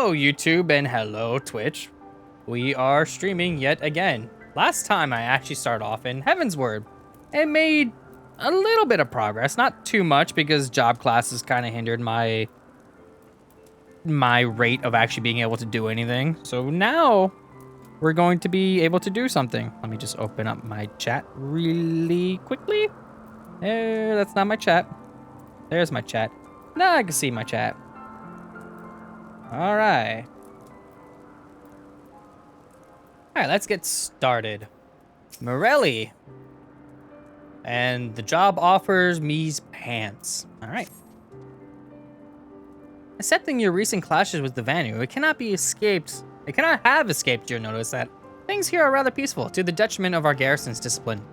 Hello, YouTube, and hello, Twitch. We are streaming yet again. Last time I actually started off in Heaven's Word and made a little bit of progress. Not too much because job classes kind of hindered my rate of actually being able to do anything. So now we're going to be able to do something. Let me just open up my chat really quickly. That's not my chat. There's my chat. Now I can see my chat. All right. All right, let's get started. Morelli. And the job offers me's pants. All right. Accepting your recent clashes with the Vanu, it cannot have escaped your notice that things here are rather peaceful to the detriment of our garrison's discipline.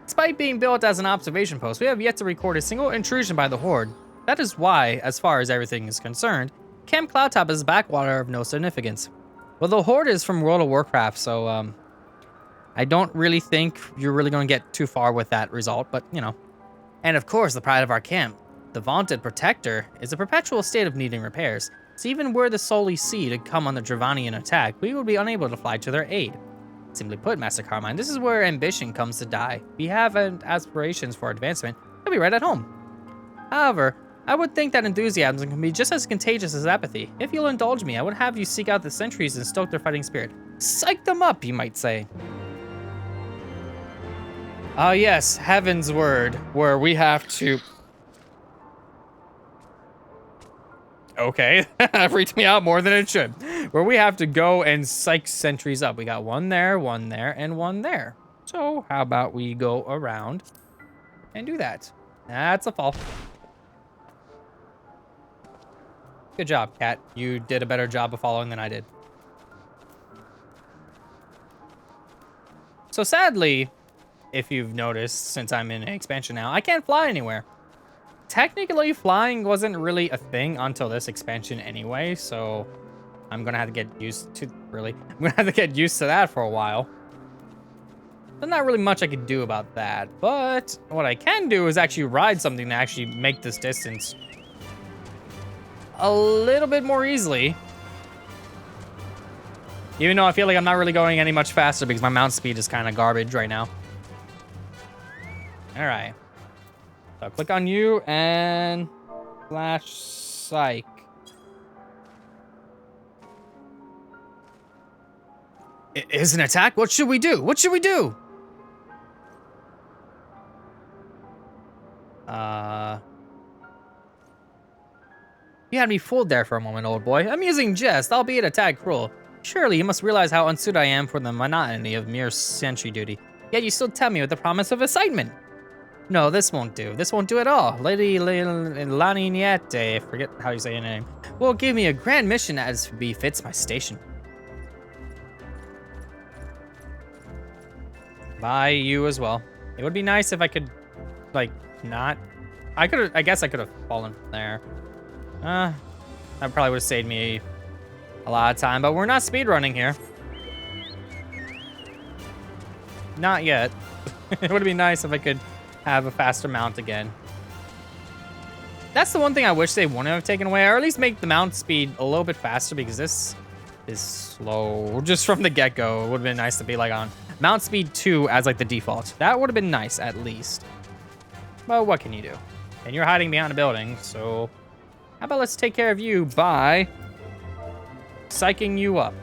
Despite being built as an observation post, we have yet to record a single intrusion by the Horde. That is why, as far as everything is concerned, Camp Cloudtop is a backwater of no significance. Well, the Horde is from World of Warcraft, so I don't really think you're really going to get too far with that result, but you know. And of course, the pride of our camp, the vaunted Protector, is a perpetual state of needing repairs. So even were the Soli Sea to come on the Dravanian attack, we would be unable to fly to their aid. Simply put, Master Carmine, this is where ambition comes to die. We have aspirations for advancement, they'll be right at home. However, I would think that enthusiasm can be just as contagious as apathy. If you'll indulge me, I would have you seek out the sentries and stoke their fighting spirit. Psych them up, you might say. Ah, yes, Heaven's Word, where we have to... Okay, that freaked me out more than it should. Where we have to go and psych sentries up. We got one there, and one there. So how about we go around and do that? That's a fall. Good job, Cat. You did a better job of following than I did. So sadly, if you've noticed, since I'm in expansion now, I can't fly anywhere. Technically, flying wasn't really a thing until this expansion anyway, so I'm gonna have to get used to, that for a while. There's not really much I could do about that, but what I can do is actually ride something to actually make this distance a little bit more easily. Even though I feel like I'm not really going any much faster because my mount speed is kind of garbage right now. All right. So click on you and slash psych. Is an attack? What should we do? What should we do? You had me fooled there for a moment, old boy. Amusing jest, albeit a tad cruel. Surely you must realize how unsuited I am for the monotony of mere sentry duty. Yet you still tell me with the promise of assignment. No, this won't do. This won't do at all. Lady Lanignette, forget how you say your name, will give me a grand mission as befits my station. Bye, you as well. It would be nice if I could, like, not... I guess I could have fallen from there. That probably would have saved me a lot of time, but we're not speedrunning here. Not yet. It would be nice if I could have a faster mount again. That's the one thing I wish they wouldn't have taken away, or at least make the mount speed a little bit faster, because this is slow just from the get-go. It would have been nice to be like on mount speed 2 as like the default. That would have been nice at least. But what can you do? And you're hiding behind a building, so how about let's take care of you by psyching you up.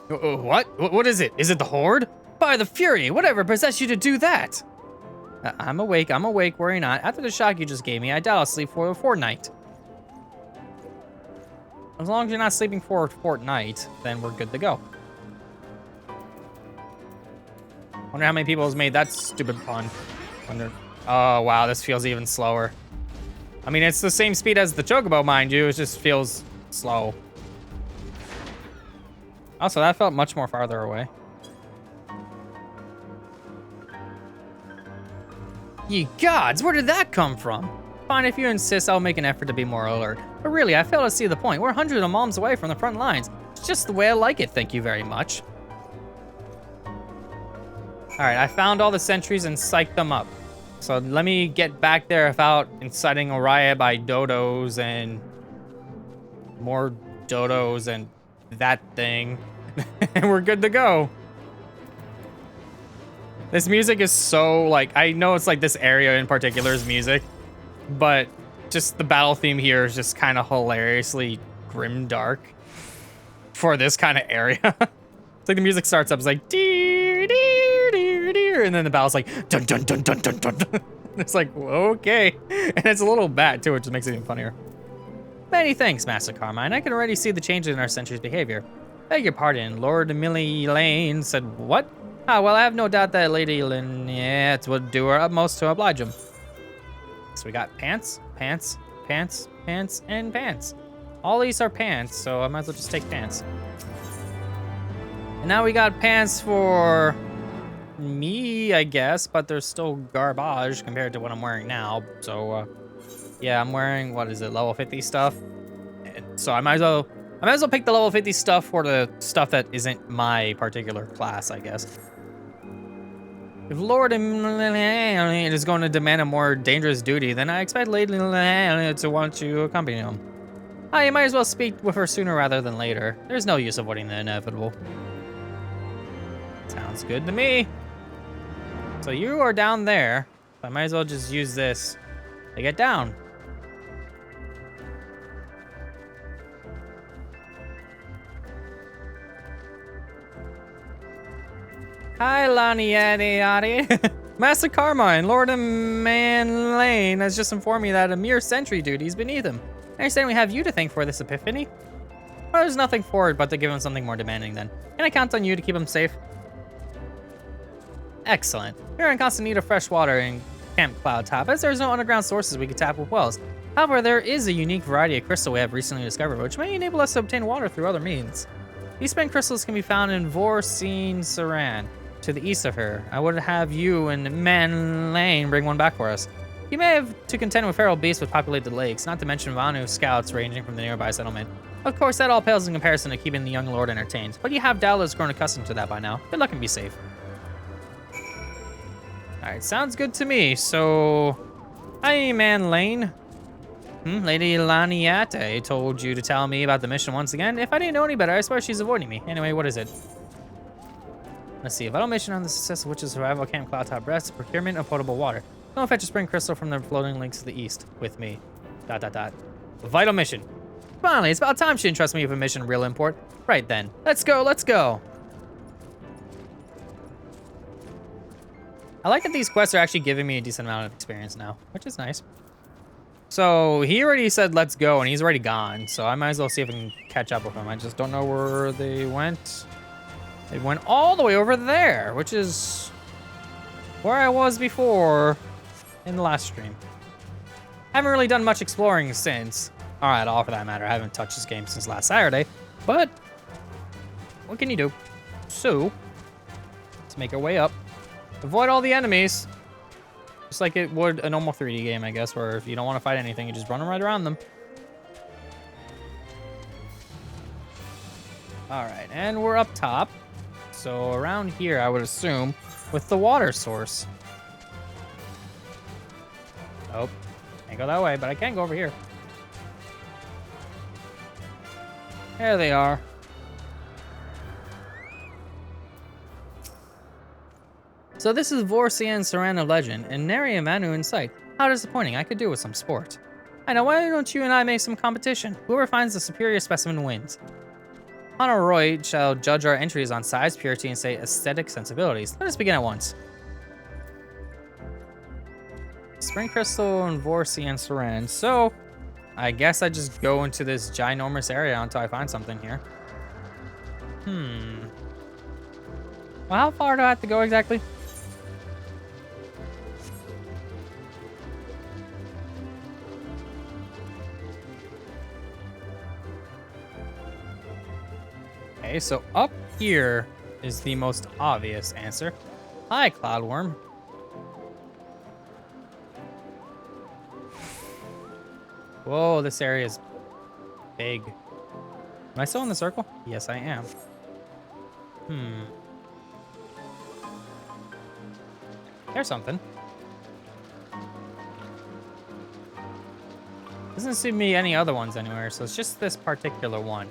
What? What is it? Is it the Horde? By the Fury, whatever possessed you to do that? I'm awake, worry not. After the shock you just gave me, I doubt I'll sleep for a fortnight. As long as you're not sleeping for a fortnight, then we're good to go. Wonder how many people has made that stupid pun. Oh, wow, this feels even slower. I mean, it's the same speed as the Chocobo, mind you. It just feels slow. Also, that felt much more farther away. Ye gods, where did that come from? Fine, if you insist, I'll make an effort to be more alert. But really, I fail to see the point. We're hundreds of miles away from the front lines. It's just the way I like it, thank you very much. All right, I found all the sentries and psyched them up. So let me get back there without inciting a riot by dodos and more dodos and that thing. And we're good to go. This music is so, like, I know it's like this area in particular's music, but just the battle theme here is just kind of hilariously grim dark for this kind of area. It's like the music starts up, it's like deer, deer, deer, deer, and then the battle's like dun dun dun dun dun dun dun. It's like, okay. And it's a little bad too, which makes it even funnier. Many thanks, Master Carmine. I can already see the changes in our sentry's behavior. Beg your pardon, Lord Millie Lane said what? Ah, well, I have no doubt that Lady Lynette would do her utmost to oblige him. So we got pants, pants, pants, pants, and pants. All these are pants, so I might as well just take pants. And now we got pants for me, I guess, but they're still garbage compared to what I'm wearing now. So, yeah, I'm wearing, what is it, level 50 stuff? And so I might as well pick the level 50 stuff for the stuff that isn't my particular class, I guess. If Lord is going to demand a more dangerous duty, then I expect Lady to want to accompany him. You might as well speak with her sooner rather than later. There's no use avoiding the inevitable. Sounds good to me. So you are down there. I might as well just use this to get down. Hi, Laniati. Master Carmine, Lord Man Lane has just informed me that a mere sentry duty is beneath him. I understand we have you to thank for this epiphany. Well, there's nothing for it but to give him something more demanding then. Can I count on you to keep him safe? Excellent. We're in constant need of fresh water in Camp Cloud Top, as there's no underground sources we can tap with wells. However, there is a unique variety of crystal we have recently discovered, which may enable us to obtain water through other means. These spent crystals can be found in Vorcine Saran, to the east of her. I would have you and Man Lane bring one back for us. You may have to contend with feral beasts with populated lakes, not to mention Vanu scouts ranging from the nearby settlement. Of course, that all pales in comparison to keeping the young lord entertained, but you have doubtless grown accustomed to that by now. Good luck and be safe. Alright, sounds good to me. So, hi, Man Lane. Lady Laniate told you to tell me about the mission once again. If I didn't know any better, I swear she's avoiding me. Anyway, what is it? Let's see. A vital mission on the success of which is survival Camp Cloud Top Rest, procurement of potable water. Go fetch a spring crystal from the floating lakes to the east with me. ... A vital mission. Finally, it's about time she entrusted me with a mission of real import. Right then. Let's go, let's go. I like that these quests are actually giving me a decent amount of experience now, which is nice. So he already said let's go, and he's already gone. So I might as well see if I can catch up with him. I just don't know where they went. They went all the way over there, which is where I was before in the last stream. Haven't really done much exploring since. All right, all for that matter. I haven't touched this game since last Saturday, but what can you do? So let's make our way up. Avoid all the enemies. Just like it would a normal 3D game, I guess, where if you don't want to fight anything, you just run right around them. All right, and we're up top. So around here, I would assume, with the water source. Oh, can't go that way, but I can go over here. There they are. So this is Vorcine Saran of legend, and nary a Manu in sight. How disappointing. I could do with some sport. I know, why don't you and I make some competition? Whoever finds the superior specimen wins. Honoroid shall judge our entries on size, purity, and say aesthetic sensibilities. Let us begin at once. Spring Crystal and Vorcine Saran. So, I guess I just go into this ginormous area until I find something here. Well, how far do I have to go exactly? Okay, so up here is the most obvious answer. Hi, Cloudworm. Whoa, this area is big. Am I still in the circle? Yes, I am. There's something. Doesn't seem to be any other ones anywhere, so it's just this particular one.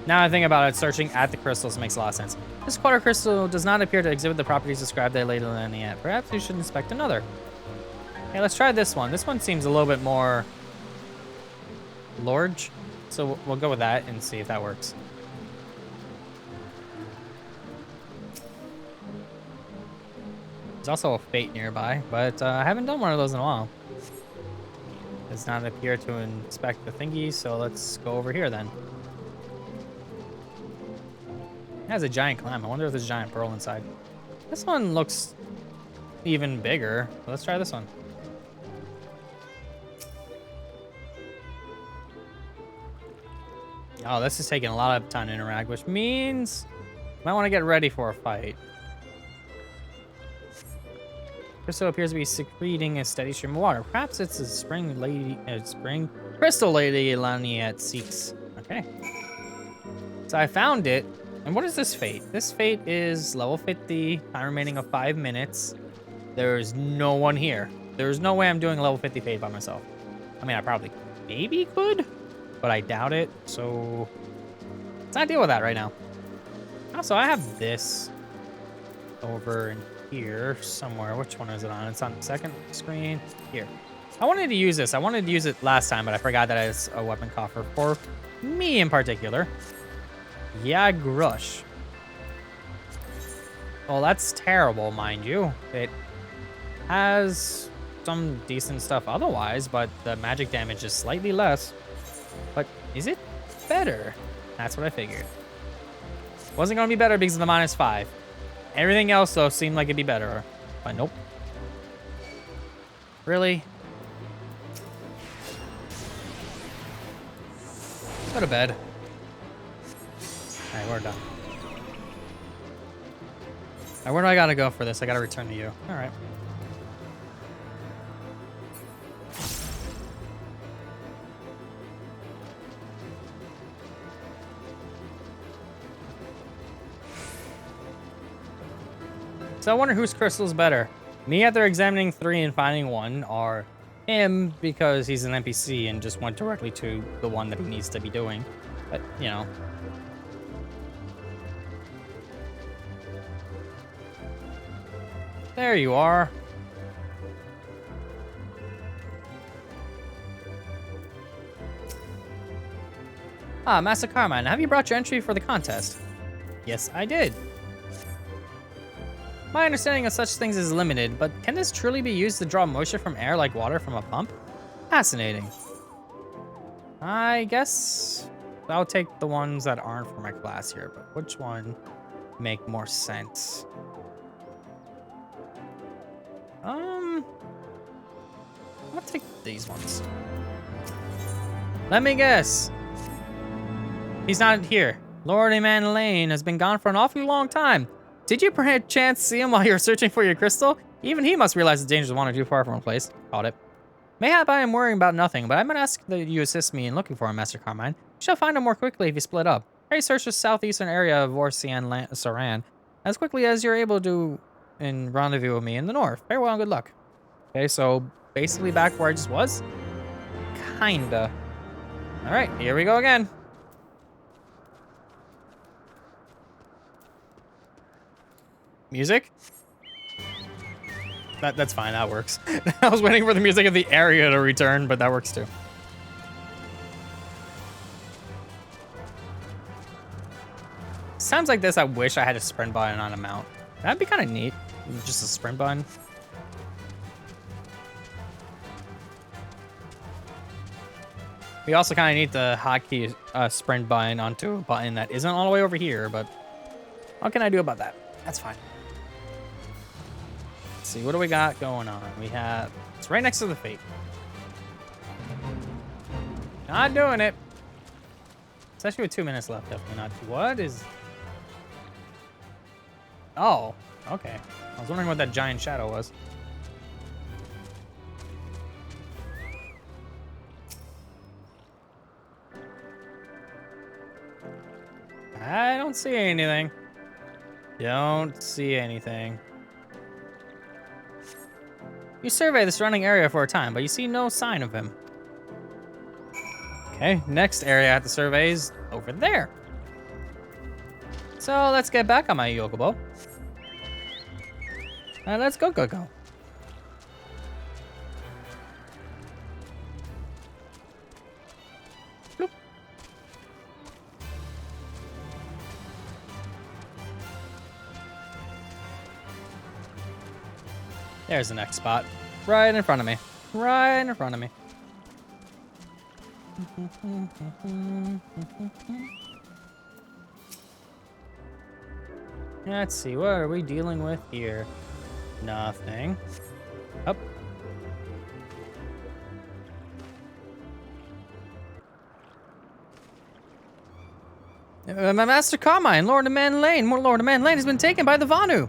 Now I think about it, searching at the crystals makes a lot of sense. This quarter crystal does not appear to exhibit the properties described there later than yet. Perhaps we should inspect another. Okay, let's try this one. This one seems a little bit more large, so we'll go with that and see if that works. There's also a fate nearby, but I haven't done one of those in a while. Does not appear to inspect the thingy, so let's go over here then. It has a giant clam. I wonder if there's a giant pearl inside. This one looks even bigger. Let's try this one. Oh, this is taking a lot of time to interact, which means I might want to get ready for a fight. Crystal appears to be secreting a steady stream of water. Perhaps it's a spring crystal lady Laniette seeks. Okay. So I found it. And what is this fate? This fate is level 50, time remaining of 5 minutes. There's no one here. There's no way I'm doing a level 50 fate by myself. I mean, I probably maybe could, but I doubt it. So let's not deal with that right now. Also, I have this over in here somewhere. Which one is it on? It's on the second screen. Here. I wanted to use this. I wanted to use it last time, but I forgot that it's a weapon coffer for me in particular. Yeah, Grush. Well, that's terrible, mind you. It has some decent stuff otherwise, but the magic damage is slightly less. But is it better? That's what I figured. Wasn't going to be better because of the -5. Everything else, though, seemed like it'd be better. But nope. Really? Go to bed. Alright, we're done. Alright, where do I gotta go for this? I gotta return to you. Alright. So I wonder whose crystal's better. Me after examining 3 and finding 1, or him because he's an NPC and just went directly to the one that he needs to be doing. But, you know. There you are. Ah, Master Carmine, have you brought your entry for the contest? Yes, I did. My understanding of such things is limited, but can this truly be used to draw moisture from air like water from a pump? Fascinating. I guess I'll take the ones that aren't for my class here, but which one make more sense? I'll take these ones. Let me guess. He's not here. Lord Eman Lane has been gone for an awfully long time. Did you perchance see him while you were searching for your crystal? Even he must realize the dangers of wandering too far from a place. Caught it. Mayhap I am worrying about nothing, but I might ask that you assist me in looking for him, Master Carmine. You shall find him more quickly if you split up. Pray search the southeastern area of Vorsian Saran as quickly as you're able to in rendezvous with me in the north. Farewell and good luck. Okay, so basically back where I just was? Kinda. Alright, here we go again. Music? That's fine, that works. I was waiting for the music of the area to return, but that works too. Sounds like this, I wish I had a sprint button on a mount. That'd be kind of neat. Just a sprint button. We also kind of need the hotkey sprint button onto a button that isn't all the way over here, but what can I do about that? That's fine. Let's see, what do we got going on? We have, it's right next to the fate. Not doing it. Especially with 2 minutes left, definitely not. What is... Oh, okay. I was wondering what that giant shadow was. I don't see anything. Don't see anything. You survey the surrounding area for a time, but you see no sign of him. Okay, next area I have to survey is over there. So let's get back on my Yokobo. Let's go. Bloop. There's the next spot. Right in front of me. Right in front of me. Let's see, what are we dealing with here? Nothing. Up. My Master Carmine, Lord of Man Lane. Lord of Man Lane has been taken by the Vanu.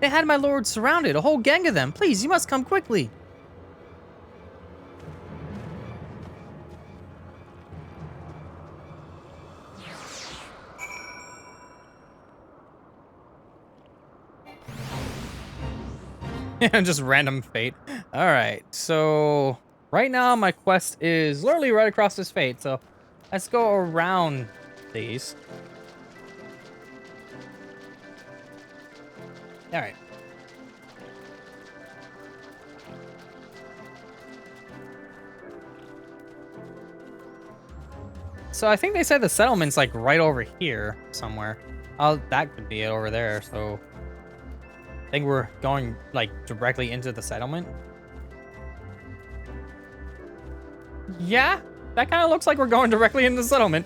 They had my lord surrounded, a whole gang of them. Please, you must come quickly. Just random fate. All right, so right now my quest is literally right across this fate. So let's go around these. All right. So I think they said the settlement's like right over here somewhere. Oh, that could be it over there. So I think we're going like directly into the settlement. Yeah, that kind of looks like we're going directly into the settlement.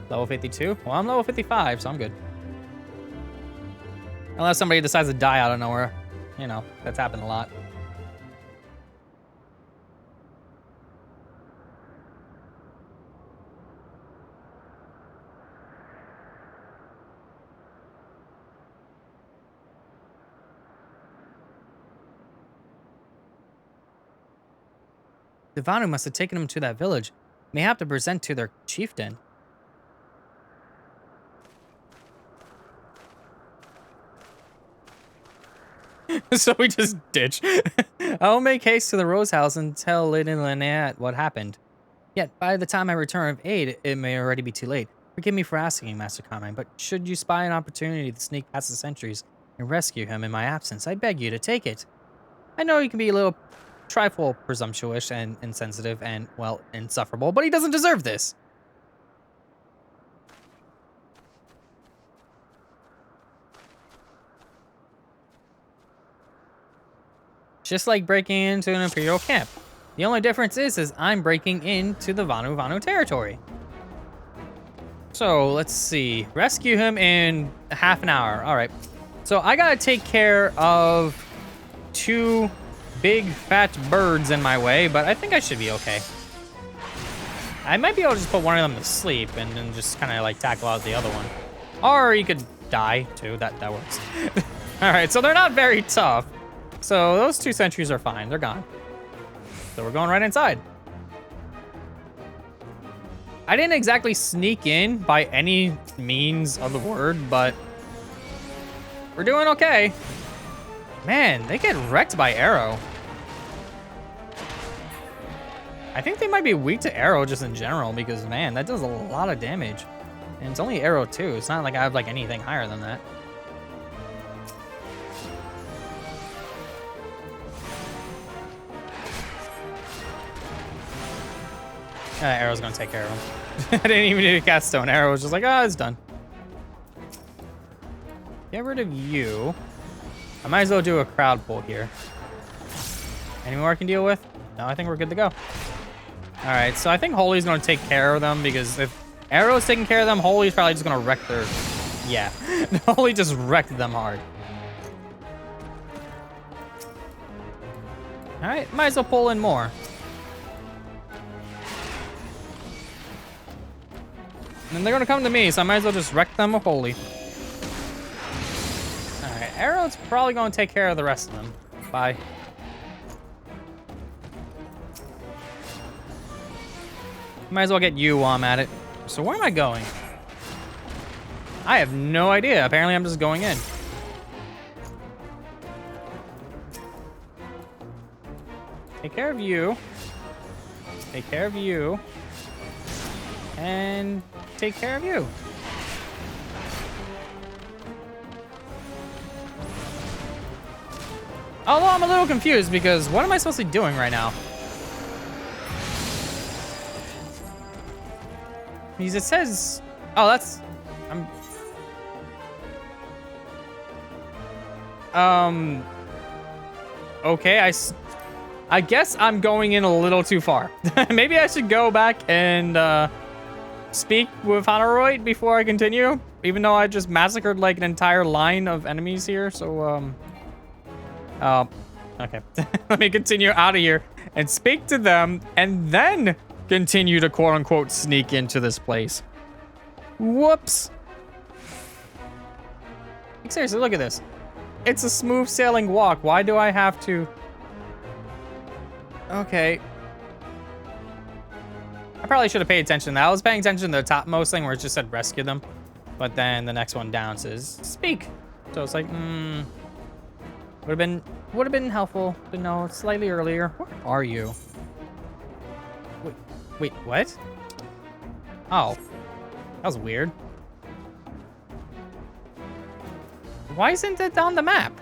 Level 52? Well, I'm level 55, so I'm good. Unless somebody decides to die out of nowhere. You know, that's happened a lot. The Vanu must have taken him to that village. May have to present to their chieftain. So we just ditch. I'll make haste to the Rose House and tell Lady Lynette what happened. Yet, by the time I return of aid, it may already be too late. Forgive me for asking, Master Carmine, but should you spy an opportunity to sneak past the sentries and rescue him in my absence, I beg you to take it. I know you can be a little trifle presumptuous and insensitive and, well, insufferable, but he doesn't deserve this. Just like breaking into an Imperial camp. The only difference is I'm breaking into the Vanu territory. So, let's see. Rescue him in half an hour. All right. So, I gotta take care of 2 big fat birds in my way, but I think I should be okay. I might be able to just put one of them to sleep and then just kind of like tackle out the other one. Or you could die too, that works. All right, so they're not very tough. So those 2 sentries are fine, they're gone. So we're going right inside. I didn't exactly sneak in by any means of the word, but we're doing okay. Man, they get wrecked by arrow. I think they might be weak to arrow just in general because, man, that does a lot of damage. And it's only arrow too. It's not like I have like anything higher than that. Arrow's gonna take care of him. I didn't even need to cast stone. Arrow was just like, oh, it's done. Get rid of you. I might as well do a crowd pull here. Any more I can deal with? No, I think we're good to go. All right, so I think Holy's gonna take care of them because if Arrow's taking care of them, Holy's probably just gonna wreck their... Yeah, Holy just wrecked them hard. All right, might as well pull in more. And they're gonna come to me, so I might as well just wreck them with Holy. All right, Arrow's probably gonna take care of the rest of them. Bye. Might as well get you while I'm at it. So where am I going? I have no idea. Apparently, I'm just going in. Take care of you. Take care of you. And take care of you. Although I'm a little confused because what am I supposed to be doing right now? Because it says, oh, that's, okay, I guess I'm going in a little too far. Maybe I should go back and speak with Honoroid before I continue, even though I just massacred like an entire line of enemies here. So, okay. Let me continue out of here and speak to them and then continue to quote unquote sneak into this place. Whoops. Like, seriously, look at this. It's a smooth sailing walk. Why do I have to? Okay. I probably should have paid attention to that. I was paying attention to the topmost thing where it just said rescue them. But then the next one down says speak. So it's like, would have been helpful to know slightly earlier. Where are you? Wait, what? Oh, that was weird. Why isn't it on the map?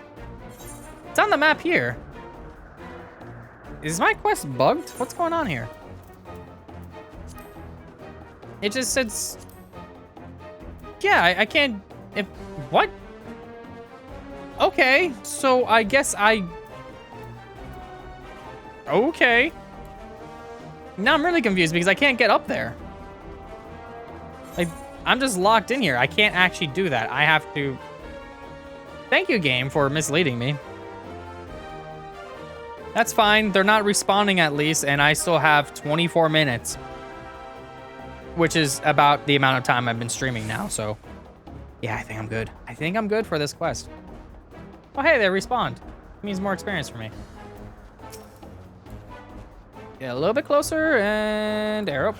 It's on the map here. Is my quest bugged? What's going on here? It just says... Yeah, I can't... What? Okay, so I guess I... Okay. Now I'm really confused because I can't get up there. Like, I'm just locked in here. I can't actually do that. I have to... Thank you, game, for misleading me. That's fine. They're not respawning at least, and I still have 24 minutes. Which is about the amount of time I've been streaming now, so... Yeah, I think I'm good. I think I'm good for this quest. Oh, hey, they respawned. It means more experience for me. Get a little bit closer, and arrow.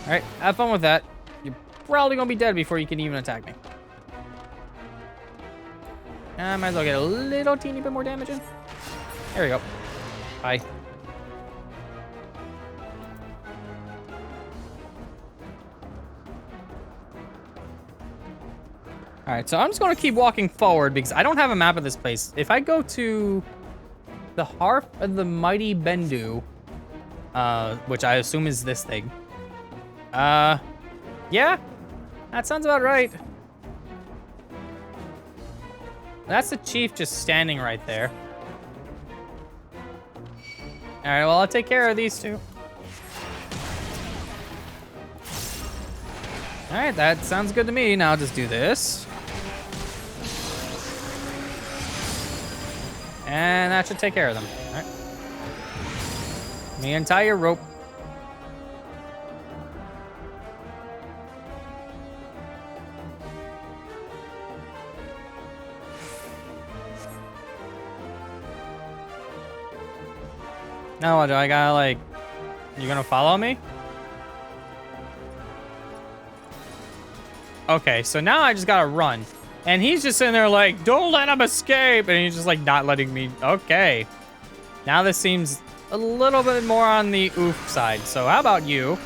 Alright, have fun with that. You're probably gonna be dead before you can even attack me. I might as well get a little teeny bit more damage in. There we go. Bye. Alright, so I'm just gonna keep walking forward because I don't have a map of this place. If I go to the Harp of the Mighty Bendu, which I assume is this thing. Yeah, that sounds about right. That's the chief just standing right there. All right, well, I'll take care of these two. All right, that sounds good to me. Now I'll just do this. And that should take care of them. All right. The entire rope. Now what, do I gotta like, you gonna follow me? Okay, so now I just gotta run. And he's just sitting there like, don't let him escape. And he's just like not letting me, okay. Now this seems a little bit more on the oof side. So how about you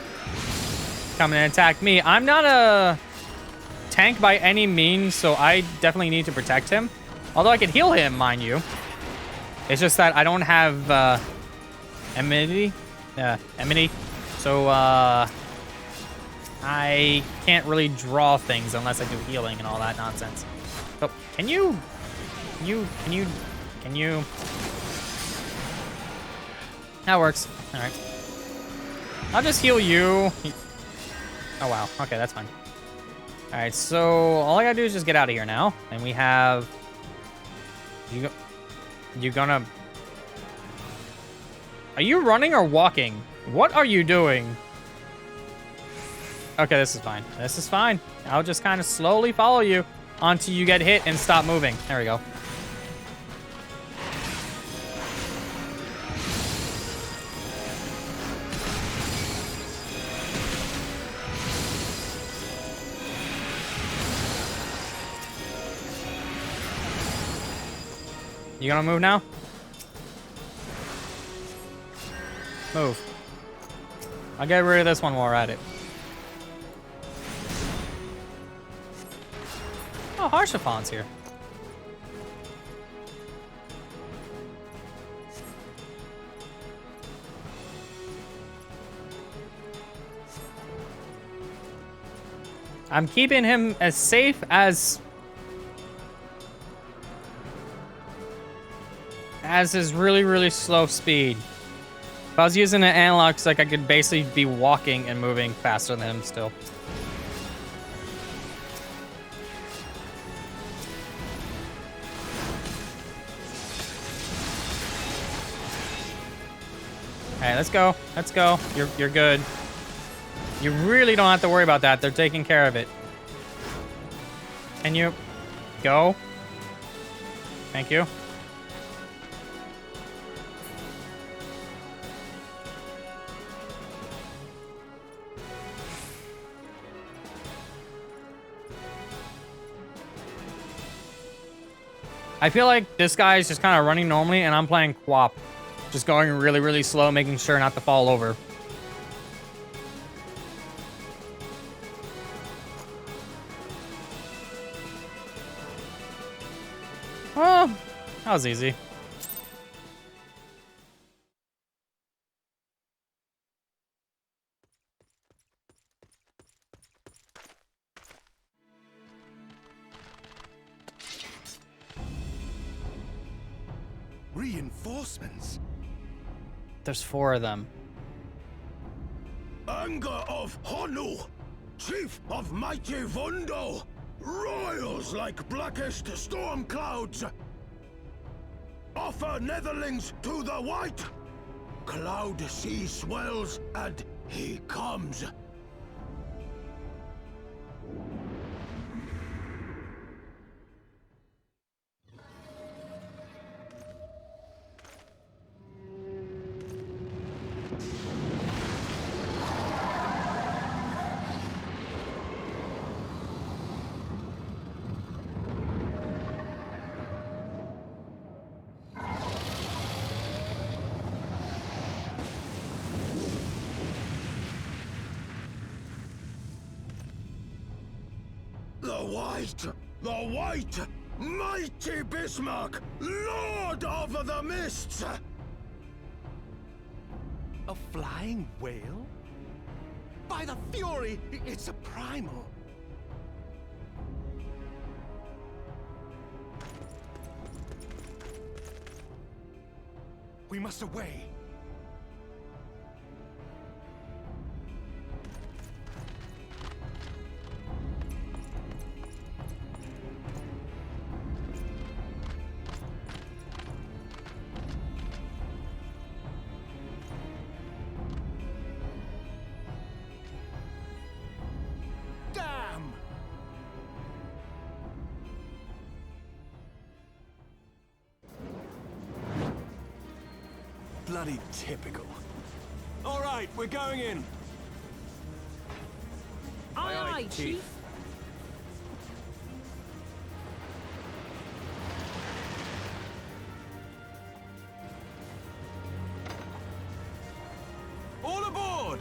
come and attack me? I'm not a tank by any means, so I definitely need to protect him. Although I could heal him, mind you. It's just that I don't have, Enmity? Enmity. So, I can't really draw things unless I do healing and all that nonsense. Oh, can you? That works. All right. I'll just heal you. Oh, wow. Okay, that's fine. All right, so all I gotta do is just get out of here now. And we have... You gonna... Are you running or walking? What are you doing? Okay, this is fine. This is fine. I'll just kind of slowly follow you until you get hit and stop moving. There we go. You gonna move now? Move. I'll get rid of this one while we're at it. Oh, Harshaphan's here. I'm keeping him as safe as his really, really slow speed. If I was using an analog stick, I could basically be walking and moving faster than him still. Alright, let's go. Let's go. You're good. You really don't have to worry about that. They're taking care of it. Can you go? Thank you. I feel like this guy is just kind of running normally, and I'm playing Quap. Just going really, really slow, making sure not to fall over. Oh, that was easy. Reinforcements? There's 4 of them. Anger of Honu, chief of mighty Vundo, royals like blackest storm clouds. Offer netherlings to the white. Cloud sea swells and he comes. The white, mighty Bismarck, lord of the mists! A flying whale? By the fury, it's a primal. We must away. Bloody typical. All right, we're going in. Aye, aye, Chief. All aboard!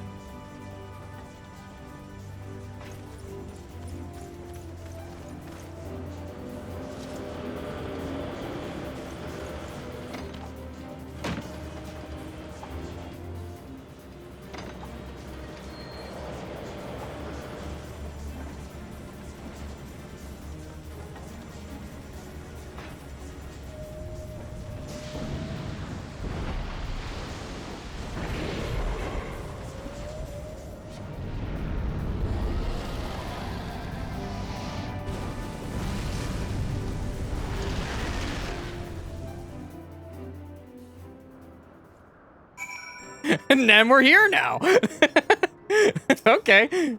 And then we're here now. Okay.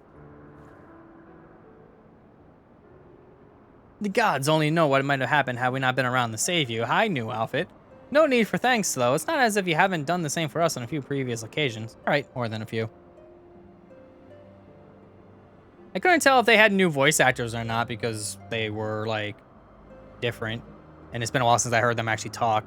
The gods only know what might have happened had we not been around to save you. Hi, new outfit. No need for thanks, though. It's not as if you haven't done the same for us on a few previous occasions. All right, more than a few. I couldn't tell if they had new voice actors or not because they were, like, different. And it's been a while since I heard them actually talk.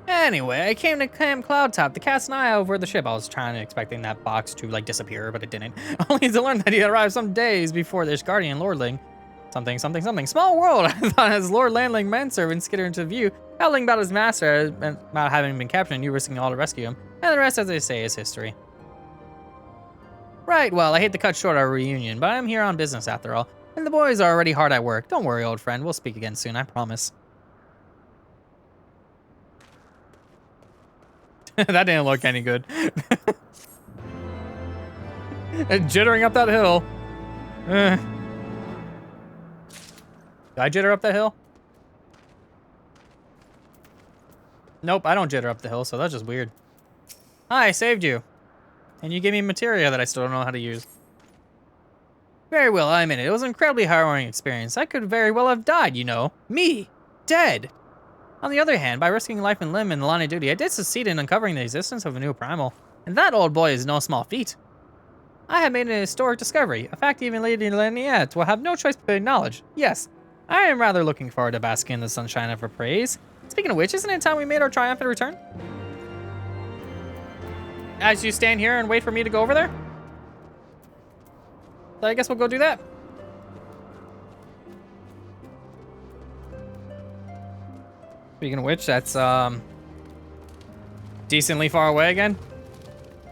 Anyway, I came to Camp Cloudtop to cast an eye over the ship. I was expecting that box to like disappear, but it didn't. Only to learn that he arrived some days before this guardian lordling. Something. Small world. I thought as Lord Landling manservant skittered into view, howling about his master, about having been captured and you risking all to rescue him. And the rest, as they say, is history. Right, well, I hate to cut short our reunion, but I'm here on business after all. And the boys are already hard at work. Don't worry, old friend. We'll speak again soon, I promise. That didn't look any good. And jittering up that hill. Did I jitter up that hill? Nope, I don't jitter up the hill, so that's just weird. Hi, I saved you. And you gave me materia that I still don't know how to use. Very well, I admit it. It was an incredibly harrowing experience. I could very well have died, you know. Me. Dead. On the other hand, by risking life and limb in the line of duty, I did succeed in uncovering the existence of a new primal. And that, old boy, is no small feat. I have made an historic discovery, a fact even Lady Laniette will have no choice but to acknowledge. Yes, I am rather looking forward to basking in the sunshine of her praise. Speaking of which, isn't it time we made our triumphant return? As you stand here and wait for me to go over there? So I guess we'll go do that. Speaking of which, that's decently far away again.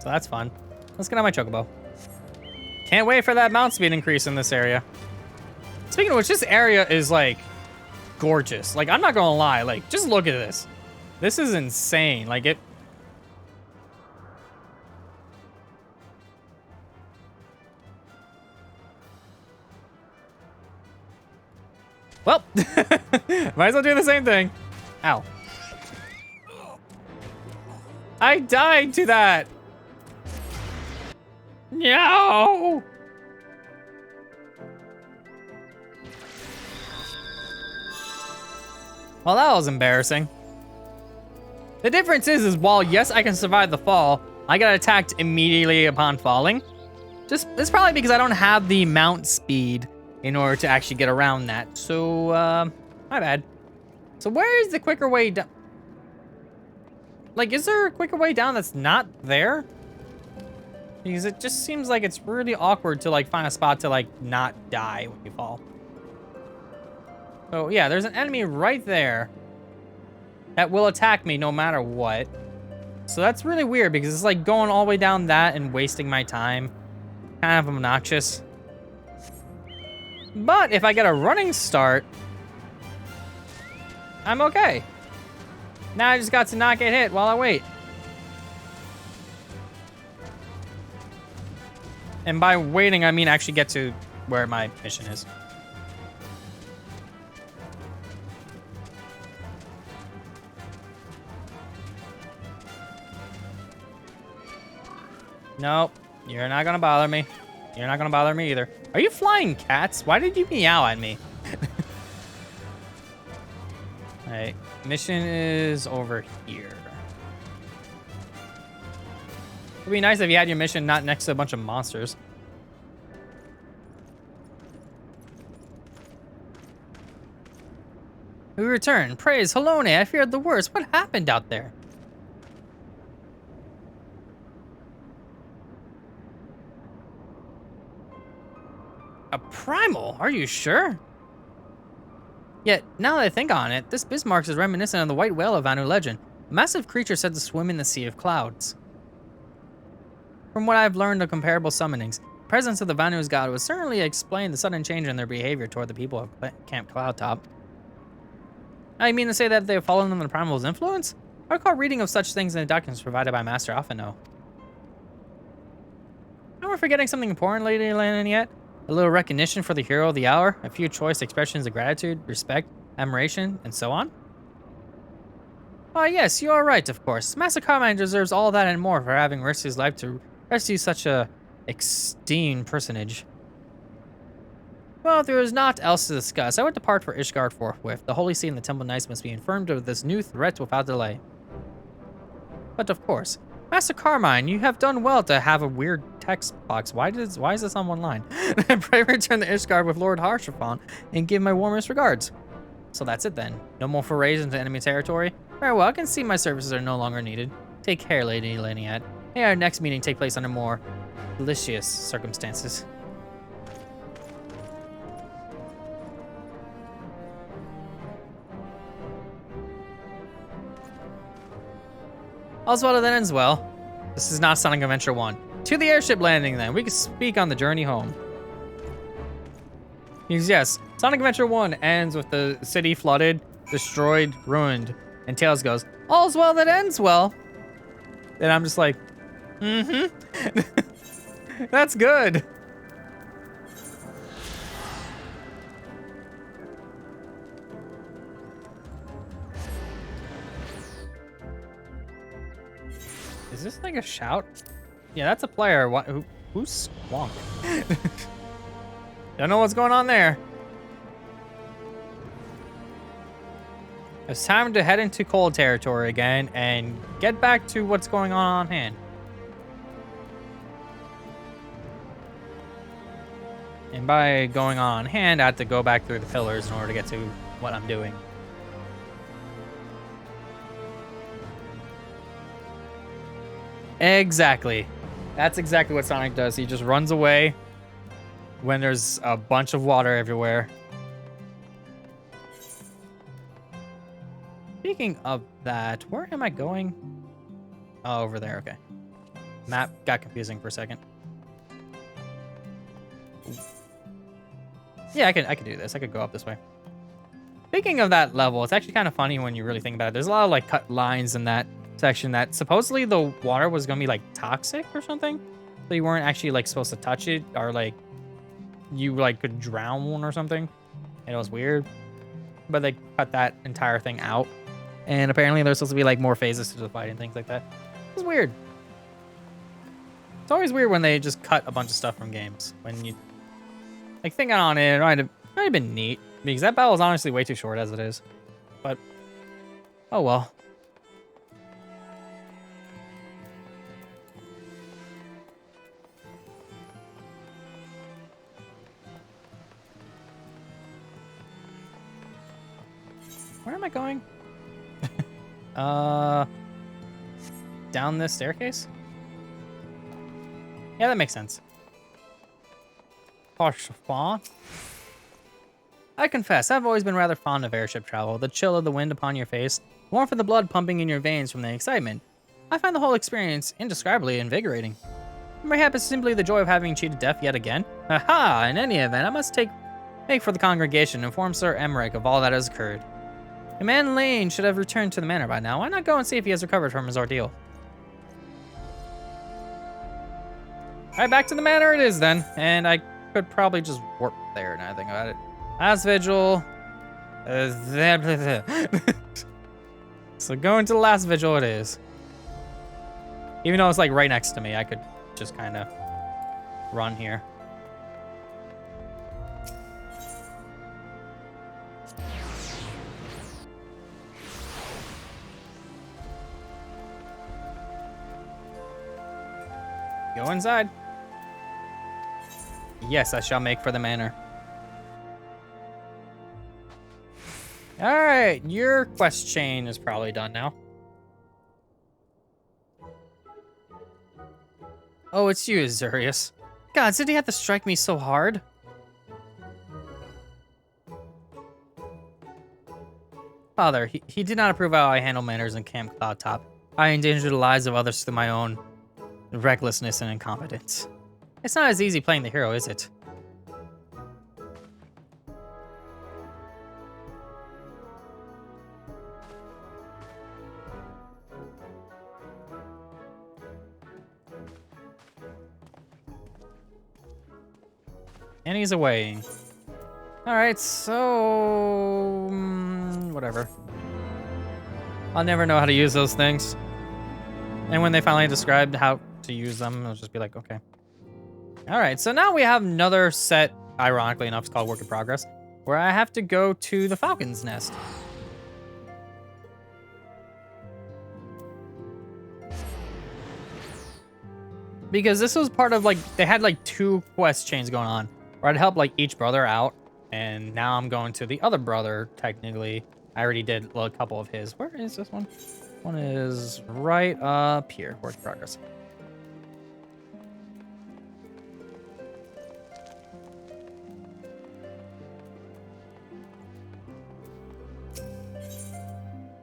So that's fun. Let's get on my chocobo. Can't wait for that mount speed increase in this area. Speaking of which, this area is like gorgeous. Like, I'm not gonna lie, like, just look at this. This is insane. Like, it. Well, might as well do the same thing. Ow. I died to that. No. Well, that was embarrassing. The difference is while yes, I can survive the fall, I got attacked immediately upon falling. It's probably because I don't have the mount speed in order to actually get around that. So, my bad. So where is the quicker way down? Like, is there a quicker way down that's not there? Because it just seems like it's really awkward to, like, find a spot to, like, not die when you fall. So, yeah, there's an enemy right there that will attack me no matter what. So that's really weird because it's, like, going all the way down that and wasting my time. Kind of obnoxious. But if I get a running start, I'm okay. Now I just got to not get hit while I wait. And by waiting, I mean actually get to where my mission is. Nope, you're not gonna bother me. You're not gonna bother me either. Are you flying cats? Why did you meow at me? Alright, mission is over here. It'd be nice if you had your mission not next to a bunch of monsters. We return. Praise Halone, I feared the worst. What happened out there? A primal? Are you sure? Yet, now that I think on it, this Bismarck is reminiscent of the white whale of Vanu legend. A massive creature said to swim in the sea of clouds. From what I've learned of comparable summonings, the presence of the Vanu's god would certainly explain the sudden change in their behavior toward the people of Camp Cloudtop. I mean to say that they have fallen under the primal's influence? I recall reading of such things in the documents provided by Master Alphinaud. Are we forgetting something important, Lady Landon, yet? A little recognition for the hero of the hour, a few choice expressions of gratitude, respect, admiration, and so on? Oh yes, you are right, of course. Master Carmine deserves all that and more for having risked his life to rescue such a esteemed personage. Well, if there is naught else to discuss, I would depart for Ishgard forthwith. The Holy See and the Temple Knights must be informed of this new threat without delay. But of course, Master Carmine, you have done well to have a weird text box. Why is this on one line? Pray return the Ishgard with Lord Harshaphon and give my warmest regards. So that's it then. No more forays into enemy territory? Very well, I can see my services are no longer needed. Take care, Lady Laniat. May our next meeting take place under more delicious circumstances. All's well that ends well. This is not Sonic Adventure 1. To the airship landing then. We can speak on the journey home. Yes, Sonic Adventure 1 ends with the city flooded, destroyed, ruined. And Tails goes, all's well that ends well. And I'm just like, mm-hmm. That's good. Is this like a shout? Yeah, that's a player. Who's Squonk? Don't know what's going on there. It's time to head into cold territory again and get back to what's going on hand. And by going on hand, I have to go back through the pillars in order to get to what I'm doing. Exactly. That's exactly what Sonic does. He just runs away when there's a bunch of water everywhere. Speaking of that, where am I going? Oh, over there, okay. Map got confusing for a second. Yeah, I could do this. I could go up this way. Speaking of that level, it's actually kind of funny when you really think about it. There's a lot of like cut lines in that section that supposedly the water was gonna be like toxic or something, so you weren't actually like supposed to touch it, or like you like could drown or something, and it was weird. But they cut that entire thing out, and apparently there's supposed to be like more phases to the fight and things like that. It's weird. It's always weird when they just cut a bunch of stuff from games. When you like thinking on it, it might have been neat, because that battle is honestly way too short as it is. But oh well. Where am I going? Down this staircase? Yeah, that makes sense. Harshaphon. I confess, I've always been rather fond of airship travel. The chill of the wind upon your face, warmth of the blood pumping in your veins from the excitement. I find the whole experience indescribably invigorating. Perhaps it's simply the joy of having cheated death yet again. Aha! In any event, I must make for the congregation and inform Sir Emmerich of all that has occurred. Command Lane should have returned to the manor by now. Why not go and see if he has recovered from his ordeal? Alright, back to the manor it is then. And I could probably just warp there now I think about it. Last vigil. So going to the last vigil it is. Even though it's like right next to me, I could just kind of run here. Go inside. Yes, I shall make for the manor. Alright, your quest chain is probably done now. Oh, it's you, Azurius. God, did he have to strike me so hard? Father, he did not approve how I handle manners in Camp Cloudtop. I endangered the lives of others through my own recklessness and incompetence. It's not as easy playing the hero, is it? And he's away. Alright, so... whatever. I'll never know how to use those things. And when they finally described how to use them, I'll just be like, okay. Alright, so now we have another set, ironically enough, it's called Work in Progress, where I have to go to the Falcon's Nest. Because this was part of like, they had like 2 quest chains going on where I'd help like each brother out. And now I'm going to the other brother, technically. I already did a couple of his. Where is this one? One is right up here. Work in progress.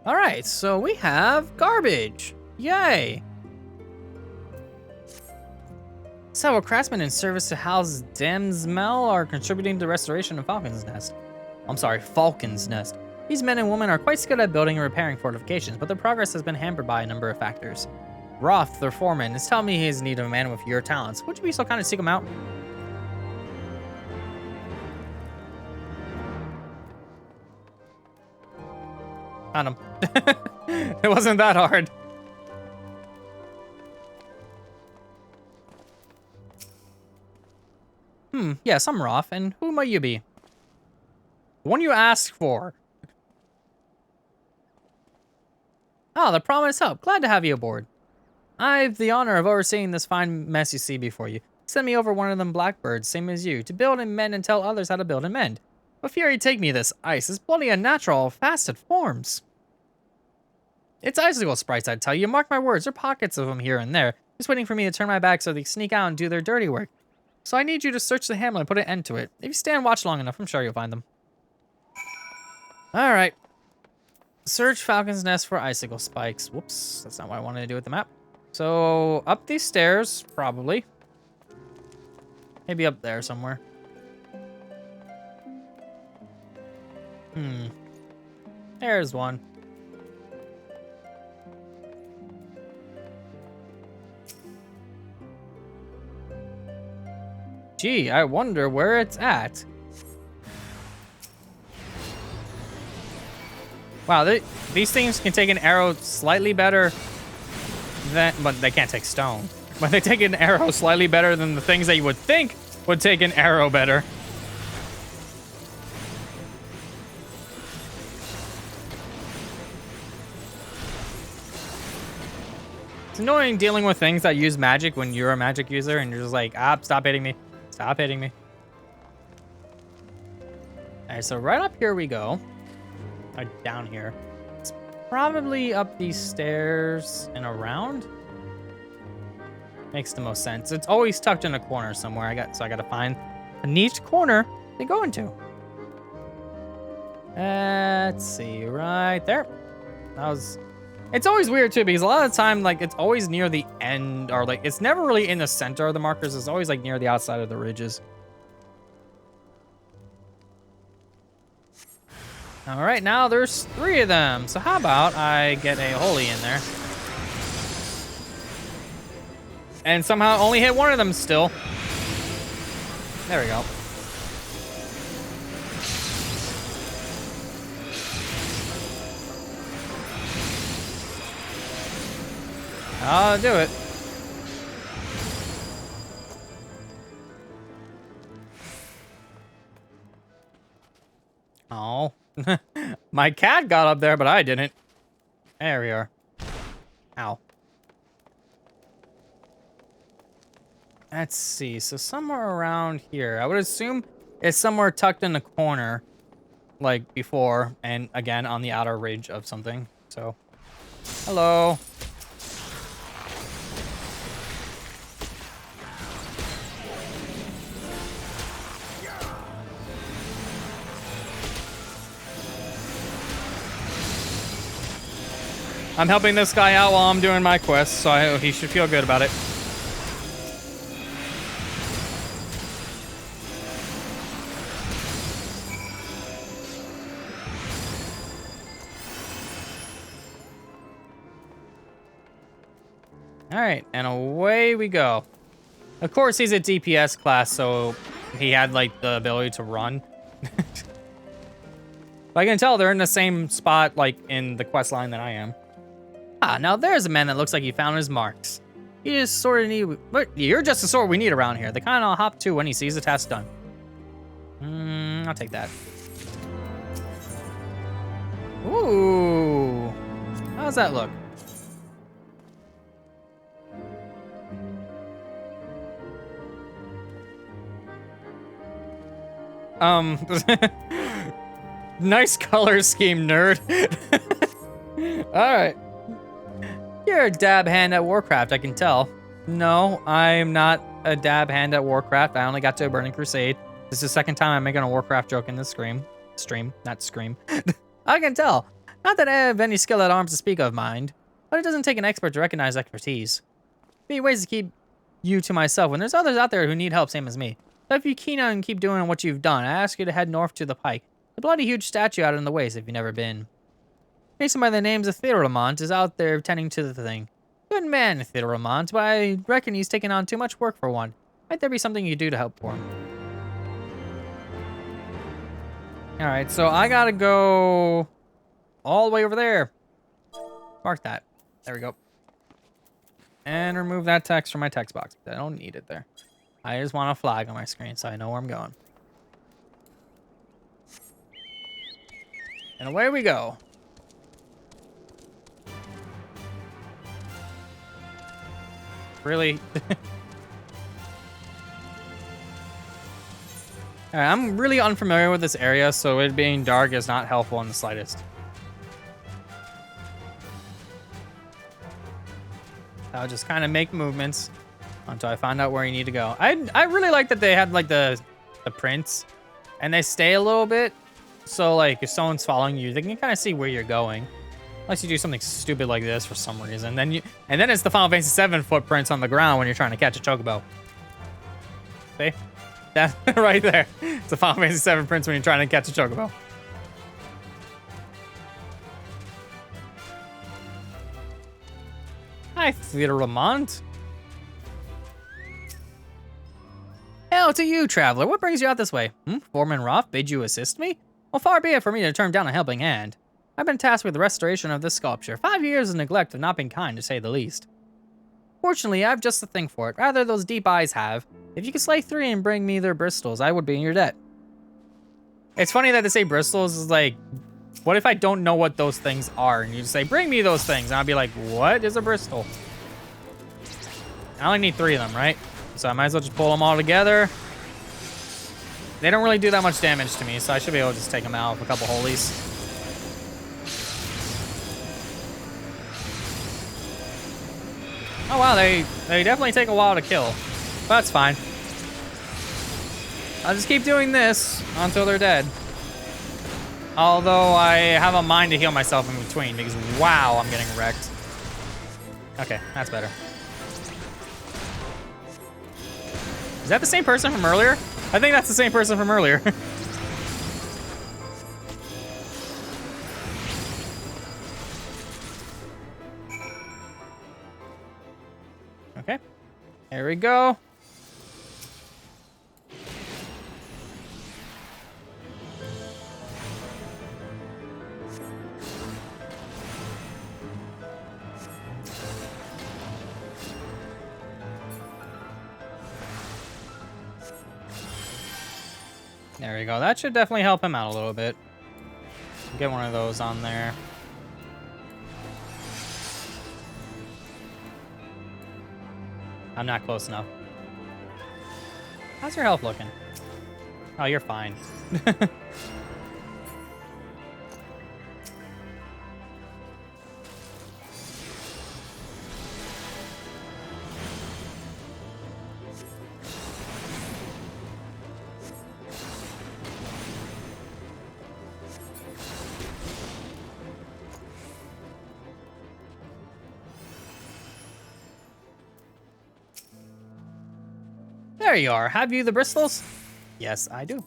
All right, so we have garbage. Yay. Several craftsmen in service to House Demsmel are contributing to the restoration of Falcon's Nest. I'm sorry, Falcon's Nest. These men and women are quite skilled at building and repairing fortifications, but their progress has been hampered by a number of factors. Roth, their foreman, is telling me he is in need of a man with your talents. Would you be so kind to seek him out? Found him. It wasn't that hard. Yes, I'm Roth, and who might you be? The one you asked for. Oh, the promised help. Glad to have you aboard. I've the honor of overseeing this fine mess you see before you. Send me over one of them blackbirds, same as you, to build and mend and tell others how to build and mend. But fear you take me, this ice is bloody unnatural, fast it forms. It's icicle sprites, I tell you. Mark my words, there are pockets of them here and there, just waiting for me to turn my back so they sneak out and do their dirty work. So I need you to search the hamlet and put an end to it. If you stay and watch long enough, I'm sure you'll find them. All right. Search Falcon's Nest for icicle spikes. Whoops, that's not what I wanted to do with the map. So up these stairs, probably. Maybe up there somewhere. There's one. Gee, I wonder where it's at. Wow, these things can take an arrow slightly better than... But they can't take stone. But they take an arrow slightly better than the things that you would think would take an arrow better. It's annoying dealing with things that use magic when you're a magic user and you're just like, stop hitting me. Stop hitting me. Alright, so right up here we go. Down here. It's probably up these stairs and around. Makes the most sense. It's always tucked in a corner somewhere. So I gotta find a niche corner to go into. Let's see, right there. It's always weird too, because a lot of the time, like, it's always near the end, or like, it's never really in the center of the markers. It's always like near the outside of the ridges. All right, now there's 3 of them. So how about I get a holy in there? And somehow only hit one of them still. There we go. I'll do it. Oh. My cat got up there, but I didn't. There we are. Ow. Let's see. So somewhere around here. I would assume it's somewhere tucked in the corner, like before, and again on the outer ridge of something. So, hello. I'm helping this guy out while I'm doing my quest, so he should feel good about it. All right, and away we go. Of course, he's a DPS class, so he had like the ability to run. But I can tell they're in the same spot, like in the quest line that I am. Ah, now there's a man that looks like he found his marks. He is sort of need, but you're just the sort we need around here. The kind I'll hop to when he sees the task done. I'll take that. Ooh, how's that look? Nice color scheme, nerd. Alright. You're a dab hand at Warcraft, I can tell. No, I'm not a dab hand at Warcraft. I only got to a Burning Crusade. This is the second time I'm making a Warcraft joke in this stream, not scream. I can tell. Not that I have any skill at arms to speak of, mind. But it doesn't take an expert to recognize expertise. Be ways to keep you to myself when there's others out there who need help, same as me. So if you're keen on keep doing what you've done, I ask you to head north to the pike. The bloody huge statue out in the waste if you've never been. Mason by the names of Theodomont is out there tending to the thing. Good man, Theodomont, but I reckon he's taking on too much work for one. Might there be something you do to help for him? Alright, so I gotta go all the way over there. Mark that. There we go. And remove that text from my text box. I don't need it there. I just want a flag on my screen so I know where I'm going. And away we go. Really? Alright, I'm really unfamiliar with this area, so it being dark is not helpful in the slightest. I'll just kind of make movements until I find out where you need to go. I really like that they had like the prints and they stay a little bit. So like if someone's following you, they can kind of see where you're going. Unless you do something stupid like this for some reason. Then it's the Final Fantasy VII footprints on the ground when you're trying to catch a chocobo. See? That right there. It's the Final Fantasy VII prints when you're trying to catch a chocobo. Hi, Theodomont. Hail to you, traveler. What brings you out this way? Foreman Roth bade you assist me? Well, far be it for me to turn down a helping hand. I've been tasked with the restoration of this sculpture. 5 years of neglect have not been kind, to say the least. Fortunately, I have just the thing for it. Rather, those deep eyes have. If you could slay 3 and bring me their bristles, I would be in your debt. It's funny that they say bristles is like, what if I don't know what those things are? And you just say, bring me those things. And I'll be like, what is a Bristol? I only need 3 of them, right? So I might as well just pull them all together. They don't really do that much damage to me, so I should be able to just take them out with a couple holies. Oh wow, they definitely take a while to kill. But that's fine. I'll just keep doing this until they're dead. Although I have a mind to heal myself in between because wow, I'm getting wrecked. Okay, that's better. Is that the same person from earlier? I think that's the same person from earlier. Okay, there we go. There we go. That should definitely help him out a little bit. Get one of those on there. I'm not close enough. How's your health looking? Oh, you're fine. There you are. Have you the bristles? Yes, I do.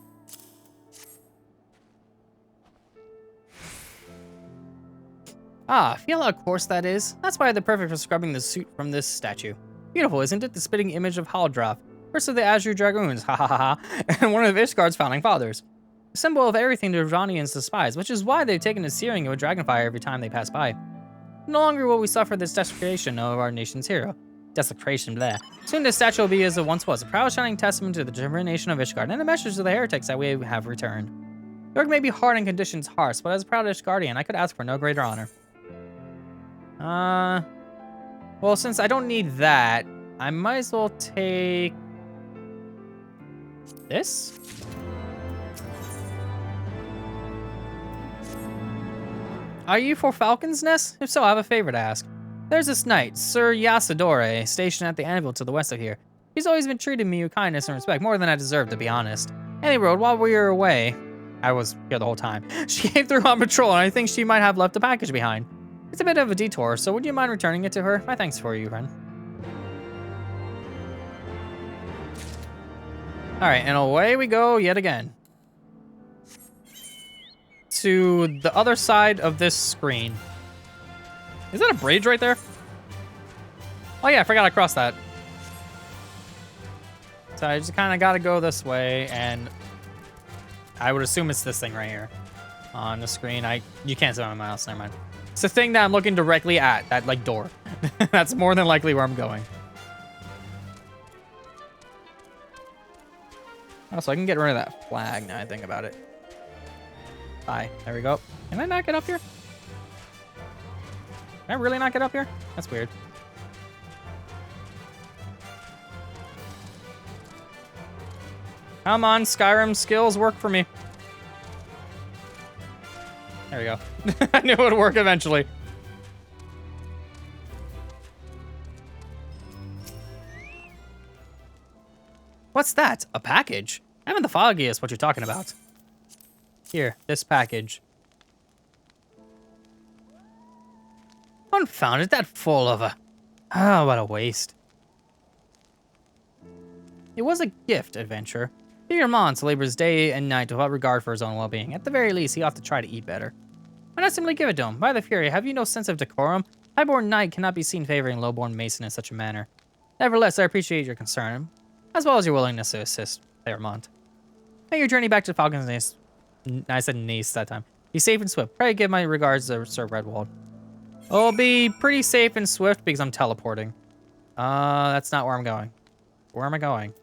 Ah, feel how coarse that is? That's why they're perfect for scrubbing the suit from this statue. Beautiful, isn't it? The spitting image of Haldroth, first of the Azure Dragoons, ha ha ha ha, and one of Ishgard's founding fathers. A symbol of everything the Rajanians despise, which is why they've taken to searing it with dragonfire every time they pass by. No longer will we suffer this desecration of our nation's hero. Desecration, bleh. Soon this statue will be as it once was, a proud shining testament to the determination of Ishgard and a message to the heretics that we have returned. The work may be hard and conditions harsh, but as a proud Ishgardian, I could ask for no greater honor. Well, since I don't need that, I might as well take this. Are you for Falcon's Nest? If so, I have a favor to ask. There's this knight, Sir Yasadore, stationed at the anvil to the west of here. He's always been treating me with kindness and respect, more than I deserve, to be honest. Anyway, while we were away, I was here the whole time, she came through on patrol, and I think she might have left a package behind. It's a bit of a detour, so would you mind returning it to her? My thanks for you, friend. Alright, and away we go yet again. To the other side of this screen. Is that a bridge right there? Oh yeah, I forgot I crossed that. So I just kind of got to go this way, and I would assume it's this thing right here on the screen. You can't see my mouse, never mind. It's the thing that I'm looking directly at, that like door. That's more than likely where I'm going. Oh, so I can get rid of that flag now I think about it. Bye. There we go. Can I not get up here? Can I really not get up here? That's weird. Come on, Skyrim skills work for me. There we go. I knew it would work eventually. What's that? A package? I'm in the foggiest what you're talking about. Here, this package. Confound it, that full of a... Oh, what a waste. It was a gift, adventurer. Peter Mons labors day and night without regard for his own well-being. At the very least, he ought to try to eat better. Why not simply give it to him? By the Fury, have you no sense of decorum? Highborn knight cannot be seen favoring lowborn mason in such a manner. Nevertheless, I appreciate your concern, as well as your willingness to assist, Claremont. May your journey back to Falcon's Nest... I said Nest that time. Be safe and swift. Pray give my regards to Sir Redwald. I'll be pretty safe and swift because I'm teleporting. That's not where I'm going. Where am I going?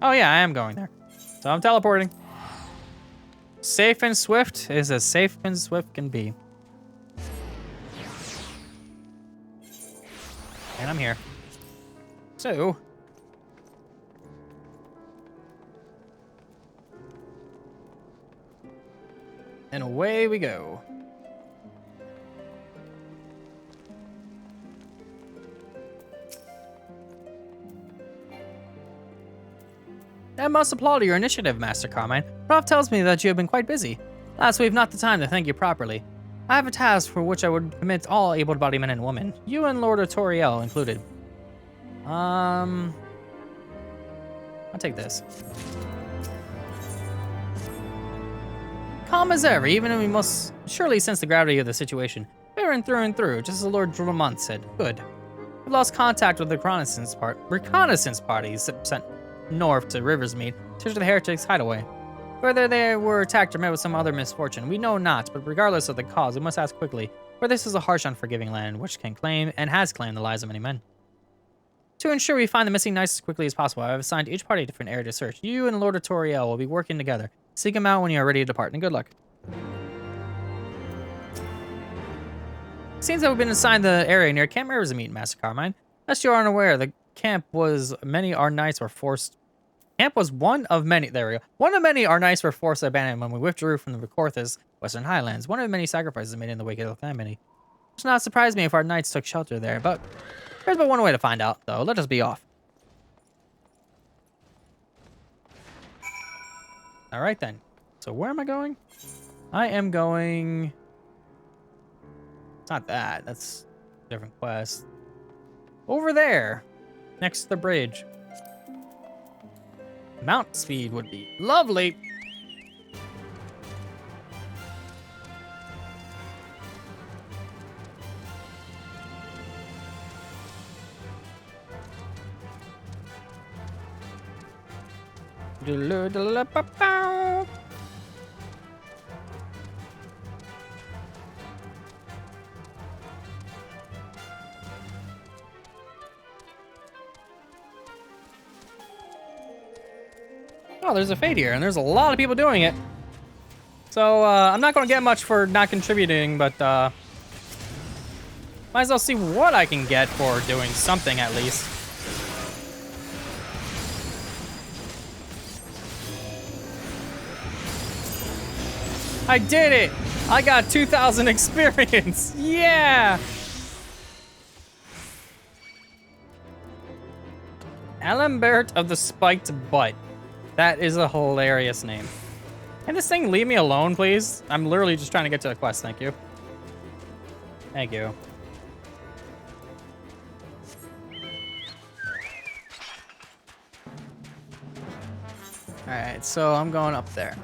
Oh yeah, I am going there. So I'm teleporting. Safe and swift is as safe and swift can be. And I'm here. So... and away we go. I must applaud your initiative, Master Carmine. Prof tells me that you have been quite busy. Alas, we have not the time to thank you properly. I have a task for which I would commit all able-bodied men and women, you and Lord Toriel included. I'll take this. Calm as ever, even if we must surely sense the gravity of the situation. Fair and through, just as Lord Drummond said. Good. We've lost contact with the reconnaissance parties sent north to Riversmead, to the heretics' hideaway. Whether they were attacked or met with some other misfortune, we know not, but regardless of the cause, we must ask quickly, for this is a harsh, unforgiving land which can claim, and has claimed, the lives of many men. To ensure we find the missing knights as quickly as possible, I have assigned each party a different area to search. You and Lord Toriel will be working together. Seek him out when you are ready to depart, and good luck. Seems that we've been assigned the area near Camp Riversmead, Master Carmine. Lest you are unaware, the camp was many our knights were forced... Camp was one of many... There we go. One of many our knights were forced to abandon when we withdrew from the Corthus Western Highlands. One of many sacrifices made in the wake of the calamity. It does not surprise me if our knights took shelter there, but... There's but one way to find out, though. Let us be off. Alright then. So where am I going? I am going... It's not that. That's a different quest. Over there. Next to the bridge. Mount speed would be lovely. Oh, there's a fade here, and there's a lot of people doing it. So, I'm not going to get much for not contributing, but, might as well see what I can get for doing something, at least. I did it! I got 2,000 experience! Yeah! Alambert of the Spiked Butt. That is a hilarious name. Can this thing leave me alone, please? I'm literally just trying to get to the quest, thank you. Thank you. Alright, so I'm going up there.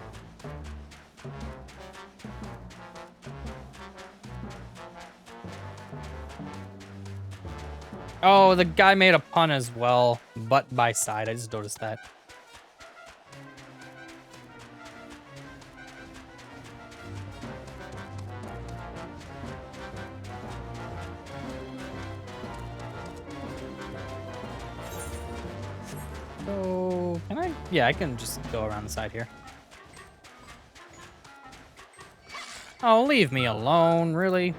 Oh, the guy made a pun as well. Butt by side, I just noticed that. So, can I? Yeah, I can just go around the side here. Oh, leave me alone, really?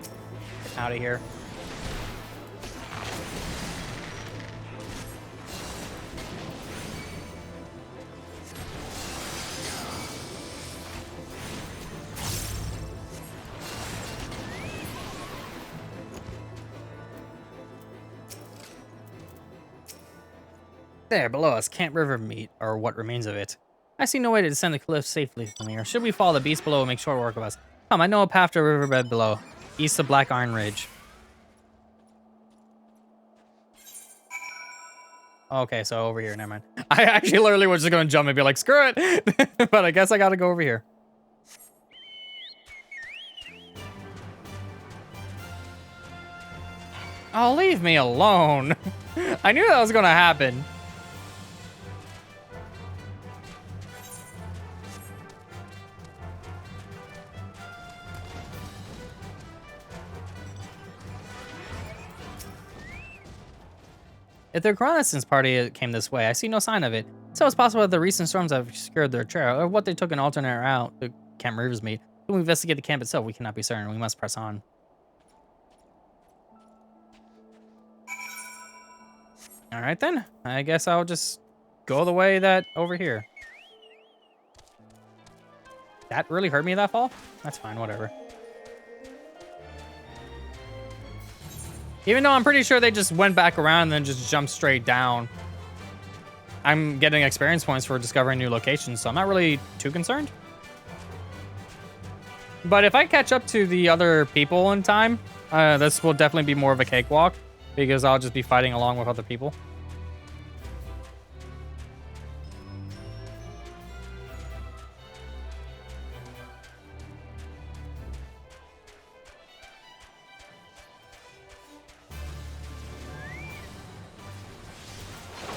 Get out of here. There, below us, Camp River meet, or what remains of it. I see no way to descend the cliff safely from here. Should we follow the beast below and make short work of us? Come, I know a path to a riverbed below, east of Black Iron Ridge. Okay, so over here, never mind. I actually literally was just gonna jump and be like, screw it! But I guess I gotta go over here. Oh, leave me alone. I knew that was gonna happen. If the reconnaissance party came this way, I see no sign of it. So it's possible that the recent storms have obscured their trail, or what they took an alternate route to Camp Rivers meet. When we investigate the camp itself, we cannot be certain. We must press on. All right then. I guess I'll just go the way that over here. That really hurt me that fall? That's fine, whatever. Even though I'm pretty sure they just went back around and then just jumped straight down. I'm getting experience points for discovering new locations, so I'm not really too concerned. But if I catch up to the other people in time, this will definitely be more of a cakewalk, because I'll just be fighting along with other people.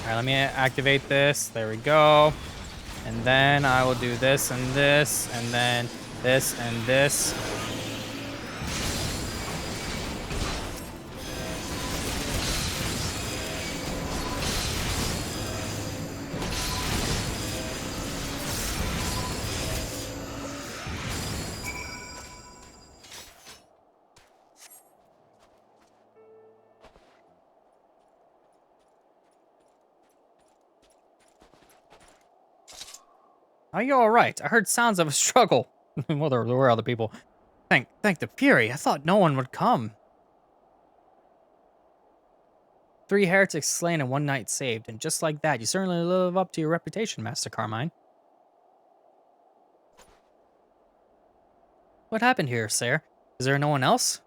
All right, let me activate this. There we go. And then I will do this and this, and then this and this. Are you all right? I heard sounds of a struggle. Well, there were other people. Thank the Fury. I thought no one would come. 3 heretics slain and 1 knight saved, and just like that, you certainly live up to your reputation, Master Carmine. What happened here, sir? Is there no one else?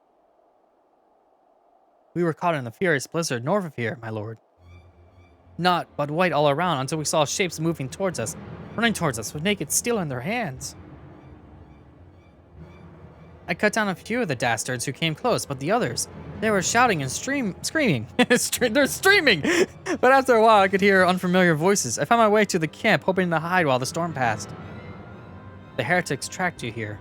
We were caught in the furious blizzard north of here, my lord. Not but white all around until we saw shapes moving towards us, running towards us with naked steel in their hands. I cut down a few of the dastards who came close, but the others, they were shouting and screaming. They're streaming! But after a while, I could hear unfamiliar voices. I found my way to the camp, hoping to hide while the storm passed. The heretics tracked you here.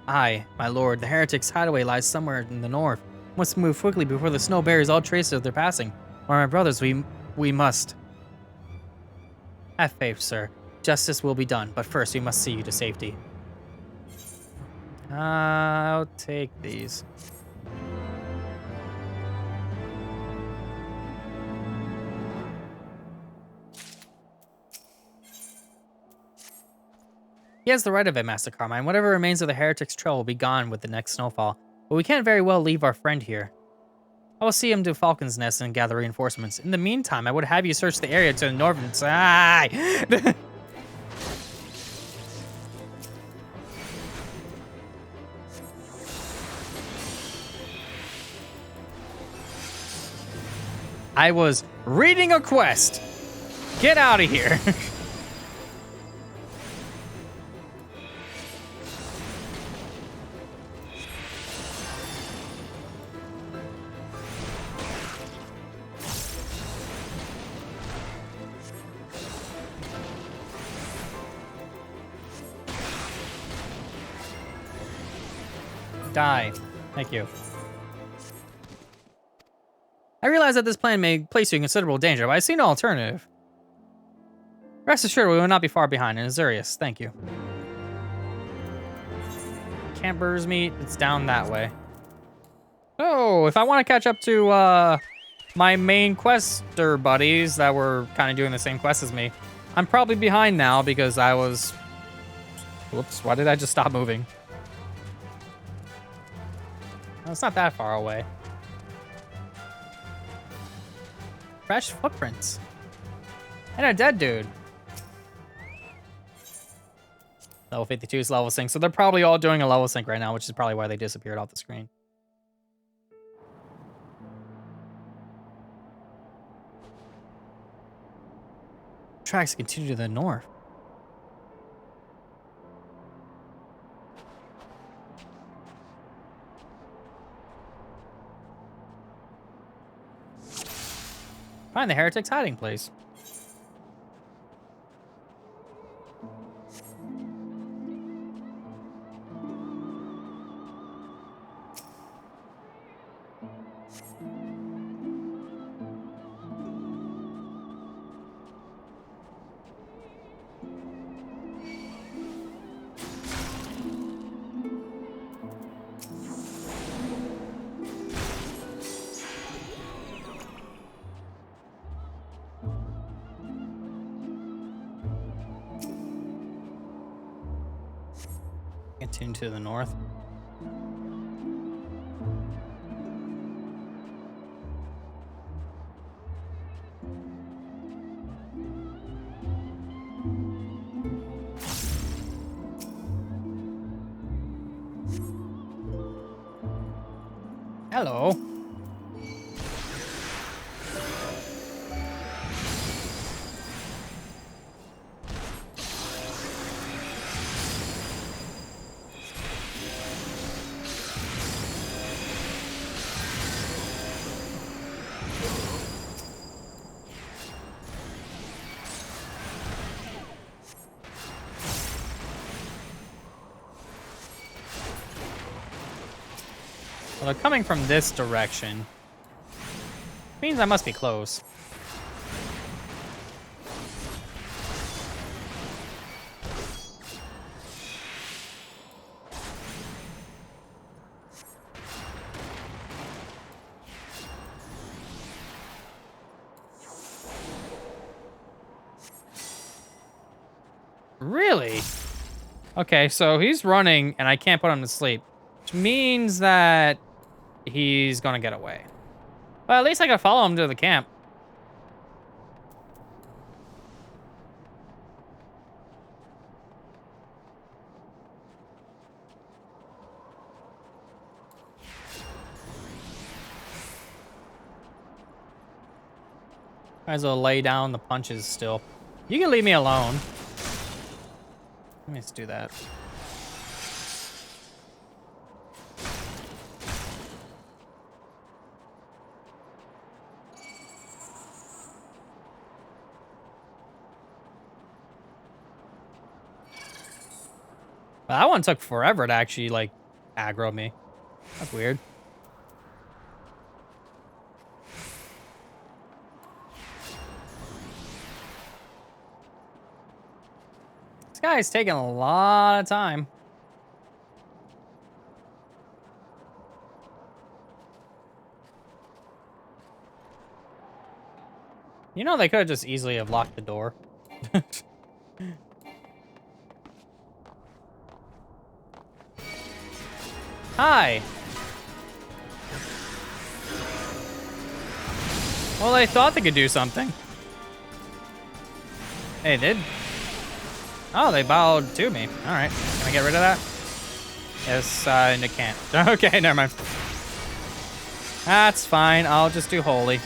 Aye, my lord, the heretics' hideaway lies somewhere in the north. Must move quickly before the snow buries all traces of their passing. Or my brothers, we must. Have faith, sir. Justice will be done, but first we must see you to safety. I'll take these. He has the right of it, Master Carmine. Whatever remains of the Heretic's trail will be gone with the next snowfall. But we can't very well leave our friend here. I will see him to Falcon's Nest and gather reinforcements. In the meantime, I would have you search the area to the north and say, I was reading a quest. Get out of here. Die. Thank you. I realize that this plan may place you in considerable danger, but I see no alternative. Rest assured, we will not be far behind in Azurius. Thank you. Camper's meat, it's down that way. Oh, if I want to catch up to my main quester buddies that were kind of doing the same quest as me, I'm probably behind now because I was... Whoops, why did I just stop moving? Oh, it's not that far away. Fresh footprints. And a dead dude. Level 52 is level sync, so they're probably all doing a level sync right now, which is probably why they disappeared off the screen. Tracks continue to the north. Find the heretic's hiding place. Continue to the north. Hello. Well, they're coming from this direction. Means I must be close. Really? Okay, so he's running and I can't put him to sleep. Which means that he's gonna get away. But at least I gotta follow him to the camp. Might as well lay down the punches still. You can leave me alone. Let me just do that. Well, that one took forever to actually, like, aggro me. That's weird. This guy's taking a lot of time. You know, they could have just easily have locked the door. Hi. Well, they thought they could do something. They did. Oh, they bowed to me. All right. Can I get rid of that? Yes, I can't. Okay, never mind. That's fine. I'll just do holy.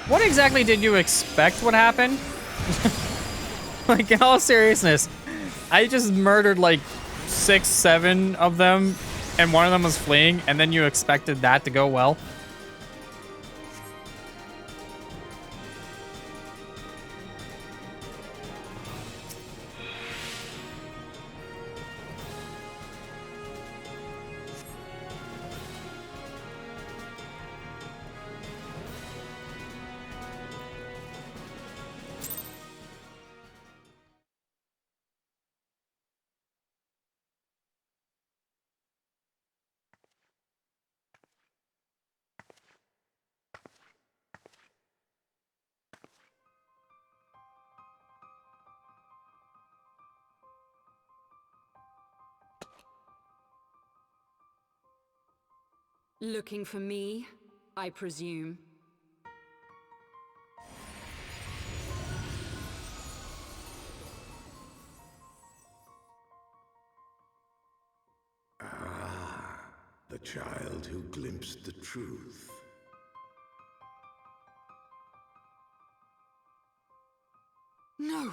What exactly did you expect would happen? Like, in all seriousness, I just murdered like 6, 7 of them, and one of them was fleeing, and then you expected that to go well? Looking for me, I presume. The child who glimpsed the truth. No,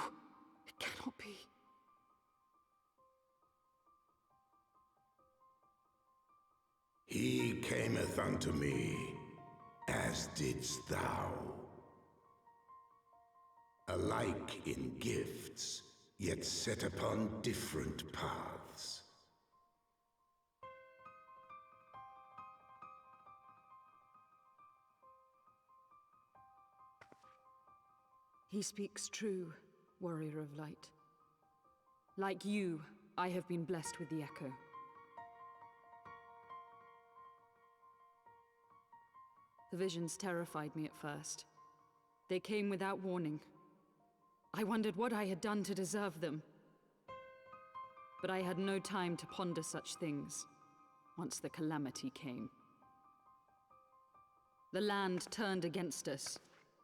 it cannot be. He cameth unto me, as didst thou. Alike in gifts, yet set upon different paths. He speaks true, warrior of light. Like you, I have been blessed with the echo. The visions terrified me at first. They came without warning. I wondered what I had done to deserve them. But I had no time to ponder such things once the calamity came. The land turned against us,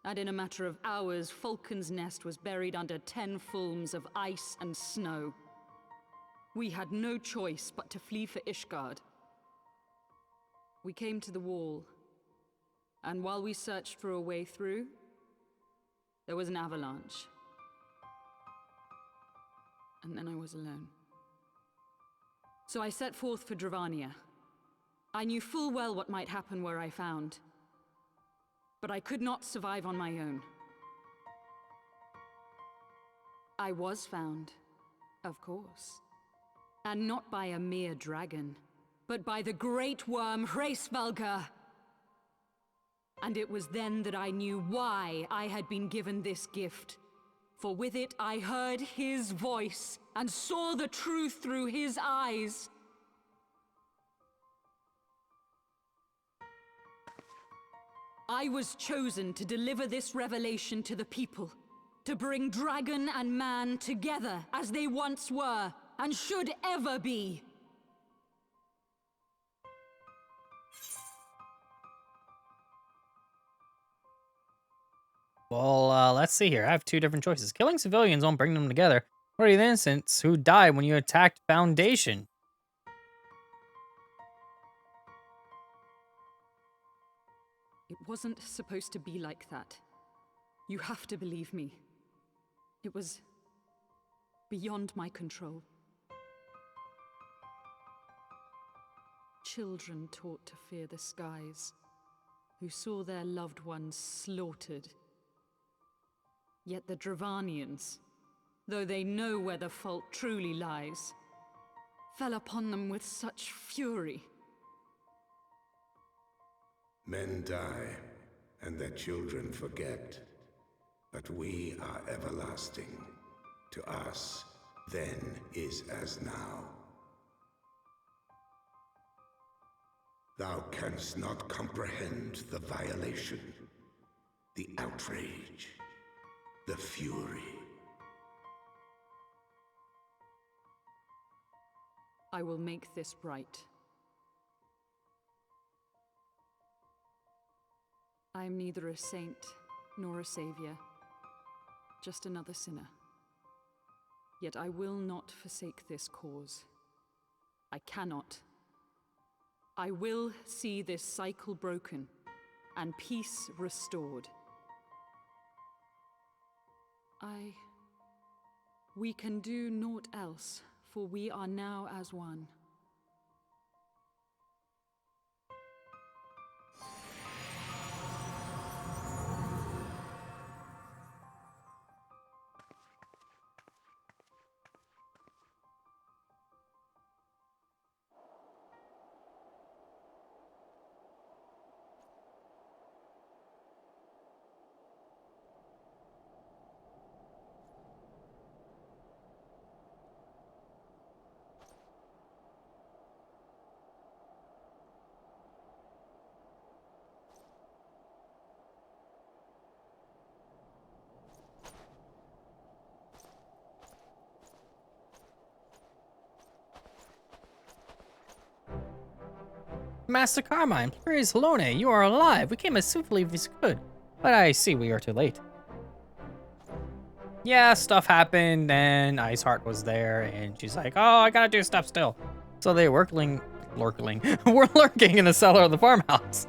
and in a matter of hours, Falcon's Nest was buried under 10 fulms of ice and snow. We had no choice but to flee for Ishgard. We came to the wall, and while we searched for a way through, there was an avalanche. And then I was alone. So I set forth for Dravania. I knew full well what might happen where I found. But I could not survive on my own. I was found, of course. And not by a mere dragon, but by the great worm Hraesvelgr. And it was then that I knew why I had been given this gift. For with it I heard his voice, and saw the truth through his eyes. I was chosen to deliver this revelation to the people, to bring dragon and man together as they once were, and should ever be. Well, let's see here. I have 2 different choices. Killing civilians won't bring them together. What are the innocents who died when you attacked Foundation? It wasn't supposed to be like that. You have to believe me. It was beyond my control. Children taught to fear the skies, who saw their loved ones slaughtered. Yet the Dravanians, though they know where the fault truly lies, fell upon them with such fury. Men die, and their children forget. But we are everlasting. To us, then is as now. Thou canst not comprehend the violation, the outrage, the fury. I will make this right. I am neither a saint nor a savior, just another sinner. Yet I will not forsake this cause. I cannot. I will see this cycle broken and peace restored. We can do naught else, for we are now as one. Master Carmine, praise Halone, you are alive. We came as swiftly as we could, but I see we are too late. Yeah, stuff happened, and Iceheart was there, and she's like, oh, I gotta do stuff still. So they were lurking in the cellar of the farmhouse.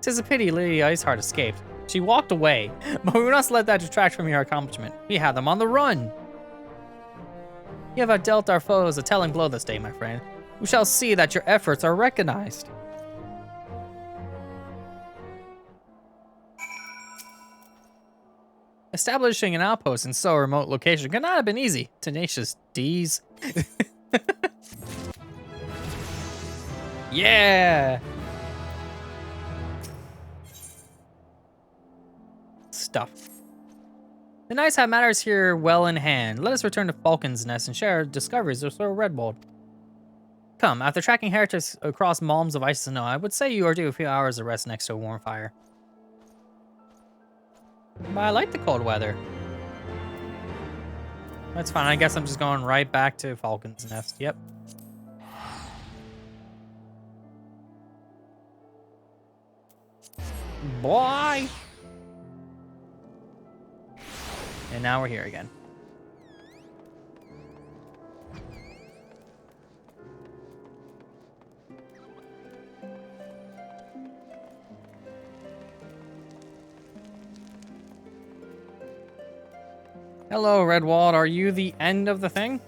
'Tis a pity Lady Iceheart escaped. She walked away, but we must let that detract from your accomplishment. We had them on the run. You have dealt our foes a telling blow this day, my friend. We shall see that your efforts are recognized. Establishing an outpost in so remote location could not have been easy. Tenacious D's. Yeah! Stuff. The knights have matters here well in hand. Let us return to Falcon's Nest and share our discoveries with Sir Redwald. Come, after tracking heretics across malms of ice and snow, I would say you are due a few hours of rest next to a warm fire. But I like the cold weather. That's fine. I guess I'm just going right back to Falcon's Nest. Yep. Boy! And now we're here again. Hello, Redwald. Are you the end of the thing?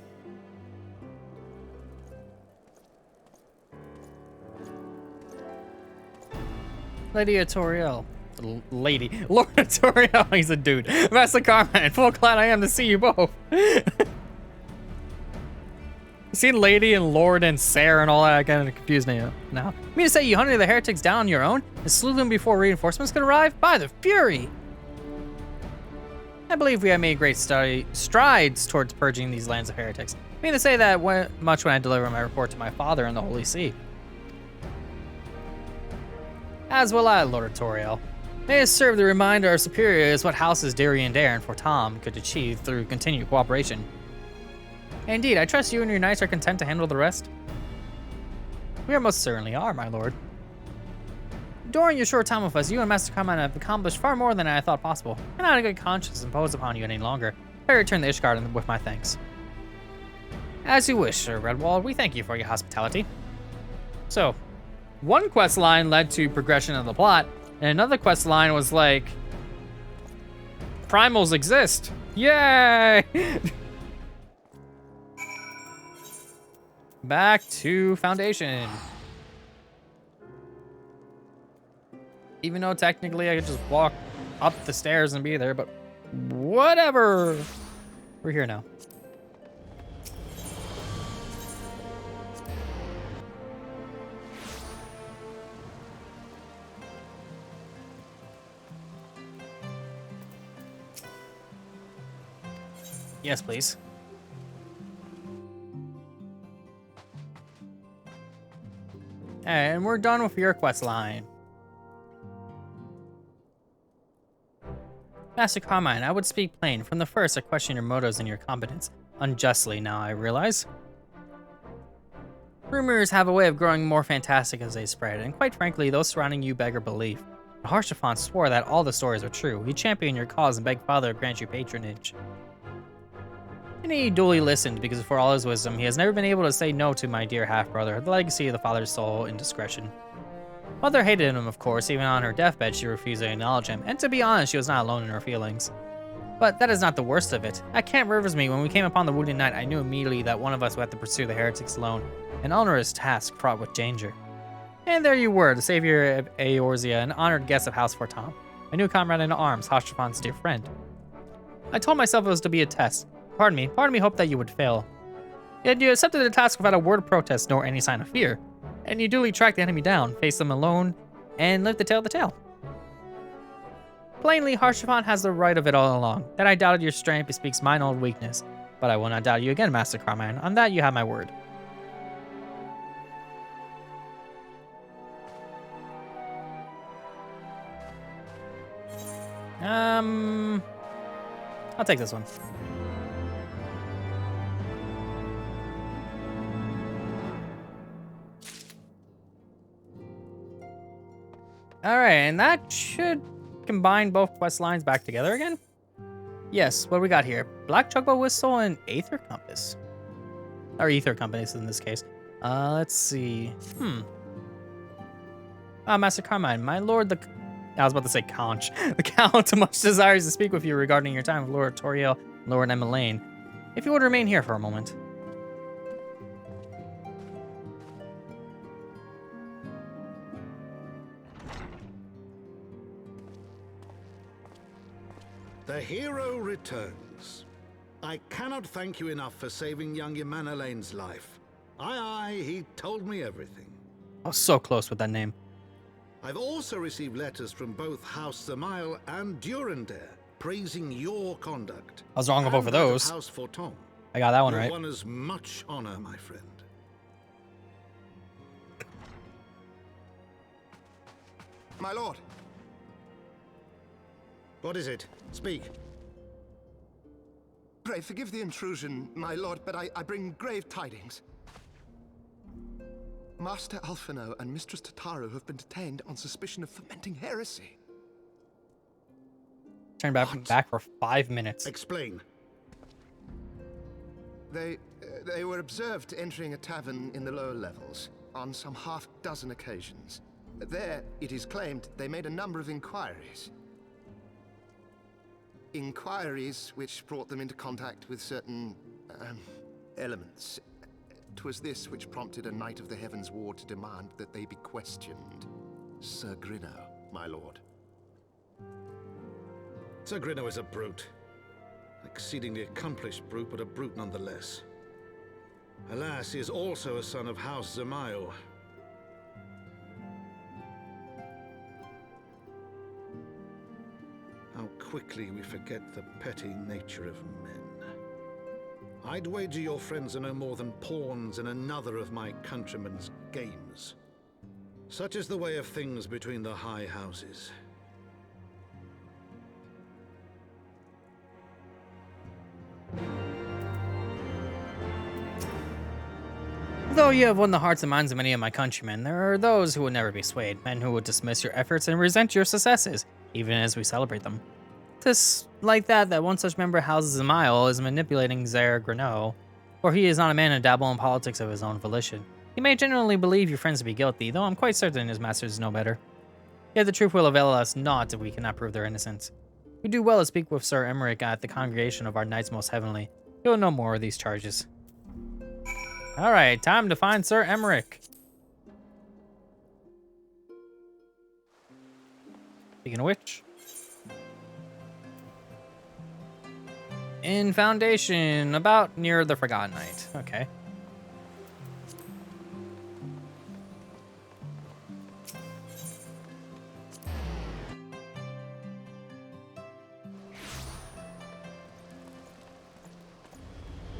Lady Toriel. Lady. Lord Toriel. He's a dude. Master Carmine. Full glad I am to see you both. You see Lady and Lord and Sarah and all that kind of confused me now. You mean to say you hunted the heretics down on your own and slew them before reinforcements could arrive? By the Fury! I believe we have made great strides towards purging these lands of heretics. I mean to say that much when I deliver my report to my father in the Holy See. As will I, Lord Toriel. May it serve to remind our superiors what houses Darien Dare and Fort Tom could achieve through continued cooperation. Indeed, I trust you and your knights are content to handle the rest. We are most certainly are, my lord. During your short time with us, you and Master Carmine have accomplished far more than I thought possible. I cannot in good conscience impose upon you any longer. I return the Ishgard with my thanks. As you wish, Sir Redwald. We thank you for your hospitality. So, one quest line led to progression of the plot, and another quest line was like, primals exist. Yay! Back to Foundation. Even though technically I could just walk up the stairs and be there, but whatever. We're here now. Yes, please. And we're done with your quest line. Master Carmine, I would speak plain. From the first, I questioned your motives and your competence. Unjustly, now I realize. Rumors have a way of growing more fantastic as they spread, and quite frankly, those surrounding you beggar belief. Harshaphon swore that all the stories were true. He championed your cause and begged Father to grant you patronage. And he duly listened, because for all his wisdom, he has never been able to say no to my dear half-brother, the legacy of the father's sole indiscretion. Mother hated him, of course. Even on her deathbed, she refused to acknowledge him, and to be honest, she was not alone in her feelings. But that is not the worst of it. At Camp Riversmeet, when we came upon the Wounded Knight, I knew immediately that one of us would have to pursue the heretics alone, an onerous task fraught with danger. And there you were, the savior of Eorzea, an honored guest of House Fortom, a new comrade in arms, Harshaphon's dear friend. I told myself it was to be a test. Part of me hoped that you would fail. Yet you accepted the task without a word of protest nor any sign of fear. And you duly tracked the enemy down, faced them alone, and lived to tell the tale. Plainly, Harshaphon has the right of it all along. That I doubted your strength bespeaks mine old weakness. But I will not doubt you again, Master Carmine. On that you have my word. I'll take this one. Alright, and that should combine both quest lines back together again. Yes, what do we got here? Black Chocobo Whistle and Aether Compass. Or Ether Compass in this case. Let's see. Master Carmine, my lord I was about to say Conch. The Count much desires to speak with you regarding your time with Lord Toriel and Lord Emmeline. If you would remain here for a moment. The hero returns. I cannot thank you enough for saving young Emanalane's life. Aye, he told me everything. I was so close with that name. I've also received letters from both House Zamail and Durandare praising your conduct. I was wrong with both of those. House Fortom. I got that one You right. won as much honor, my friend. My lord. What is it? Speak. Pray forgive the intrusion, my lord, but I bring grave tidings. Master Alphinaud and Mistress Tataru have been detained on suspicion of fomenting heresy. Turn back for 5 minutes. Explain. They were observed entering a tavern in the lower levels on some half-dozen occasions. There, it is claimed, they made a number of inquiries. Inquiries which brought them into contact with certain elements. 'Twas this which prompted a Knight of the Heavens Ward to demand that they be questioned. Sir Grinno, my lord. Sir Grinno is a brute. Exceedingly accomplished brute, but a brute nonetheless. Alas, he is also a son of House Zamail. How quickly we forget the petty nature of men. I'd wager your friends are no more than pawns in another of my countrymen's games. Such is the way of things between the high houses. Though you have won the hearts and minds of many of my countrymen, there are those who will never be swayed, men who will dismiss your efforts and resent your successes, even as we celebrate them. Tis like that one such member houses a mile is manipulating Sir Grinno, for he is not a man to dabble in politics of his own volition. He may genuinely believe your friends to be guilty, though I'm quite certain his masters know better. Yet the truth will avail us not if we cannot prove their innocence. We do well to speak with Sir Emmerich at the congregation of our Knights Most Heavenly. He will know more of these charges. Alright, time to find Sir Emmerich. Speaking of which, in Foundation, about near the Forgotten Knight. Okay.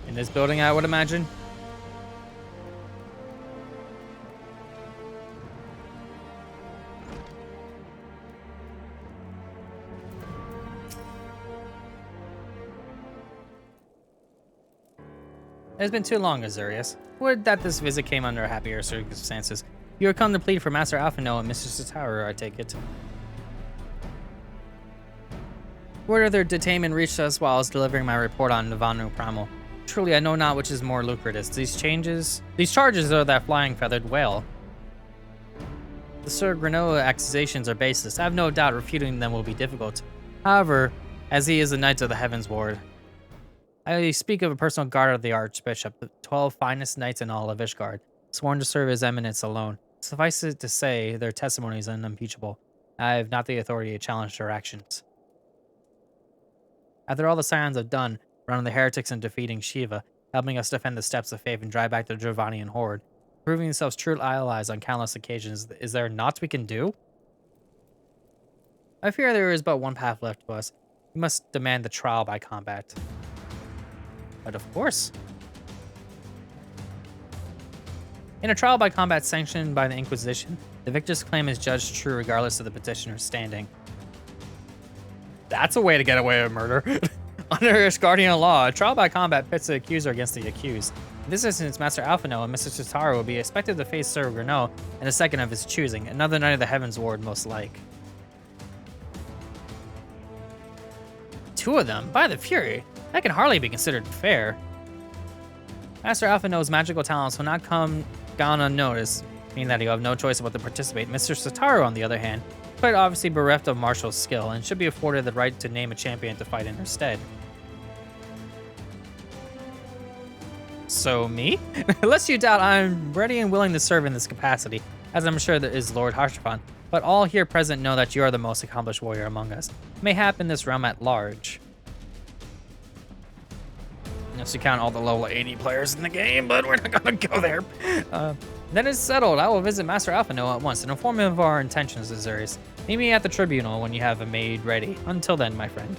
In this building, I would imagine. It has been too long, Azurius. Would that this visit came under happier circumstances. You are come to plead for Master Alphinaud and Mr. Sitaru, I take it. Word of their detainment reached us while I was delivering my report on Navanu Primal. Truly, I know not which is more lucrative. These charges are that flying feathered whale. The Sir Grenoa accusations are baseless. I have no doubt refuting them will be difficult. However, as he is the Knight of the Heavens Ward, I speak of a personal guard of the Archbishop, the 12 finest knights in all of Ishgard, sworn to serve his eminence alone. Suffice it to say, their testimony is unimpeachable. I have not the authority to challenge their actions. After all the Scions have done, running the heretics and defeating Shiva, helping us defend the steps of faith and drive back the Dravanian horde, proving themselves true allies on countless occasions, is there naught we can do? I fear there is but one path left to us. We must demand the trial by combat. But of course. In a trial by combat sanctioned by the Inquisition, the victor's claim is judged true regardless of the petitioner's standing. That's a way to get away with murder. Under Ishgardian law, a trial by combat pits the accuser against the accused. In this instance, Master Alphinaud and Mr. Sitaru will be expected to face Sir Grenoa and a second of his choosing, another Knight of the Heavens Ward most like. Two of them? By the Fury! That can hardly be considered fair. Master Alphinaud's magical talents will not gone unnoticed, meaning that he'll have no choice but to participate. Mr. Sitaru, on the other hand, quite obviously bereft of martial skill and should be afforded the right to name a champion to fight in her stead. So me? Unless you doubt, I'm ready and willing to serve in this capacity, as I'm sure that is Lord Harshavan, but all here present know that you are the most accomplished warrior among us, mayhap in this realm at large. Unless you count all the level 80 players in the game, but we're not gonna go there. Then it's settled. I will visit Master Alphinaud at once and inform him of our intentions, Azurius. Meet me at the tribunal when you have a maid ready. Until then, my friend.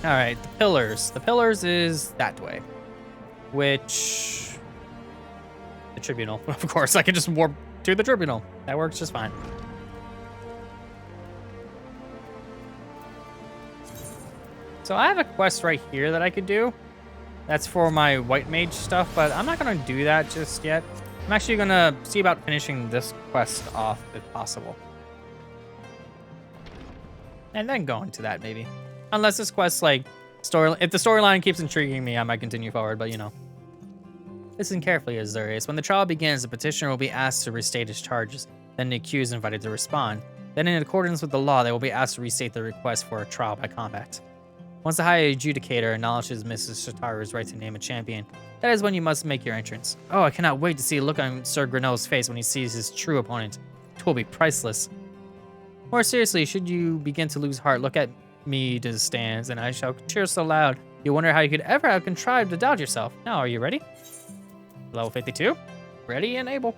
Alright, the pillars. The pillars is that way. Which... the tribunal. Of course, I can just warp to the tribunal. That works just fine. So I have a quest right here that I could do. That's for my white mage stuff, but I'm not going to do that just yet. I'm actually going to see about finishing this quest off if possible. And then go into that maybe. Unless this quest, like, if the storyline keeps intriguing me, I might continue forward, but you know. Listen carefully, Azurius. When the trial begins, the petitioner will be asked to restate his charges, then the accused invited to respond. Then in accordance with the law, they will be asked to restate their request for a trial by combat. Once the High Adjudicator acknowledges Mrs. Sitaru's right to name a champion, that is when you must make your entrance. Oh, I cannot wait to see a look on Sir Grenoa's face when he sees his true opponent. It will be priceless. More seriously, should you begin to lose heart, look at me to the stands, and I shall cheer so loud, you wonder how you could ever have contrived to doubt yourself. Now, are you ready? Level 52? Ready and able.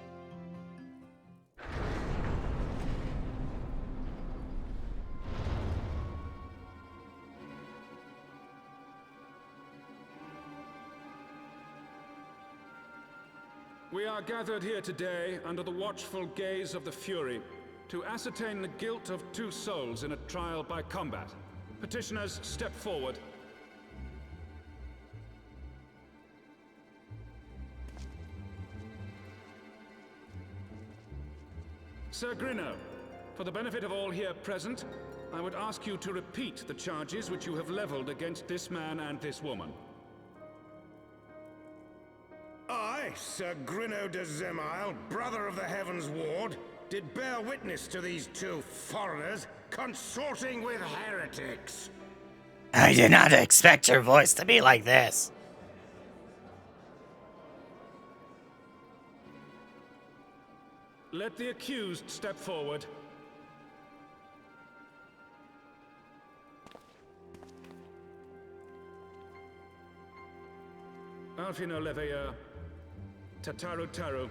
We are gathered here today under the watchful gaze of the Fury to ascertain the guilt of two souls in a trial by combat. Petitioners, step forward. Sir Grenoa, for the benefit of all here present, I would ask you to repeat the charges which you have leveled against this man and this woman. I, Sir Grenoa de Zemile, brother of the Heavens Ward, did bear witness to these two foreigners consorting with heretics. I did not expect your voice to be like this. Let the accused step forward. Alphinaud Leveilleur, Taru,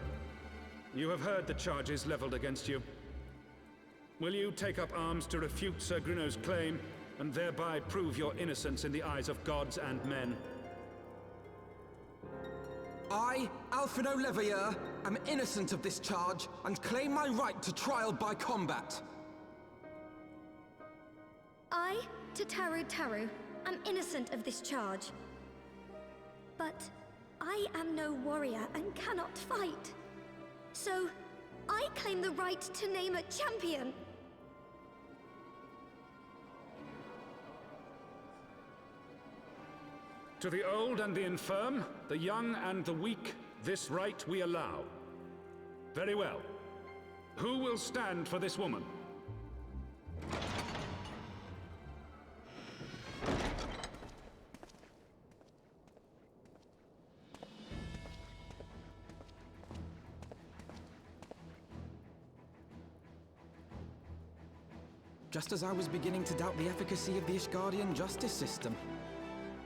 you have heard the charges leveled against you. Will you take up arms to refute Sir Grenoa's claim, and thereby prove your innocence in the eyes of gods and men? I, Alphinaud Leveilleur, am innocent of this charge, and claim my right to trial by combat. I, Tataru, am innocent of this charge. But I am no warrior and cannot fight. So, I claim the right to name a champion. To the old and the infirm, the young and the weak, this right we allow. Very well. Who will stand for this woman? Just as I was beginning to doubt the efficacy of the Ishgardian justice system.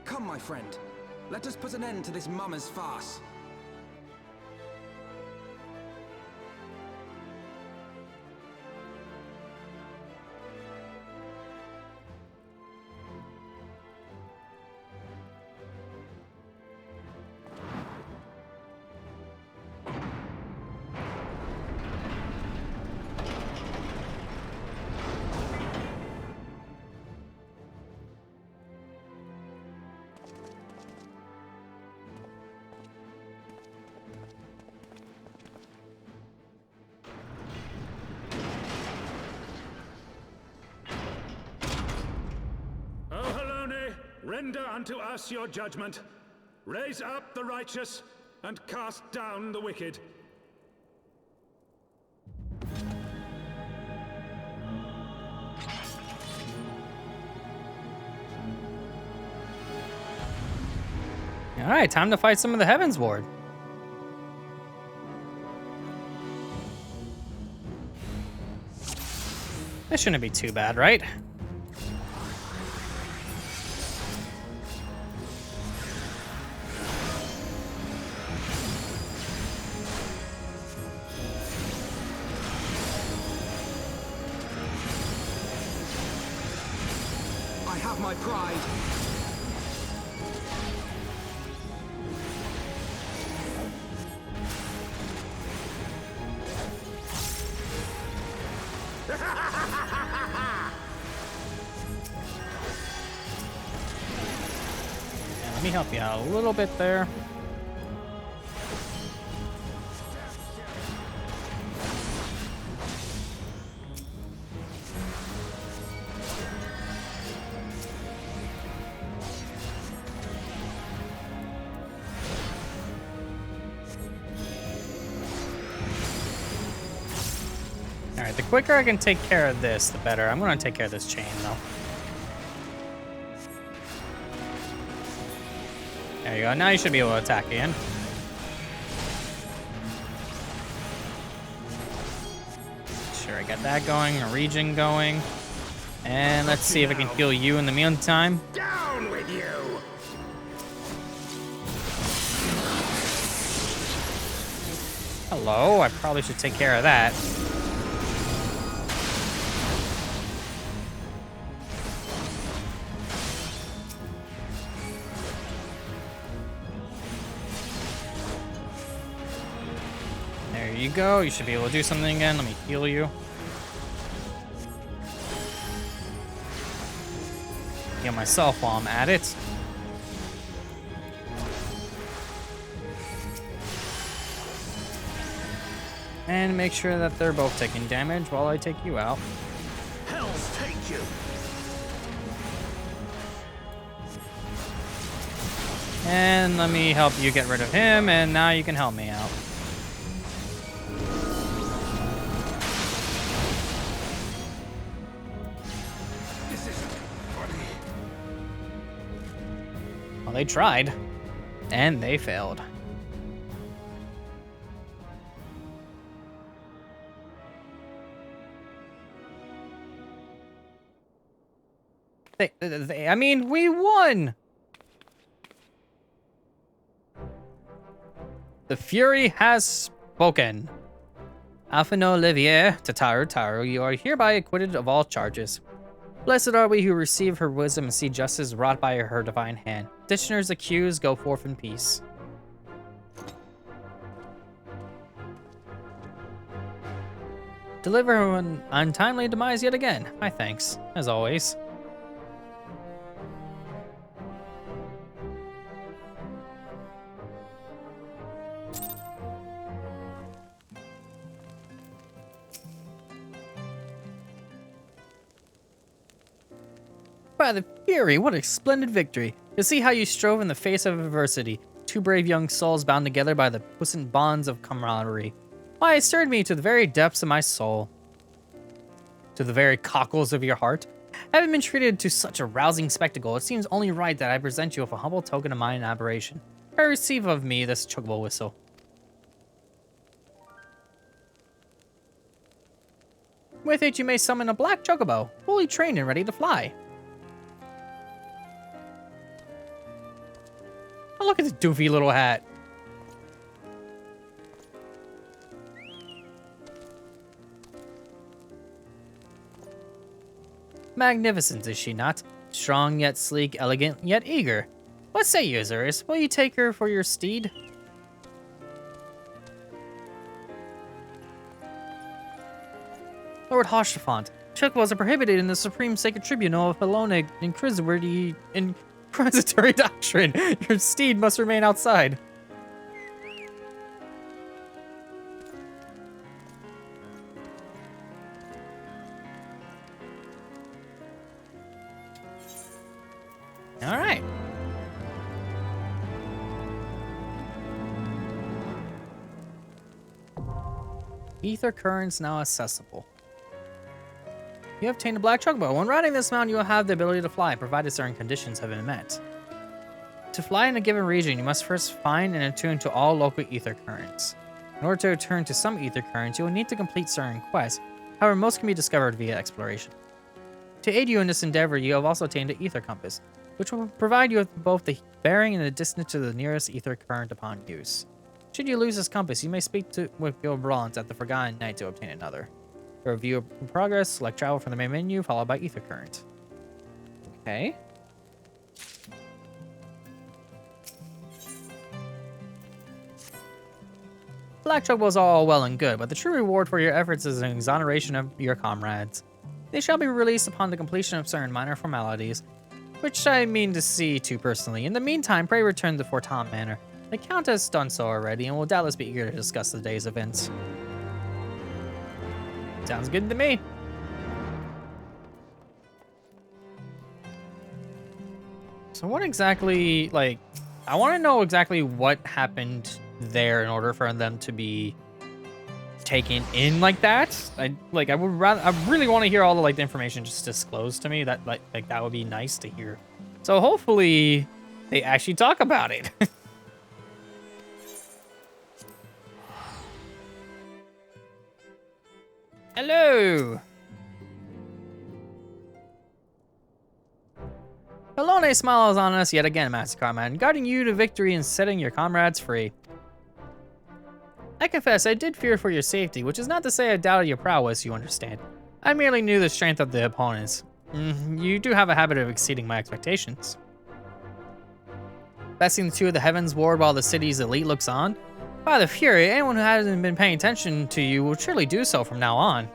Come, my friend. Let us put an end to this mummer's farce. Render unto us your judgment. Raise up the righteous, and cast down the wicked. Alright, time to fight some of the Heavens Ward. This shouldn't be too bad, right? I have my pride. Yeah, let me help you out a little bit there. Alright, the quicker I can take care of this, the better. I'm gonna take care of this chain, though. There you go. Now you should be able to attack again. Sure, I got that going, a regen going. And let's see if I can heal you in the meantime. Down with you! Hello, I probably should take care of that. There you go. You should be able to do something again. Let me heal you. Heal myself while I'm at it. And make sure that they're both taking damage while I take you out. Hell's take you! And let me help you get rid of him, and now you can help me out. This isn't funny. Well, they tried, and they failed. I mean, we won! The Fury has spoken. Alphinaud Olivier, Tataru, you are hereby acquitted of all charges. Blessed are we who receive her wisdom and see justice wrought by her divine hand. Petitioners accused, go forth in peace. Deliver her an untimely demise yet again. My thanks, as always. By the Fury, what a splendid victory. To see how you strove in the face of adversity. Two brave young souls bound together by the puissant bonds of camaraderie. Why, it stirred me to the very depths of my soul. To the very cockles of your heart. Having been treated to such a rousing spectacle, it seems only right that I present you with a humble token of mine admiration. Pray receive of me this chocobo whistle. With it, you may summon a black chocobo, fully trained and ready to fly. Oh, look at this doofy little hat. Magnificent, is she not? Strong yet sleek, elegant yet eager. What say you, Azure? Will you take her for your steed? Lord Hoshafont, chocobos are prohibited in the Supreme Sacred Tribunal of Hellenic Inquisitory Doctrine. Your steed must remain outside. All right. Ether currents now accessible. You have obtained a black chocobo. When riding this mount, you will have the ability to fly, provided certain conditions have been met. To fly in a given region, you must first find and attune to all local ether currents. In order to return to some ether currents, you will need to complete certain quests. However, most can be discovered via exploration. To aid you in this endeavor, you have also obtained an ether compass, which will provide you with both the bearing and the distance to the nearest ether current upon use. Should you lose this compass, you may speak with Gil Bronze at the Forgotten Knight to obtain another. For review of progress, select travel from the main menu, followed by ether current. Okay. Black chocobos are all well and good, but the true reward for your efforts is an exoneration of your comrades. They shall be released upon the completion of certain minor formalities, which I mean to see to personally. In the meantime, pray return to Fortan Manor. The Count has done so already, and will doubtless be eager to discuss the day's events. Sounds good to me. So what exactly, like, I want to know exactly what happened there in order for them to be taken in like that. I really want to hear all the the information just disclosed to me. That like that would be nice to hear. So hopefully they actually talk about it. Hello. Helone smiles on us yet again, Master Carmine, guiding you to victory and setting your comrades free. I confess, I did fear for your safety, which is not to say I doubted your prowess, you understand. I merely knew the strength of the opponents. You do have a habit of exceeding my expectations. Besting the two of the Heavens Ward while the city's elite looks on? By the Fury, anyone who hasn't been paying attention to you will surely do so from now on.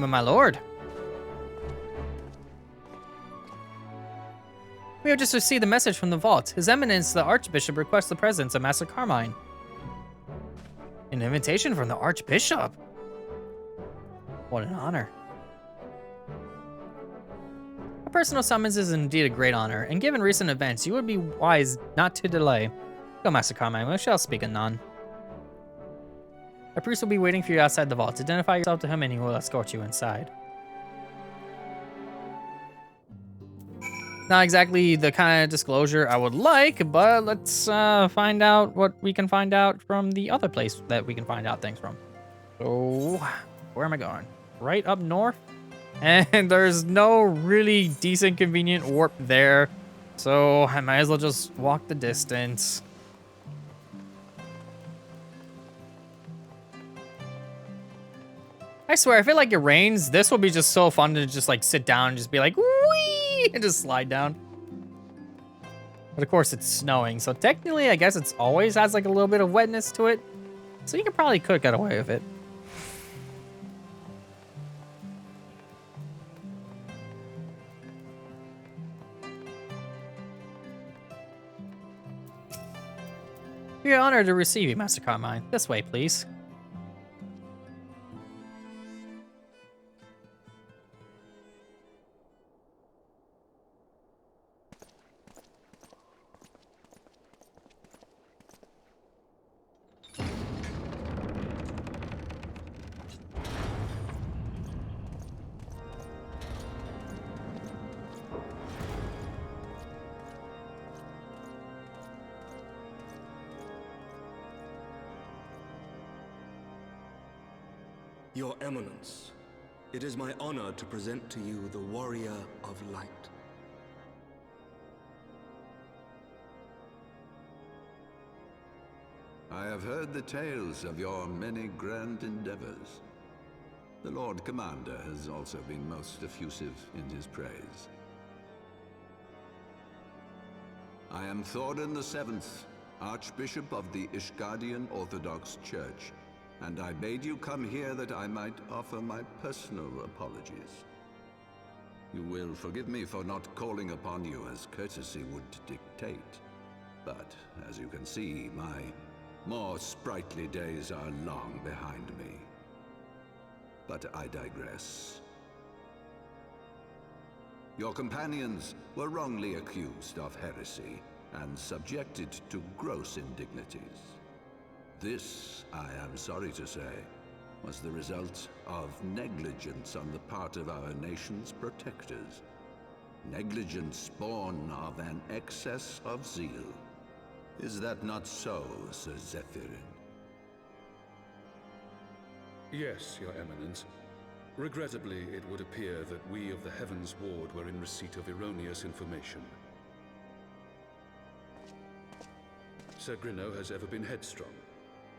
My lord. We have just received a message from the vault. His Eminence, the Archbishop, requests the presence of Master Carmine. An invitation from the Archbishop? What an honor. A personal summons is indeed a great honor, and given recent events, you would be wise not to delay. Go, Master Carmine, we shall speak anon. A priest will be waiting for you outside the vault. Identify yourself to him and he will escort you inside. Not exactly the kind of disclosure I would like, but let's find out what we can find out from the other place that we can find out things from. So, where am I going? Right up north? And there's no really decent, convenient warp there. So, I might as well just walk the distance. I swear, if it like it rains, this will be just so fun to just like sit down and just be like, whee, and just slide down. But of course it's snowing, so technically I guess it's always has like a little bit of wetness to it. So you could get away with it. We are honored to receive you, Master Carmine. This way, please. Your Eminence, it is my honor to present to you the Warrior of Light. I have heard the tales of your many grand endeavors. The Lord Commander has also been most effusive in his praise. I am Thorin VII, Archbishop of the Ishgardian Orthodox Church, and I bade you come here that I might offer my personal apologies. You will forgive me for not calling upon you as courtesy would dictate, but as you can see, my more sprightly days are long behind me. But I digress. Your companions were wrongly accused of heresy and subjected to gross indignities. This, I am sorry to say, was the result of negligence on the part of our nation's protectors. Negligence born of an excess of zeal. Is that not so, Sir Zephyrin? Yes, Your Eminence. Regrettably, it would appear that we of the Heavens Ward were in receipt of erroneous information. Sir Grinno has ever been headstrong.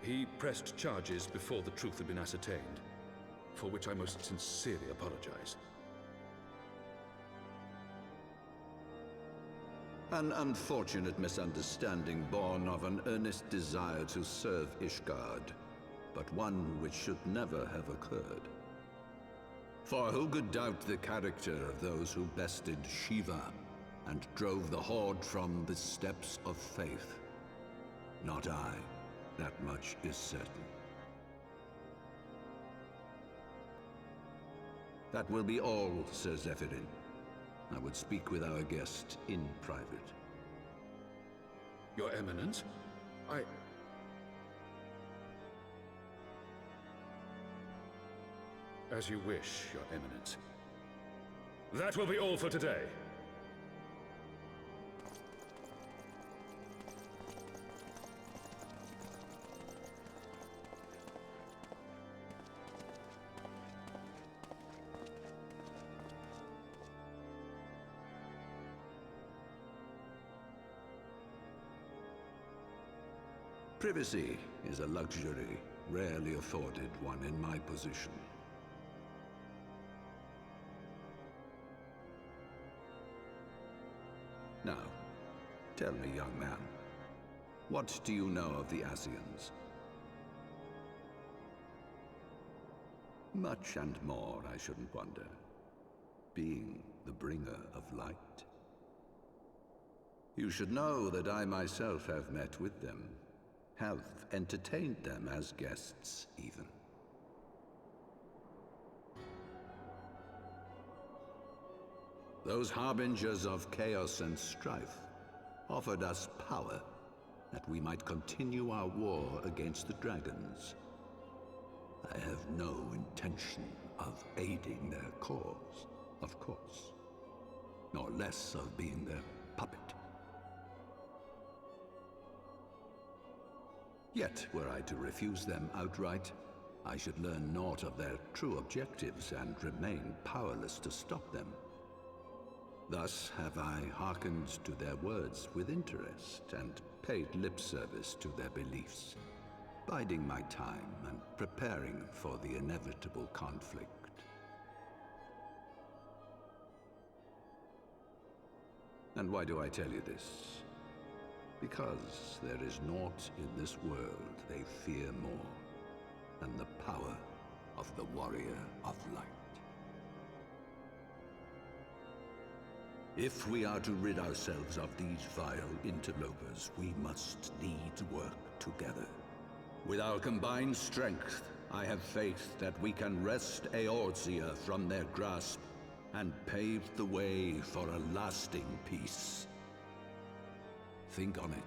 He pressed charges before the truth had been ascertained, for which I most sincerely apologize. An unfortunate misunderstanding born of an earnest desire to serve Ishgard, but one which should never have occurred. For who could doubt the character of those who bested Shiva and drove the Horde from the steps of faith? Not I. That much is certain. That will be all, Sir Zephyrin. I would speak with our guest in private. Your Eminence, As you wish, Your Eminence. That will be all for today. Privacy is a luxury rarely afforded one in my position. Now, tell me, young man, what do you know of the Asians? Much and more, I shouldn't wonder, being the bringer of light. You should know that I myself have met with them, have entertained them as guests, even. Those harbingers of chaos and strife offered us power that we might continue our war against the dragons. I have no intention of aiding their cause, of course, nor less of being their puppet. Yet, were I to refuse them outright, I should learn naught of their true objectives and remain powerless to stop them. Thus have I hearkened to their words with interest and paid lip service to their beliefs, biding my time and preparing for the inevitable conflict. And why do I tell you this? Because there is naught in this world they fear more than the power of the Warrior of Light. If we are to rid ourselves of these vile interlopers, we must needs work together. With our combined strength, I have faith that we can wrest Eorzea from their grasp and pave the way for a lasting peace. Think on it.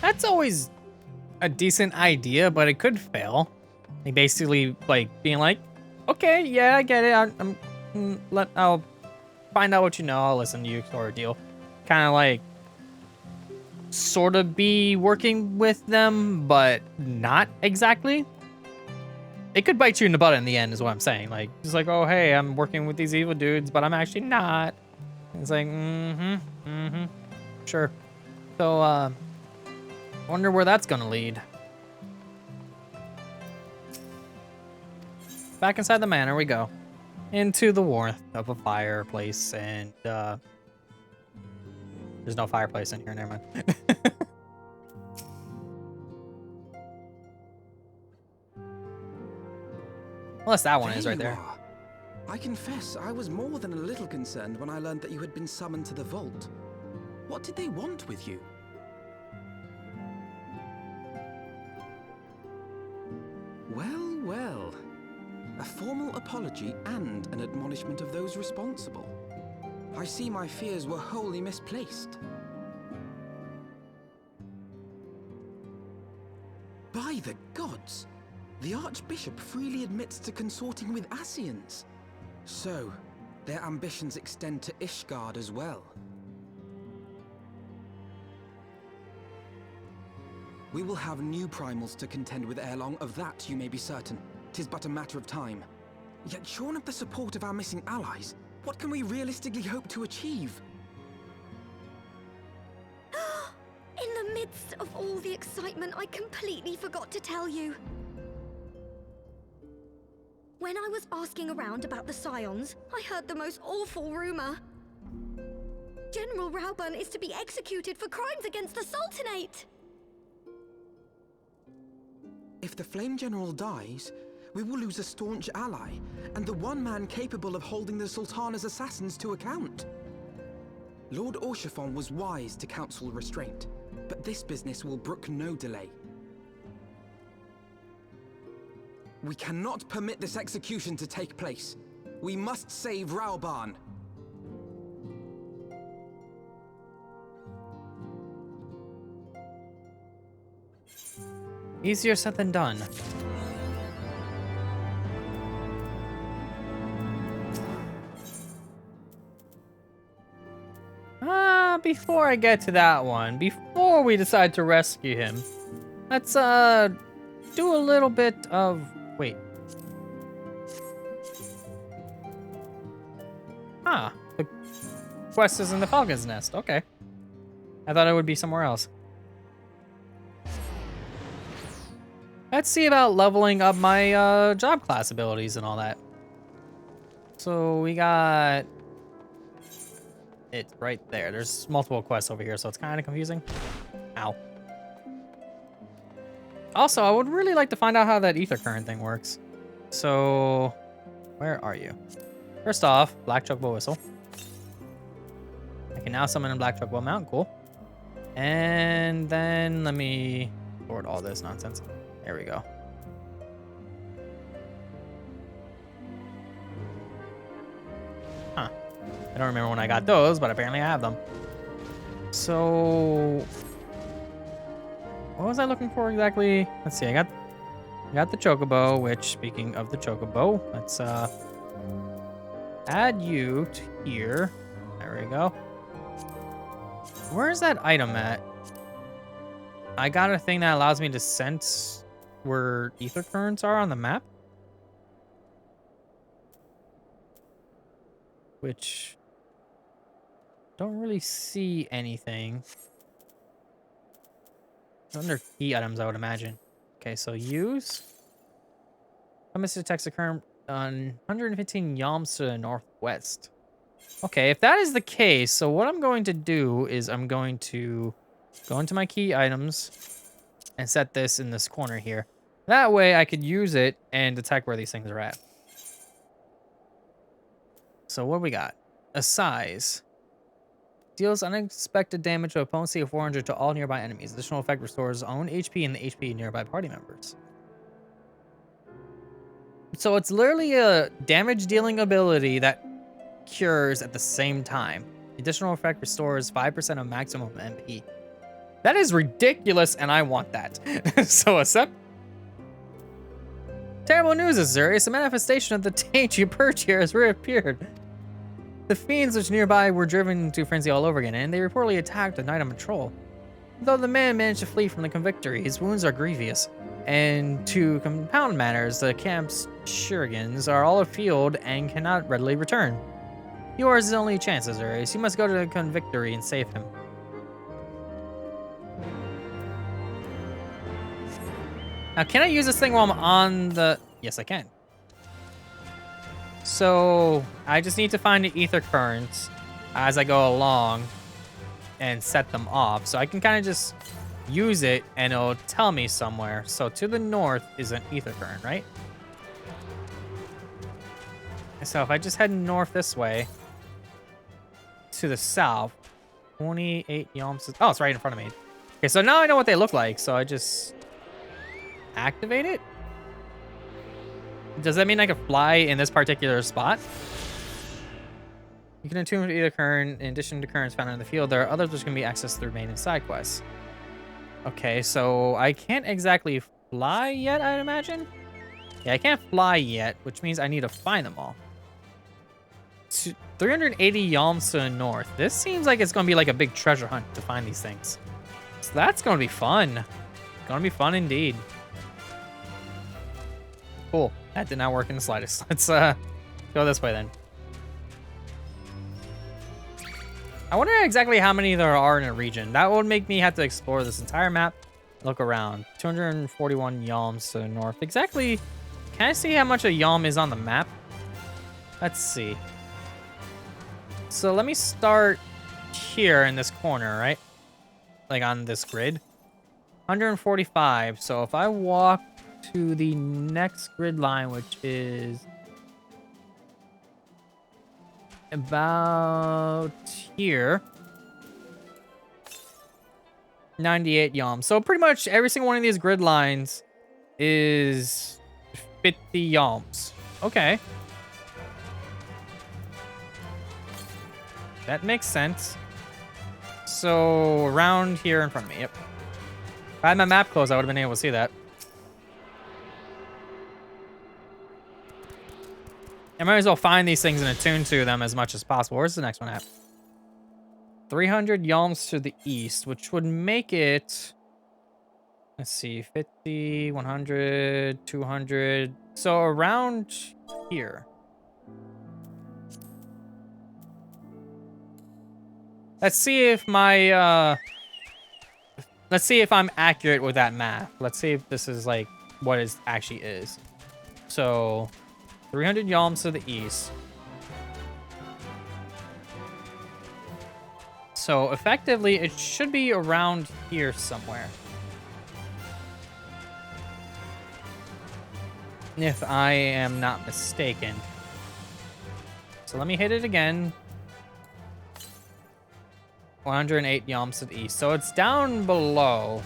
That's always a decent idea, but it could fail. Like basically, like being like, "Okay, yeah, I get it. I'll find out what you know. I'll listen to you," sort of deal. Kind of like, sort of be working with them, but not exactly. It could bite you in the butt in the end, is what I'm saying. Like, just like, "Oh, hey, I'm working with these evil dudes, but I'm actually not." It's like, sure. So, wonder where that's gonna lead. Back inside the manor we go. Into the warmth of a fireplace, and there's no fireplace in here, never mind. Unless that one is right there. I confess, I was more than a little concerned when I learned that you had been summoned to the vault. What did they want with you? Well, well. A formal apology and an admonishment of those responsible. I see my fears were wholly misplaced. By the gods! The Archbishop freely admits to consorting with Ascians. So, their ambitions extend to Ishgard as well. We will have new primals to contend with ere long, of that you may be certain. 'Tis but a matter of time. Yet shorn of the support of our missing allies, what can we realistically hope to achieve? In the midst of all the excitement, I completely forgot to tell you. When I was asking around about the Scions, I heard the most awful rumor. General Rauburn is to be executed for crimes against the Sultanate! If the Flame General dies, we will lose a staunch ally, and the one man capable of holding the Sultana's assassins to account. Lord Orchiphon was wise to counsel restraint, but this business will brook no delay. We cannot permit this execution to take place. We must save Rauburn. Easier said than done. Before I get to that one, before we decide to rescue him, let's do a little bit of... Wait. The quest is in the Falcon's Nest. Okay. I thought it would be somewhere else. Let's see about leveling up my job class abilities and all that. So we got it right there. There's multiple quests over here, so it's kind of confusing. Ow. Also, I would really like to find out how that ether current thing works. So, where are you? First off, Black Chocobo Whistle. I can now summon a Black Chocobo Mount. Cool. And then let me sort all this nonsense. There we go. Huh. I don't remember when I got those, but apparently I have them. So, what was I looking for exactly? Let's see. I got the Chocobo, which, speaking of the Chocobo, let's add you to here. There we go. Where's that item at? I got a thing that allows me to sense where ether currents are on the map. Which don't really see anything. It's under key items, I would imagine. Okay, so use. Promise detects a current on 115 yalms to the northwest. Okay, if that is the case, so what I'm going to do is I'm going to go into my key items and set this in this corner here. That way I could use it and detect where these things are at. So what do we got? A size. Deals unexpected damage to a potency of 400 to all nearby enemies. Additional effect restores own HP and the HP of nearby party members. So it's literally a damage dealing ability that cures at the same time. Additional effect restores 5% of maximum MP. That is ridiculous, and I want that. So accept. Terrible news, Azure. A manifestation of the taint you purged here has reappeared. The fiends which nearby were driven to frenzy all over again, and they reportedly attacked a knight on patrol. Though the man managed to flee from the convictory, his wounds are grievous. And to compound matters, the camp's shurigans are all afield and cannot readily return. Yours is only chance, Azure. You must go to the convictory and save him. Now, can I use this thing while I'm on the... Yes, I can. So, I just need to find the ether currents as I go along and set them off. So I can kind of just use it and it'll tell me somewhere. So to the north is an ether current, right? So if I just head north this way to the south, 28 yalms. Oh, it's right in front of me. Okay, so now I know what they look like. So I just activate it. Does that mean I can fly in this particular spot? You can attune to either current. In addition to currents found in the field, there are others which can be accessed through main and side quests. Okay, so I can't exactly fly yet, I'd imagine. Yeah, I can't fly yet, which means I need to find them all. 380 yalms to the north. This seems like it's going to be like a big treasure hunt to find these things. So that's going to be fun. Going to be fun indeed. Cool. That did not work in the slightest. Let's go this way then. I wonder exactly how many there are in a region. That would make me have to explore this entire map. Look around. 241 yalms to the north. Exactly. Can I see how much a yalm is on the map? Let's see. So let me start here in this corner, right? Like on this grid. 145. So if I walk to the next grid line, which is about here, 98 yalms. So pretty much every single one of these grid lines is 50 yalms. Okay. That makes sense. So around here in front of me, yep. If I had my map closed, I would have been able to see that. I might as well find these things and attune to them as much as possible. Where's the next one at? 300 yalms to the east, which would make it... Let's see, 50, 100, 200... So around here. Let's see if my... Let's see if I'm accurate with that math. Let's see if this is like what it actually is. So... 300 yalms to the east. So effectively, it should be around here somewhere. If I am not mistaken. So let me hit it again. 108 yalms to the east. So it's down below.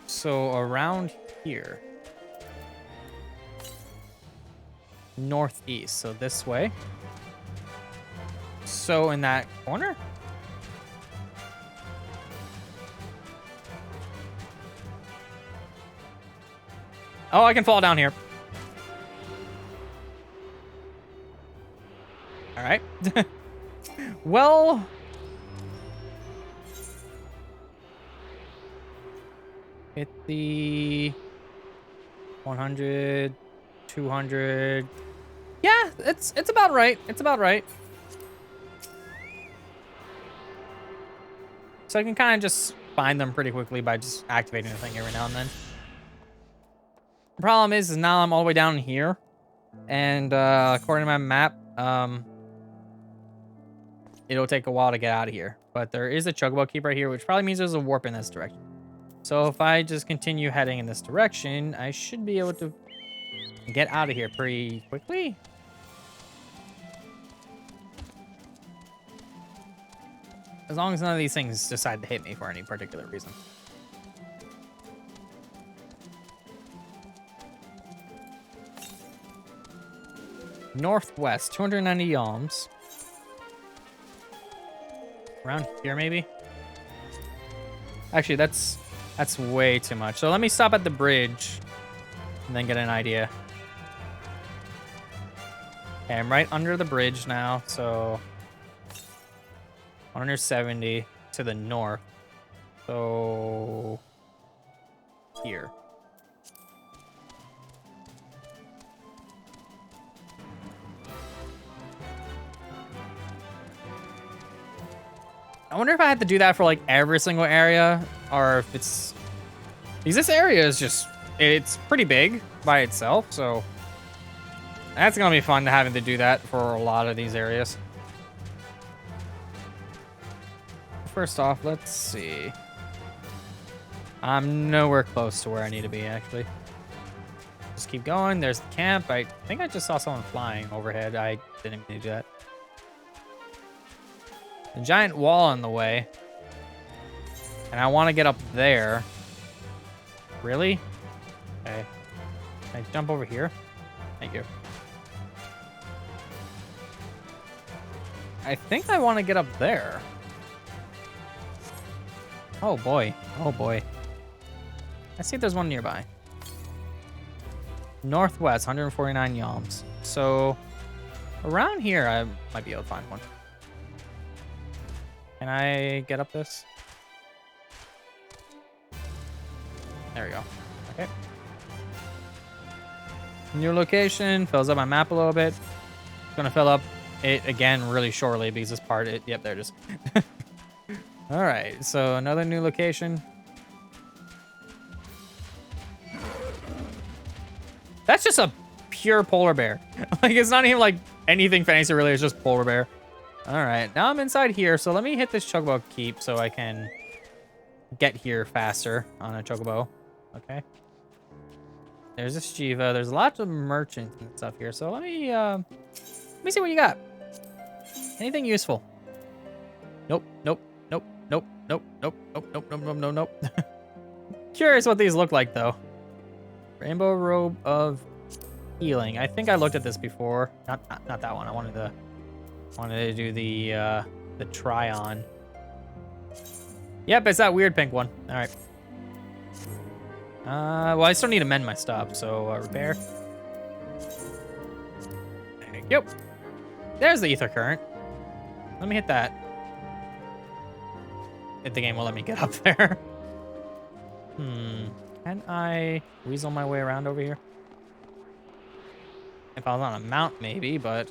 So around here. Northeast, so this way. So in that corner? Oh, I can fall down here. All right. Well... 50, 100, 200. Yeah, it's about right. It's about right. So I can kind of just find them pretty quickly by just activating the thing every now and then. The problem is now I'm all the way down here. And according to my map, it'll take a while to get out of here. But there is a chocobo keep right here, which probably means there's a warp in this direction. So if I just continue heading in this direction, I should be able to get out of here pretty quickly. As long as none of these things decide to hit me for any particular reason. Northwest, 290 yalms. Around here, maybe? Actually, that's way too much. So let me stop at the bridge and then get an idea. Okay, I'm right under the bridge now, so 170 to the north. So here. I wonder if I have to do that for like every single area, or if it's, because this area is just, it's pretty big by itself, so that's gonna be fun to having to do that for a lot of these areas. First off, let's see. I'm nowhere close to where I need to be, actually. Just keep going. There's the camp. I think I just saw someone flying overhead. I didn't mean to do that. A giant wall in the way. And I want to get up there. Really? Okay. Can I jump over here? Thank you. I think I want to get up there. Oh boy. Oh boy. Let's see if there's one nearby. Northwest, 149 yalms. So around here, I might be able to find one. Can I get up this? There we go. Okay. New location. Fills up my map a little bit. Gonna fill up it again really shortly because this part, yep, there it is. All right, so another new location. That's just a pure polar bear. Like, it's not even like anything fancy really, it's just polar bear. All right, now I'm inside here, so let me hit this chocobo keep so I can get here faster on a chocobo. Okay. There's this Jiva. There's lots of merchants and stuff here, so let me see what you got. Anything useful? Nope, nope, nope, nope, nope, nope, nope, nope, nope, nope, nope, nope. Curious what these look like, though. Rainbow robe of healing. I think I looked at this before. Not that one. I wanted to do the try on. Yep, it's that weird pink one. All right. Well, I still need to mend my stuff, so repair. There you go. There's the ether current. Let me hit that. If the game will let me get up there. Can I weasel my way around over here? If I was on a mount, maybe, but...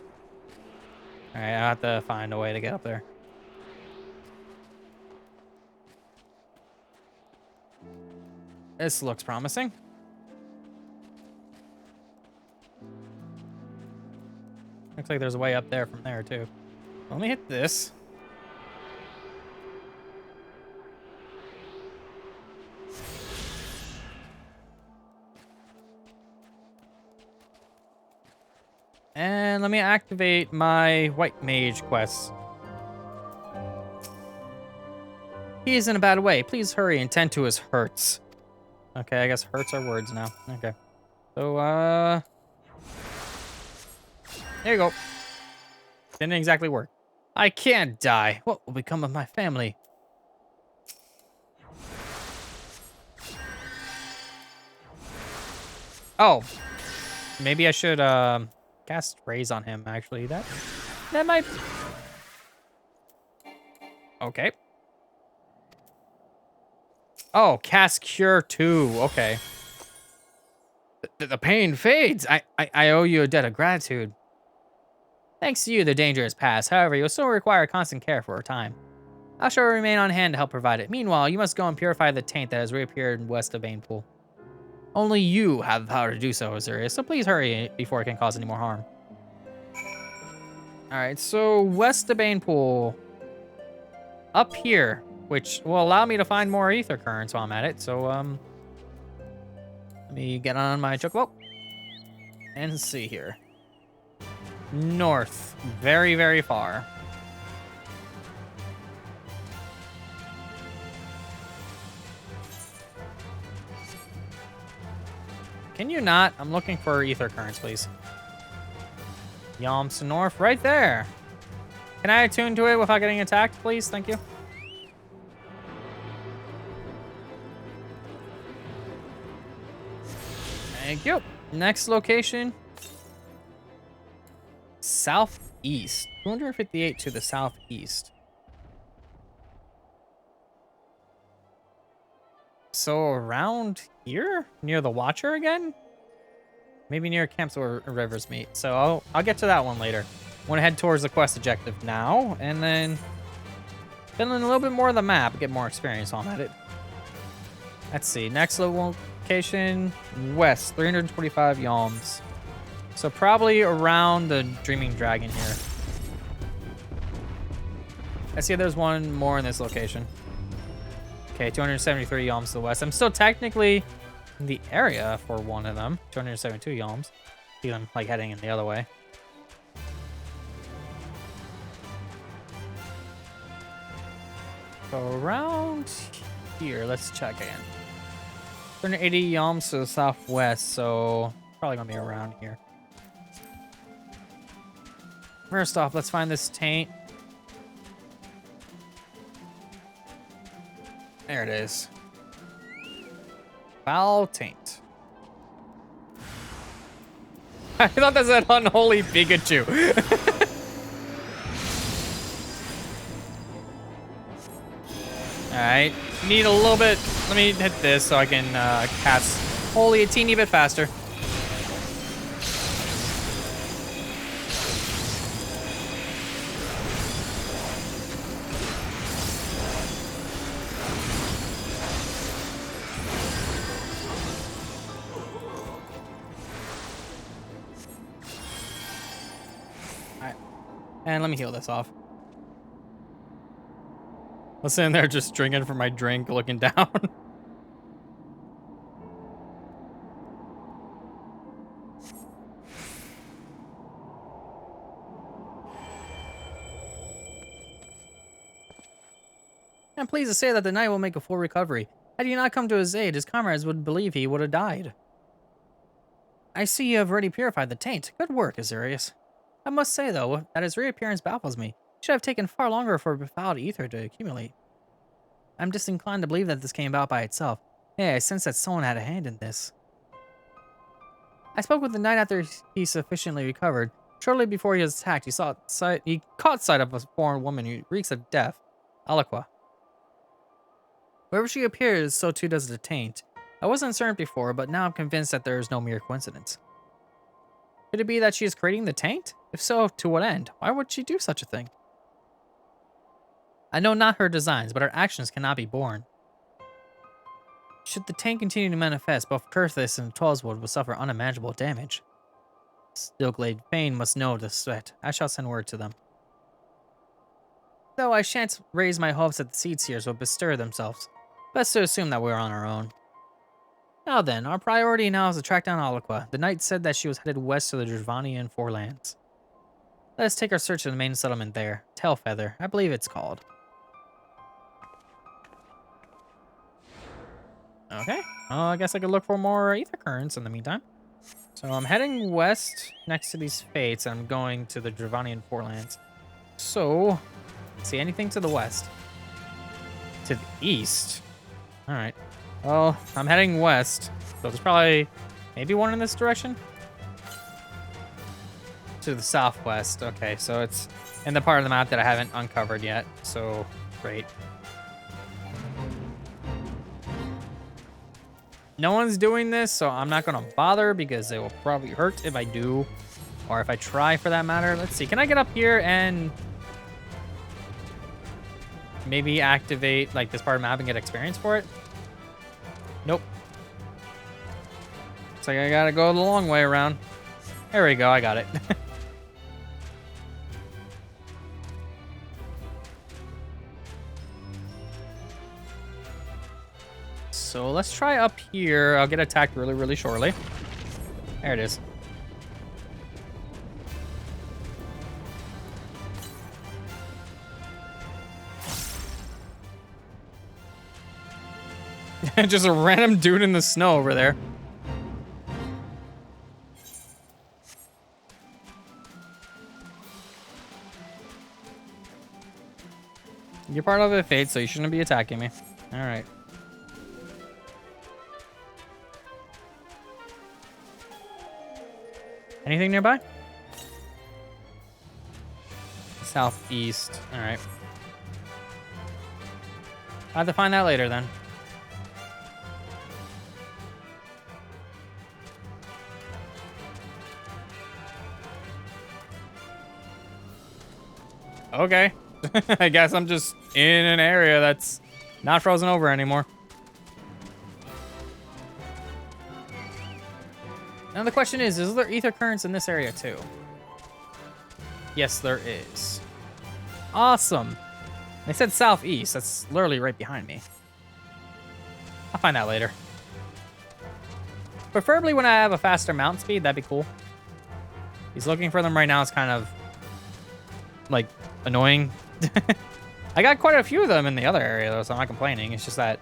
Alright, I have to find a way to get up there. This looks promising. Looks like there's a way up there from there, too. Let me hit this. And let me activate my white mage quest. He is in a bad way. Please hurry and tend to his hurts. Okay, I guess hurts are words now. Okay. So, there you go. Didn't exactly work. I can't die. What will become of my family? Oh. Maybe I should, cast Raise on him, actually. That might... Okay. Oh, cast Cure too. Okay. The pain fades. I owe you a debt of gratitude. Thanks to you, the danger has passed. However, you'll still require constant care for a time. I shall remain on hand to help provide it. Meanwhile, you must go and purify the taint that has reappeared west of Banepool. Only you have the power to do so, Azure, so please hurry before it can cause any more harm. Alright, so west of Banepool. Up here, which will allow me to find more ether currents while I'm at it, so, let me get on my chocobo. And see here. North. Very, very far. Can you not? I'm looking for ether currents, please. Yalms to north, right there. Can I attune to it without getting attacked, please? Thank you. Thank you. Next location. Southeast. 258 to the southeast. So around here? Near the Watcher again? Maybe near camps where rivers meet. So I'll get to that one later. I want to head towards the quest objective now, and then fill in a little bit more of the map, get more experience on it. Let's see. Next location, west, 325 yalms. So probably around the Dreaming Dragon here. I see there's one more in this location. Okay, 273 yalms to the west. I'm still technically in the area for one of them. 272 yalms. See them like heading in the other way. So around here, let's check again. 280 yalms to the southwest, so probably gonna be around here. First off, let's find this taint. There it is. Foul taint. I thought that said unholy Pikachu. Alright. Need a little bit. Let me hit this so I can cast Holy a teeny bit faster. And let me heal this off. I was sitting there just drinking from my drink, looking down. I'm pleased to say that the knight will make a full recovery. Had he not come to his aid, his comrades would believe he would have died. I see you have already purified the taint. Good work, Azurius. I must say, though, that his reappearance baffles me. It should have taken far longer for befouled ether to accumulate. I'm disinclined to believe that this came about by itself. Hey, I sense that someone had a hand in this. I spoke with the knight after he sufficiently recovered. Shortly before he was attacked, he caught sight of a foreign woman who reeks of death, Aliqua. Wherever she appears, so too does the taint. I wasn't certain before, but now I'm convinced that there is no mere coincidence. Could it be that she is creating the taint? If so, to what end? Why would she do such a thing? I know not her designs, but her actions cannot be borne. Should the taint continue to manifest, both Kurthis and Tweleswood will suffer unimaginable damage. Stillglade Fane must know this threat. I shall send word to them. Though I shan't raise my hopes that the Seed Seers will bestir themselves. Best to assume that we're on our own. Now then, our priority now is to track down Aliqua. The knight said that she was headed west to the Dravanian Forelands. Let us take our search to the main settlement there. Tailfeather, I believe it's called. Okay, well, I guess I could look for more ether currents in the meantime. So I'm heading west next to these fates. I'm going to the Dravanian Forelands. So, see anything to the west? To the east? Alright. Well, I'm heading west. So there's probably maybe one in this direction? To the southwest. Okay, so it's in the part of the map that I haven't uncovered yet. So, great. No one's doing this, so I'm not going to bother because it will probably hurt if I do. Or if I try, for that matter. Let's see. Can I get up here and maybe activate like this part of the map and get experience for it? Nope. Looks like I gotta go the long way around. There we go, I got it. So let's try up here. I'll get attacked really, really shortly. There it is. Just a random dude in the snow over there. You're part of a fate, so you shouldn't be attacking me. All right. Anything nearby? Southeast. All right. I'll have to find that later then. Okay. I guess I'm just in an area that's not frozen over anymore. Now the question is there ether currents in this area too? Yes, there is. Awesome. They said southeast. That's literally right behind me. I'll find out later. Preferably when I have a faster mount speed, that'd be cool. He's looking for them right now. It's kind of like annoying. I got quite a few of them in the other area though, so I'm not complaining. It's just that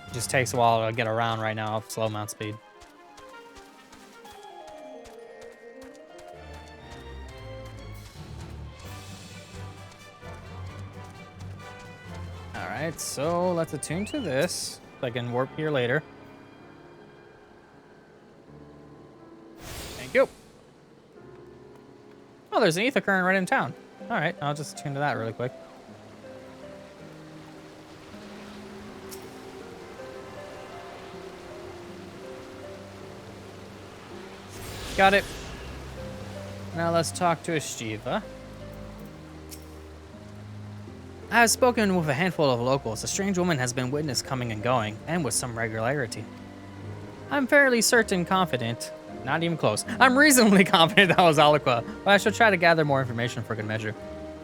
it just takes a while to get around right now with slow mount speed. Alright, so let's attune to this so I can warp here later. Thank you. Oh, there's an ether current right in town. Alright, I'll just attune to that really quick. Got it. Now let's talk to Shiva. I have spoken with a handful of locals. A strange woman has been witnessed coming and going, and with some regularity. I'm fairly confident, not even close. I'm reasonably confident that was Aliqua, but I shall try to gather more information for good measure.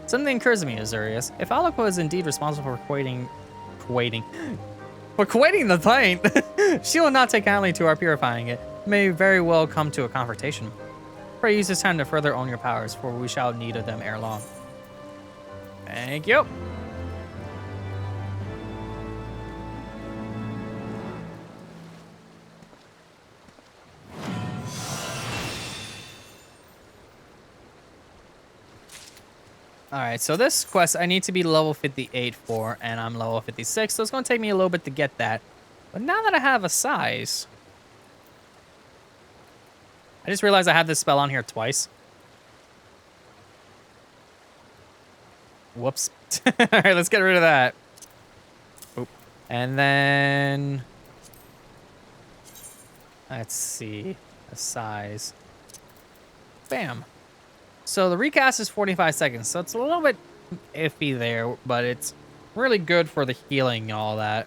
Something occurs to me, Azurius. If Aliqua is indeed responsible for quating the plant, she will not take kindly to our purifying it. May very well come to a confrontation. Pray use this time to further own your powers, for we shall need of them ere long. Thank you. Alright, so this quest I need to be level 58 for, and I'm level 56, so it's going to take me a little bit to get that. But now that I have a size... I just realized I have this spell on here twice. Whoops. Alright, let's get rid of that. Oop. And then... let's see. The size. Bam. So the recast is 45 seconds, so it's a little bit iffy there, but it's really good for the healing and all that.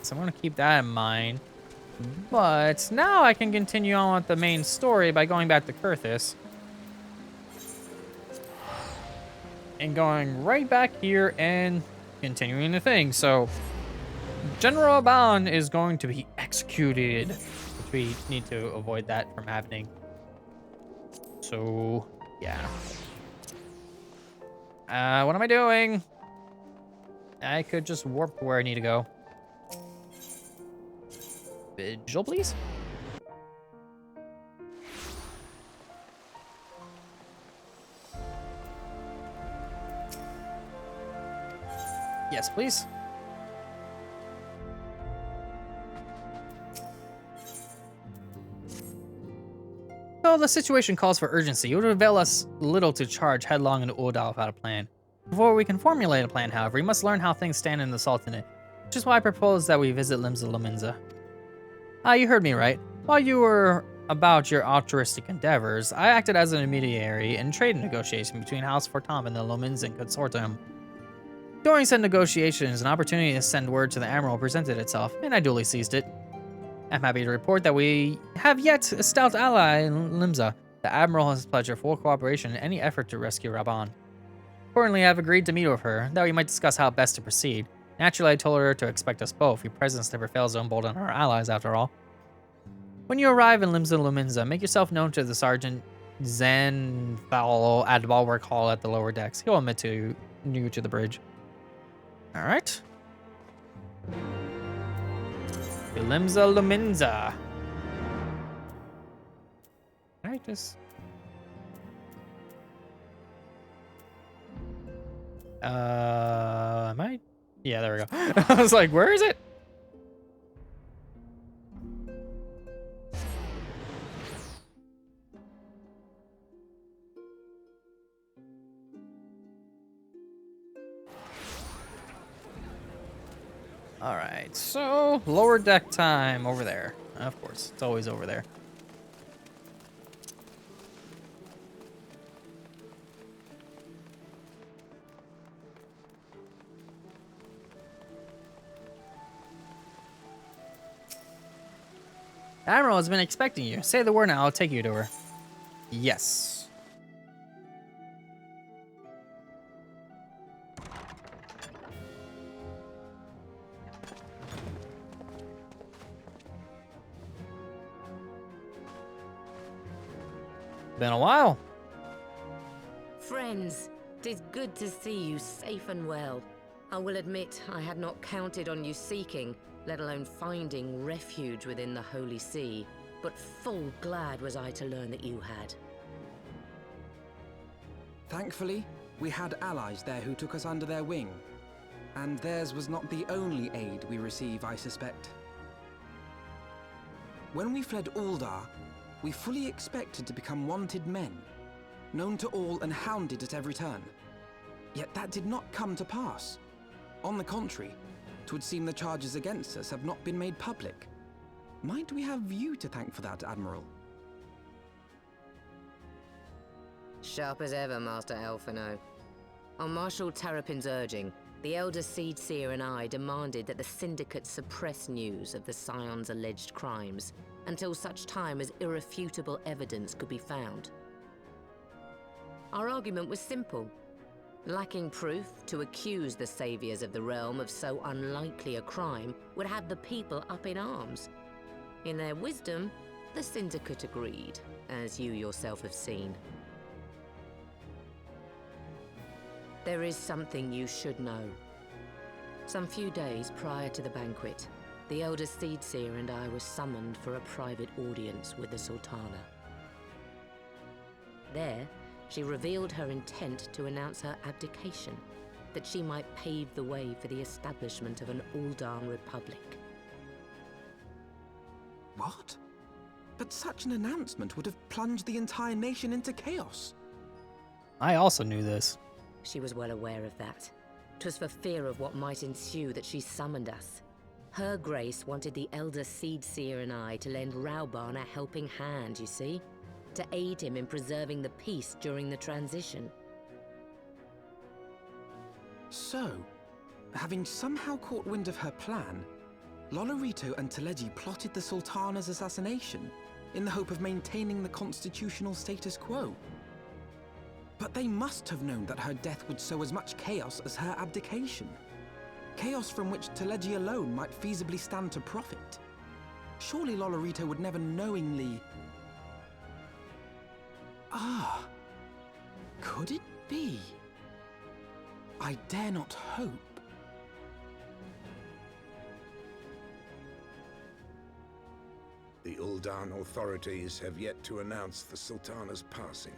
So I'm going to keep that in mind. But now I can continue on with the main story by going back to Kurthus. And going right back here and continuing the thing. So General Aban is going to be executed, which we need to avoid that from happening. So... yeah. What am I doing? I could just warp to where I need to go. Vigil, please? Yes, please. Though the situation calls for urgency, it would avail us little to charge headlong into Uldal without a plan. Before we can formulate a plan, however, we must learn how things stand in the Sultanate, which is why I propose that we visit Limsa Lominsa. You heard me right. While you were about your altruistic endeavors, I acted as an intermediary in trade negotiation between House Fortam and the Lominsan consortium. During said negotiations, an opportunity to send word to the Admiral presented itself, and I duly seized it. I'm happy to report that we have yet a stout ally in Limsa. The Admiral has pledged her full cooperation in any effort to rescue Raban. Accordingly, I have agreed to meet with her, that we might discuss how best to proceed. Naturally, I told her to expect us both. Your presence never fails to embolden our allies, after all. When you arrive in Limsa Luminza, make yourself known to the Sergeant Zenthal at the Bulwark Hall at the lower decks. He'll admit you to the bridge. Alright. Limsa Luminza. I just... am I? Yeah, there we go. I was like, where is it? All right, so lower deck time over there. Of course, it's always over there. Admiral has been expecting you. Say the word now, I'll take you to her. Yes. Been a while. Friends, 'tis good to see you safe and well. I will admit I had not counted on you seeking, let alone finding refuge within the Holy See, but full glad was I to learn that you had. Thankfully, we had allies there who took us under their wing. And theirs was not the only aid we receive, I suspect. When we fled Uldar, we fully expected to become wanted men, known to all and hounded at every turn. Yet that did not come to pass. On the contrary, 'twould seem the charges against us have not been made public. Might we have you to thank for that, Admiral? Sharp as ever, Master Alphinaud. On Marshal Terrapin's urging, the Elder Seedseer and I demanded that the Syndicate suppress news of the Scion's alleged crimes until such time as irrefutable evidence could be found. Our argument was simple. Lacking proof, to accuse the saviors of the realm of so unlikely a crime would have the people up in arms. In their wisdom, the Syndicate agreed, as you yourself have seen. There is something you should know. Some few days prior to the banquet, the Elder Seedseer and I were summoned for a private audience with the Sultana. There, she revealed her intent to announce her abdication, that she might pave the way for the establishment of an Uldan Republic. What? But such an announcement would have plunged the entire nation into chaos. I also knew this. She was well aware of that. 'Twas for fear of what might ensue that she summoned us. Her Grace wanted the Elder Seedseer and I to lend Rauban a helping hand, you see? To aid him in preserving the peace during the transition. So, having somehow caught wind of her plan, Lolorito and Teleji plotted the Sultana's assassination in the hope of maintaining the constitutional status quo. But they must have known that her death would sow as much chaos as her abdication. Chaos from which Teleji alone might feasibly stand to profit. Surely Lolorito would never knowingly... Ah, could it be? I dare not hope. The Uldan authorities have yet to announce the Sultana's passing.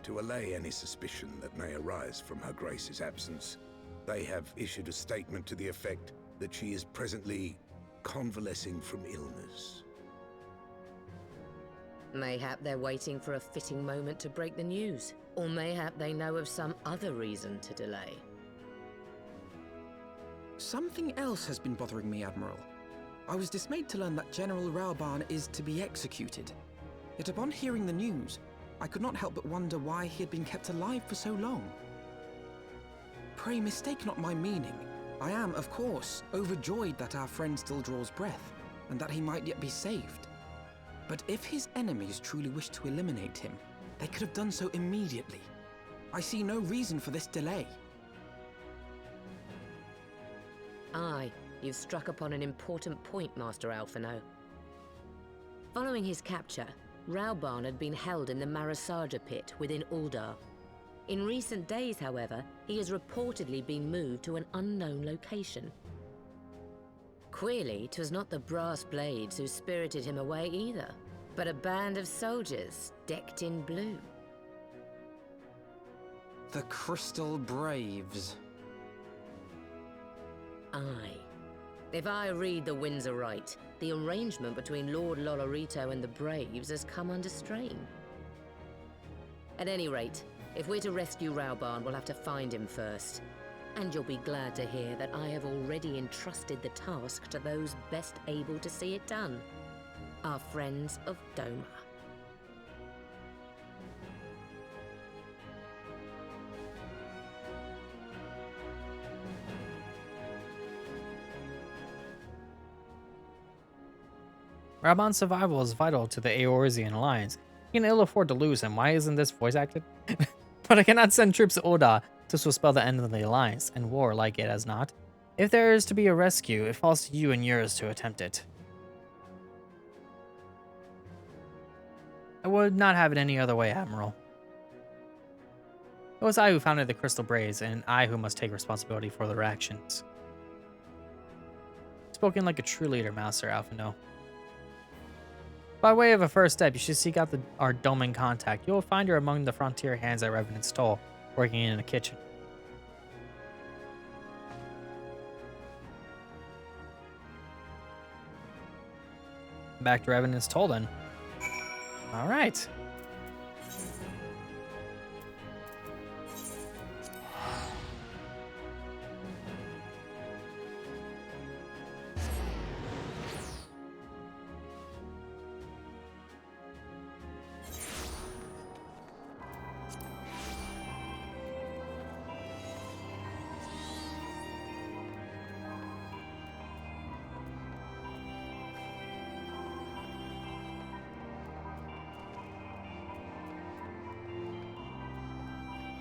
To allay any suspicion that may arise from Her Grace's absence, they have issued a statement to the effect that she is presently convalescing from illness. Mayhap they're waiting for a fitting moment to break the news. Or mayhap they know of some other reason to delay. Something else has been bothering me, Admiral. I was dismayed to learn that General Rauban is to be executed. Yet upon hearing the news, I could not help but wonder why he had been kept alive for so long. Pray mistake not my meaning. I am, of course, overjoyed that our friend still draws breath, and that he might yet be saved. But if his enemies truly wish to eliminate him, they could have done so immediately. I see no reason for this delay. Aye, you've struck upon an important point, Master Alphinaud. Following his capture, Raoban had been held in the Marasaja pit within Uldar. In recent days, however, he has reportedly been moved to an unknown location. Queerly, 'twas not the brass blades who spirited him away either, but a band of soldiers decked in blue. The Crystal Braves. Aye. If I read the winds aright, the arrangement between Lord Lolorito and the Braves has come under strain. At any rate, if we're to rescue Raoban, we'll have to find him first. And you'll be glad to hear that I have already entrusted the task to those best able to see it done. Our friends of Doma. Raban's survival is vital to the Eorzean alliance. We can ill afford to lose him. Why isn't this voice acted? But I cannot send troops to Ul'dah. This will spell the end of the alliance, and war like it as not. If there is to be a rescue, it falls to you and yours to attempt it. I would not have it any other way, Admiral. It was I who founded the Crystal Braves, and I who must take responsibility for their actions. Spoken like a true leader, Master Alphinaud. By way of a first step, you should seek out our Doman contact. You will find her among the frontier hands at Revenant's Toll, working in a kitchen. Back to Revenant's Toll then. All right.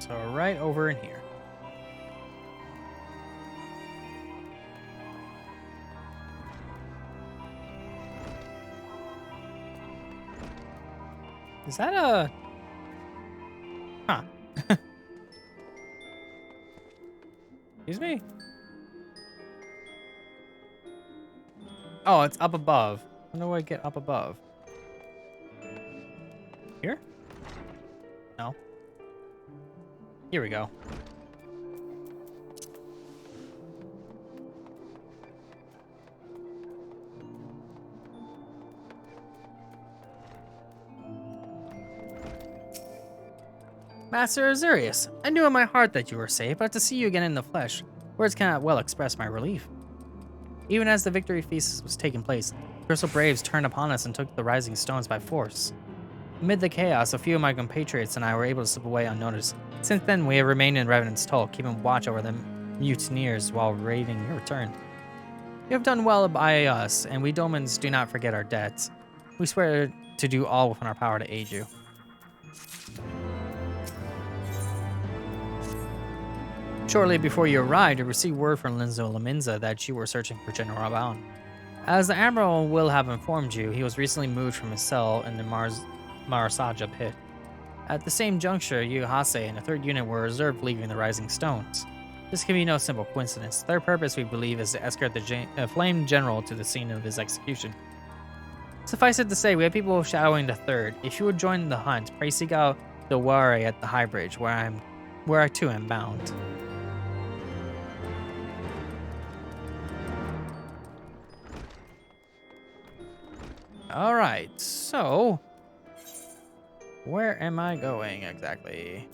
So right over in here. Is that a... Huh. Excuse me? Oh, it's up above. How do I get up above? Here? No. Here we go. Master Azurius, I knew in my heart that you were safe, but to see you again in the flesh, words cannot well express my relief. Even as the victory feast was taking place, the Crystal Braves turned upon us and took the rising stones by force. Amid the chaos, a few of my compatriots and I were able to slip away unnoticed. Since then, we have remained in Revenant's Toll, keeping watch over the mutineers while awaiting your return. You have done well by us, and we Domans do not forget our debts. We swear to do all within our power to aid you. Shortly before you arrived, I received word from Linzo Laminza that you were searching for General Raoban. As the Admiral will have informed you, he was recently moved from his cell in the Marasaja pit. At the same juncture, you, Hase, and a third unit were reserved leaving the Rising Stones. This can be no simple coincidence. Their purpose, we believe, is to escort the Flame General to the scene of his execution. Suffice it to say, we have people shadowing the third. If you would join the hunt, pray seek out the Ware at the High Bridge, where I too am bound. Alright, so... where am I going exactly?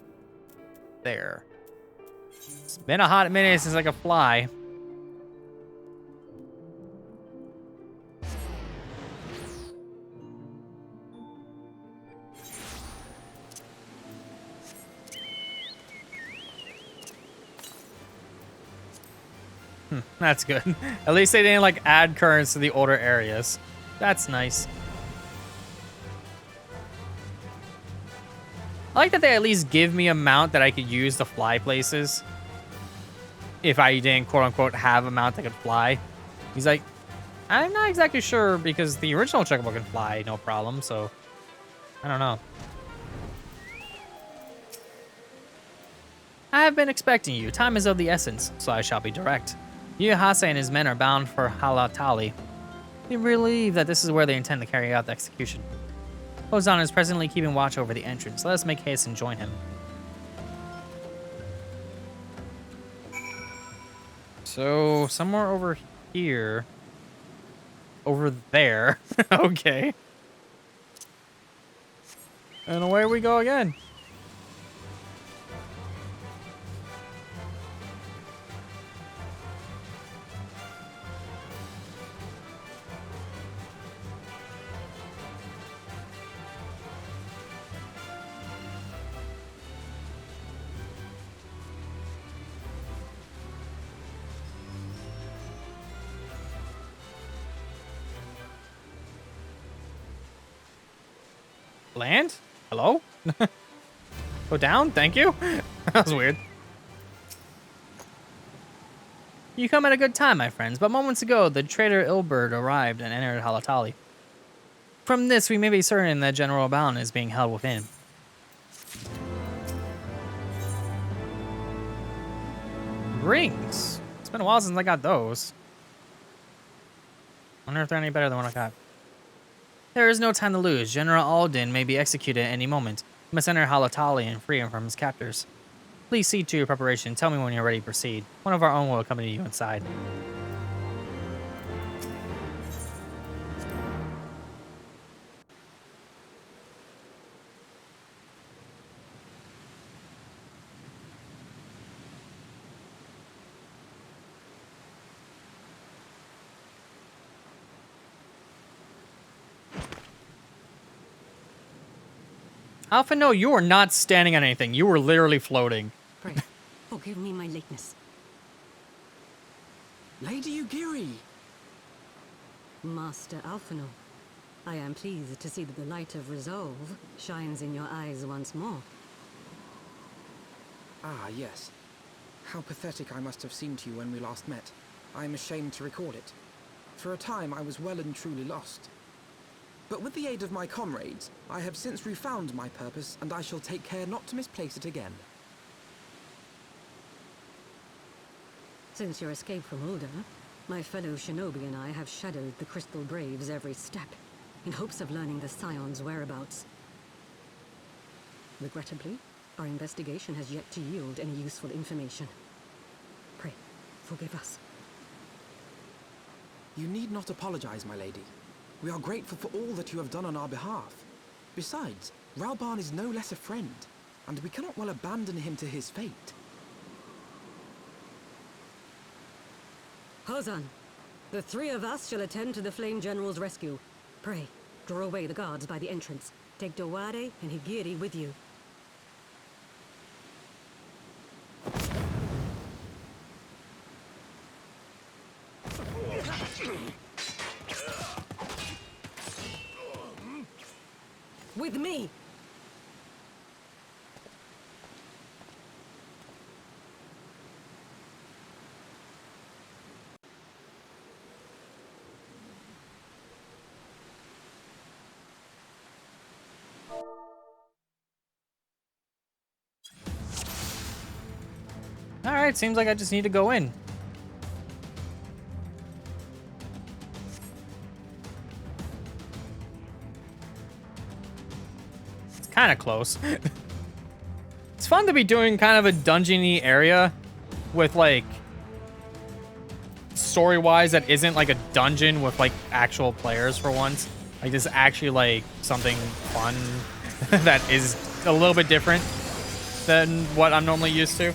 There. It's been a hot minute since I could fly. That's good. At least they didn't like add currents to the older areas. That's nice. I like that they at least give me a mount that I could use to fly places. If I didn't quote unquote have a mount that could fly. He's like, I'm not exactly sure because the original Chocobo can fly, no problem, so I don't know. I have been expecting you. Time is of the essence, so I shall be direct. Yuhase and his men are bound for Halatali. We believe that this is where they intend to carry out the execution. Ozan is presently keeping watch over the entrance. Let us make haste and join him. So, somewhere over here. Over there. Okay. And away we go again. Land? Hello? Go down? Thank you? That was weird. You come at a good time, my friends, but moments ago, the traitor Ilberd arrived and entered Halatali. From this, we may be certain that General Balan is being held within. Rings? It's been a while since I got those. Wonder if they're any better than what I got. There is no time to lose. General Alden may be executed at any moment. You must enter Halatali and free him from his captors. Please see to your preparation. Tell me when you're ready to proceed. One of our own will accompany you inside. Alphinaud, you are not standing on anything. You were literally floating. Pray, forgive me my lateness. Lady Ugiri! Master Alphinaud, I am pleased to see that the light of resolve shines in your eyes once more. Ah, yes. How pathetic I must have seemed to you when we last met. I am ashamed to record it. For a time, I was well and truly lost. But with the aid of my comrades, I have since refound my purpose, and I shall take care not to misplace it again. Since your escape from Ulda, my fellow shinobi and I have shadowed the Crystal Braves every step, in hopes of learning the Scion's whereabouts. Regrettably, our investigation has yet to yield any useful information. Pray, forgive us. You need not apologize, my lady. We are grateful for all that you have done on our behalf. Besides, Rauban is no less a friend, and we cannot well abandon him to his fate. Hozan, the three of us shall attend to the Flame General's rescue. Pray, draw away the guards by the entrance. Take Dowade and Higiri with you. With me! Alright, seems like I just need to go in. Kind of close. It's fun to be doing kind of a dungeony area with like story-wise that isn't like a dungeon with like actual players for once. Like this is actually like something fun that is a little bit different than what I'm normally used to.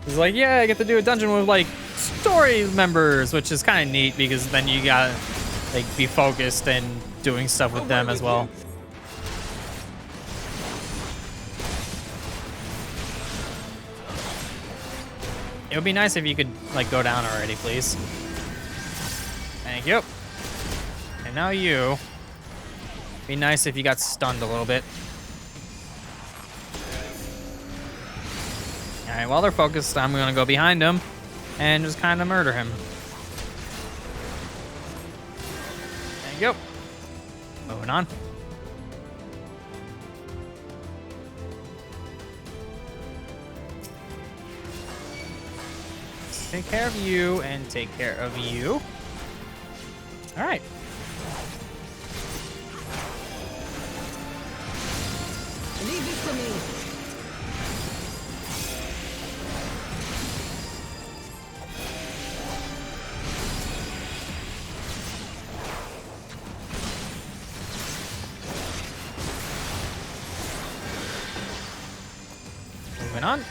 It's like, yeah, I get to do a dungeon with like story members, which is kind of neat because then you gotta like be focused and doing stuff with them as well. It would be nice if you could, like, go down already, please. Thank you. And now you. Be nice if you got stunned a little bit. Alright, while they're focused, I'm gonna go behind him and just kind of murder him. There you go. Moving on. Let's take care of you and take care of you. Alright. Leave this to me. Moving on.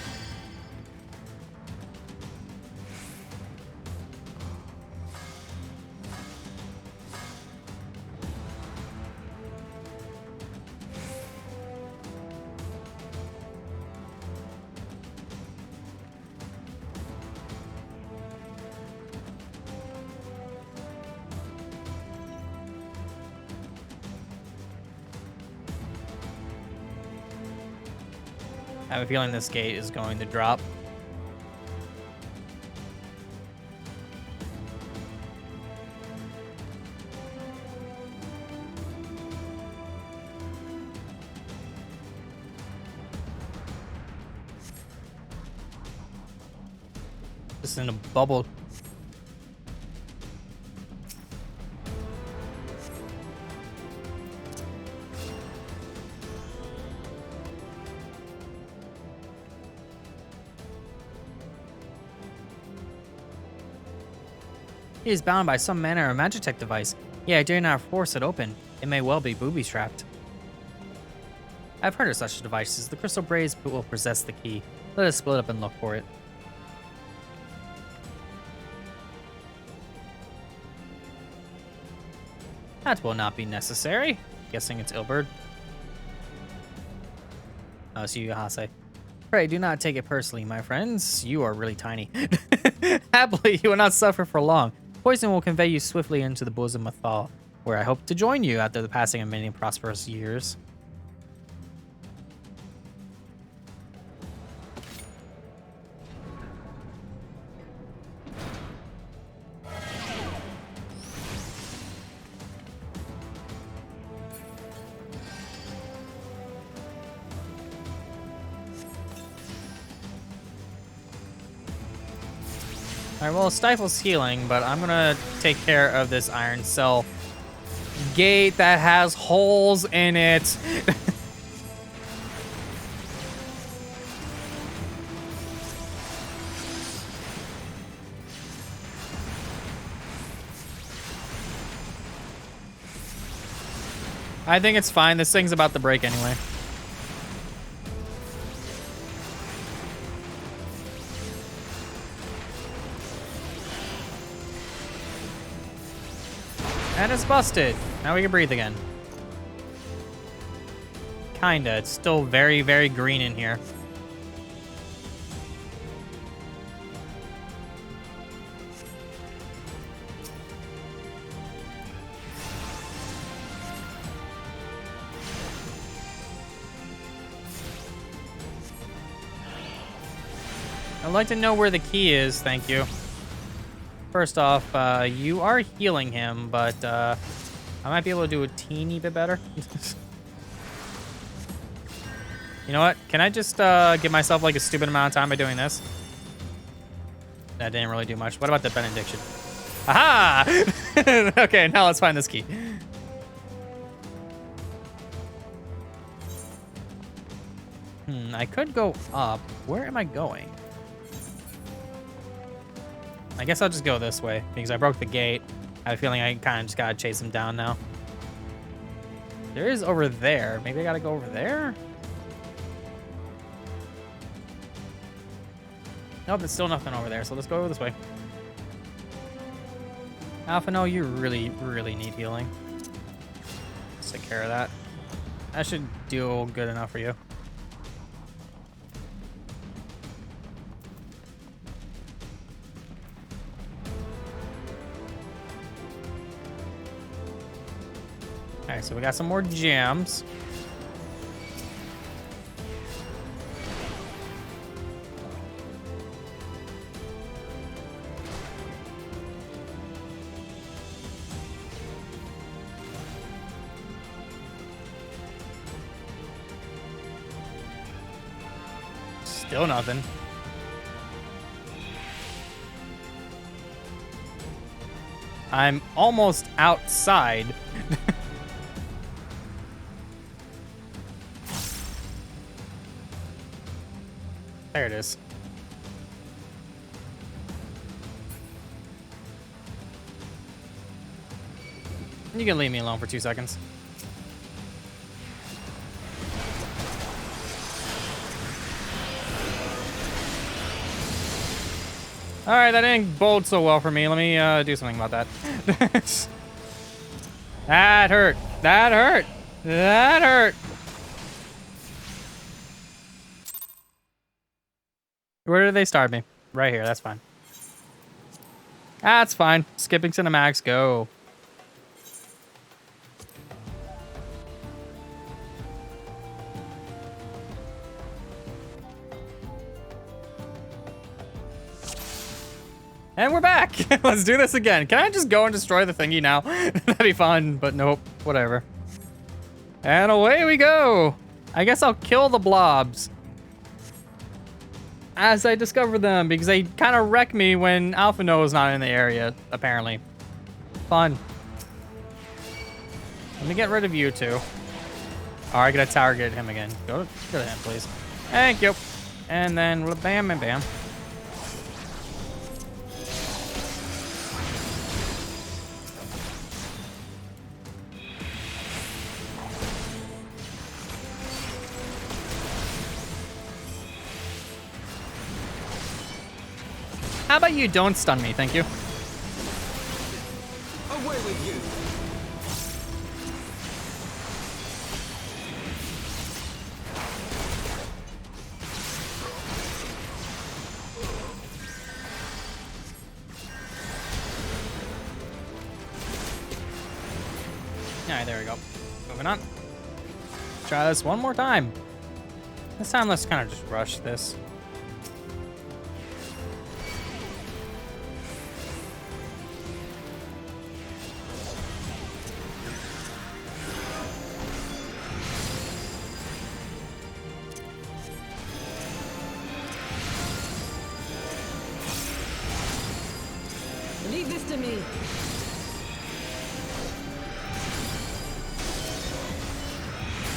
I have a feeling this gate is going to drop. Just in a bubble. He is bound by some manner of magitech device. Yeah, I dare not force it open. It may well be booby-trapped. I've heard of such devices. The crystal braze will possess the key. Let us split up and look for it. That will not be necessary. Guessing it's Ilberd. Oh, it's you, Hase. Pray, do not take it personally, my friends. You are really tiny. Happily, you will not suffer for long. Poison will convey you swiftly into the bosom of Thal, where I hope to join you after the passing of many prosperous years. Alright, well, Stifle's healing, but I'm gonna take care of this iron cell gate that has holes in it. I think it's fine. This thing's about to break anyway. And it's busted. Now we can breathe again. Kinda. It's still very, very green in here. I'd like to know where the key is, thank you. First off, you are healing him, but I might be able to do a teeny bit better. You know what? Can I just give myself like a stupid amount of time by doing this? That didn't really do much. What about the benediction? Aha! Okay, now let's find this key. I could go up. Where am I going? I guess I'll just go this way because I broke the gate. I have a feeling I kind of just gotta chase him down now. There is over there. Maybe I gotta go over there? Nope, there's still nothing over there, so let's go this way. Alphinaud, you really, really need healing. Let's take care of that. That should do good enough for you. Alright, so we got some more gems. Still nothing. I'm almost outside. There it is. You can leave me alone for 2 seconds. All right, that didn't bode so well for me. Let me do something about that. That hurt. That hurt. That hurt. Where did they start me? Right here. That's fine. That's fine. Skipping cinematics. Go. And we're back. Let's do this again. Can I just go and destroy the thingy now? That'd be fun, but nope. Whatever. And away we go. I guess I'll kill the blobs as I discover them, because they kind of wreck me when Alphinaud is not in the area, apparently. Fun. Let me get rid of you two. Oh, I gotta target him again. Go to him, please. Thank you. And then bam and bam. How about you don't stun me, thank you. Away with you. Alright, there we go. Moving on. Try this one more time. This time, let's kind of just rush this. Leave this to me.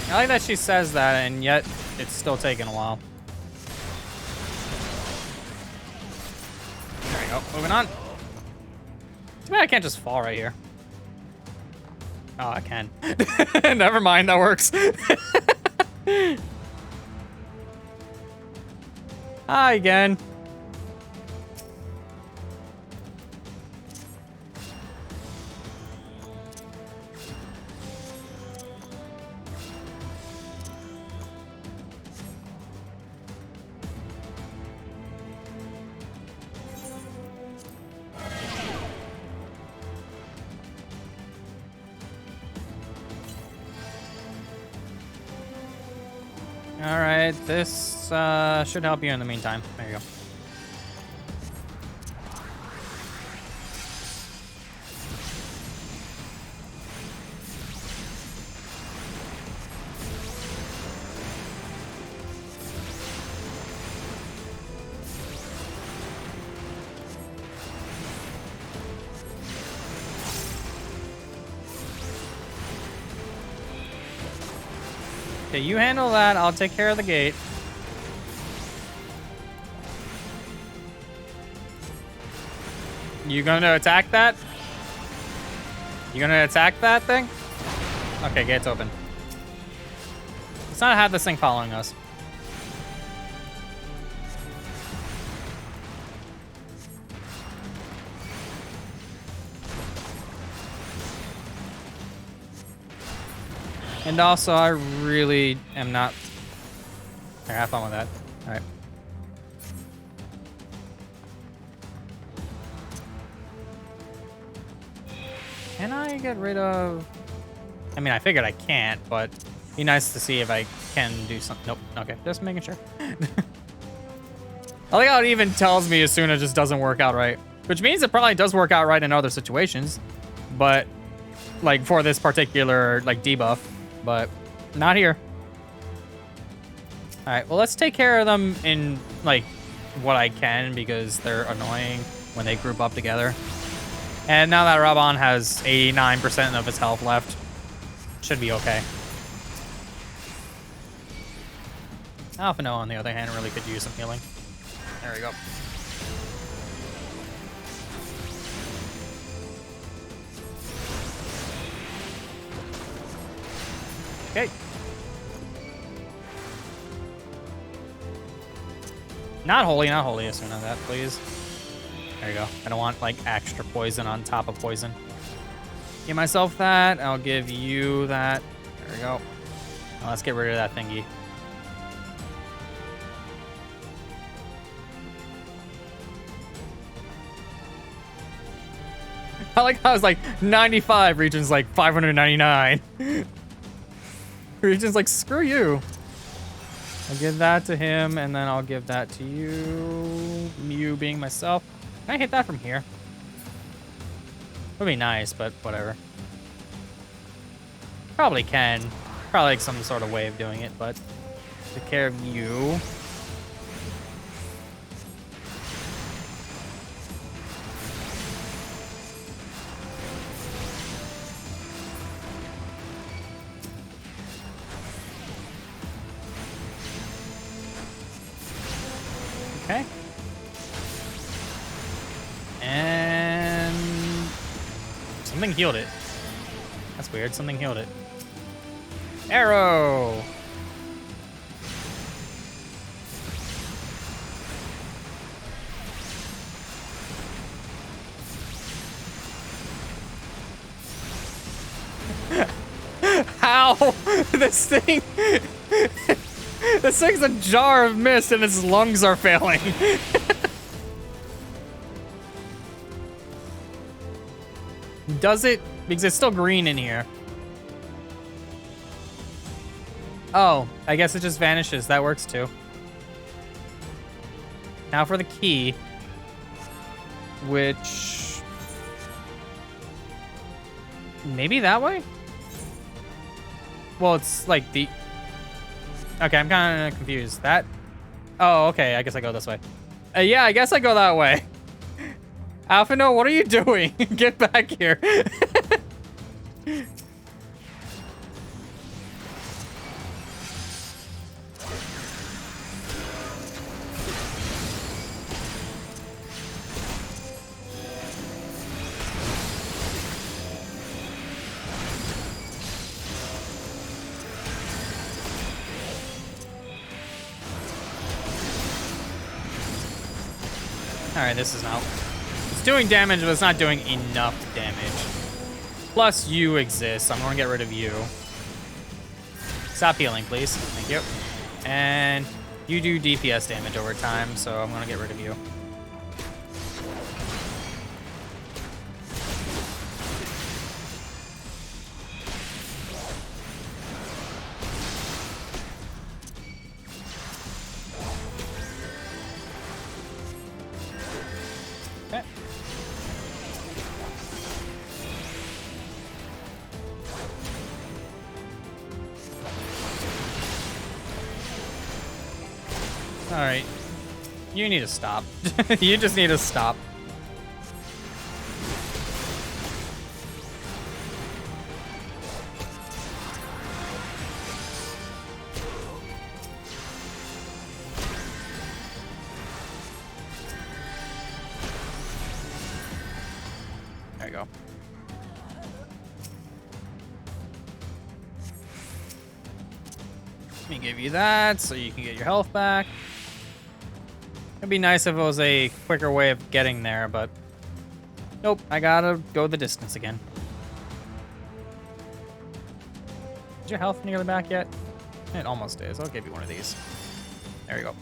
I like that she says that, and yet it's still taking a while. There we go. Moving on. Too bad I can't just fall right here. Oh, I can. Never mind, that works. Hi again. All right, this should help you in the meantime. There you go. Okay, you handle that. I'll take care of the gate. You gonna attack that? You gonna attack that thing? Okay, gate's open. Let's not have this thing following us. And also, I really am not... Here, have fun with that. All right. Can I get rid of... I mean, I figured I can't, but be nice to see if I can do something. Nope. Okay, just making sure. I like how it even tells me as soon as it just doesn't work out right. Which means it probably does work out right in other situations. But, like, for this particular, like, debuff. But, not here. Alright, well, let's take care of them in, like, what I can, because they're annoying when they group up together. And now that Raban has 89% of its health left, should be okay. Alphinaud, on the other hand, really could use some healing. There we go. Okay. Not holy, not holy. As soon as that, please. There you go. I don't want, like, extra poison on top of poison. Give myself that. I'll give you that. There we go. Now let's get rid of that thingy. I like how it's like 95, Region's like 599. Region's like, screw you. I'll give that to him, and then I'll give that to you. You being myself. Can I hit that from here? Would be nice, but whatever. Probably can. Probably like some sort of way of doing it, but take care of you. Okay. And something healed it. That's weird. Something healed it. Arrow. How? This thing... This thing's a jar of mist and its lungs are failing. Does it? Because it's still green in here. Oh, I guess it just vanishes. That works too. Now for the key. Which... maybe that way? Well, it's like the... Okay, I'm kind of confused. That... oh, okay, I guess I go this way. Yeah, I guess I go that way. Alphinaud, what are you doing? Get back here. Alright, this is not... it's doing damage, but it's not doing enough damage. Plus, you exist. I'm going to get rid of you. Stop healing, please. Thank you. And you do DPS damage over time, so I'm going to get rid of you. Okay. All right. You need to stop. You just need to stop. There you go. Let me give you that so you can get your health back. It'd be nice if it was a quicker way of getting there, but nope, I gotta go the distance again. Is your health nearly back yet? It almost is. I'll give you one of these. There you go.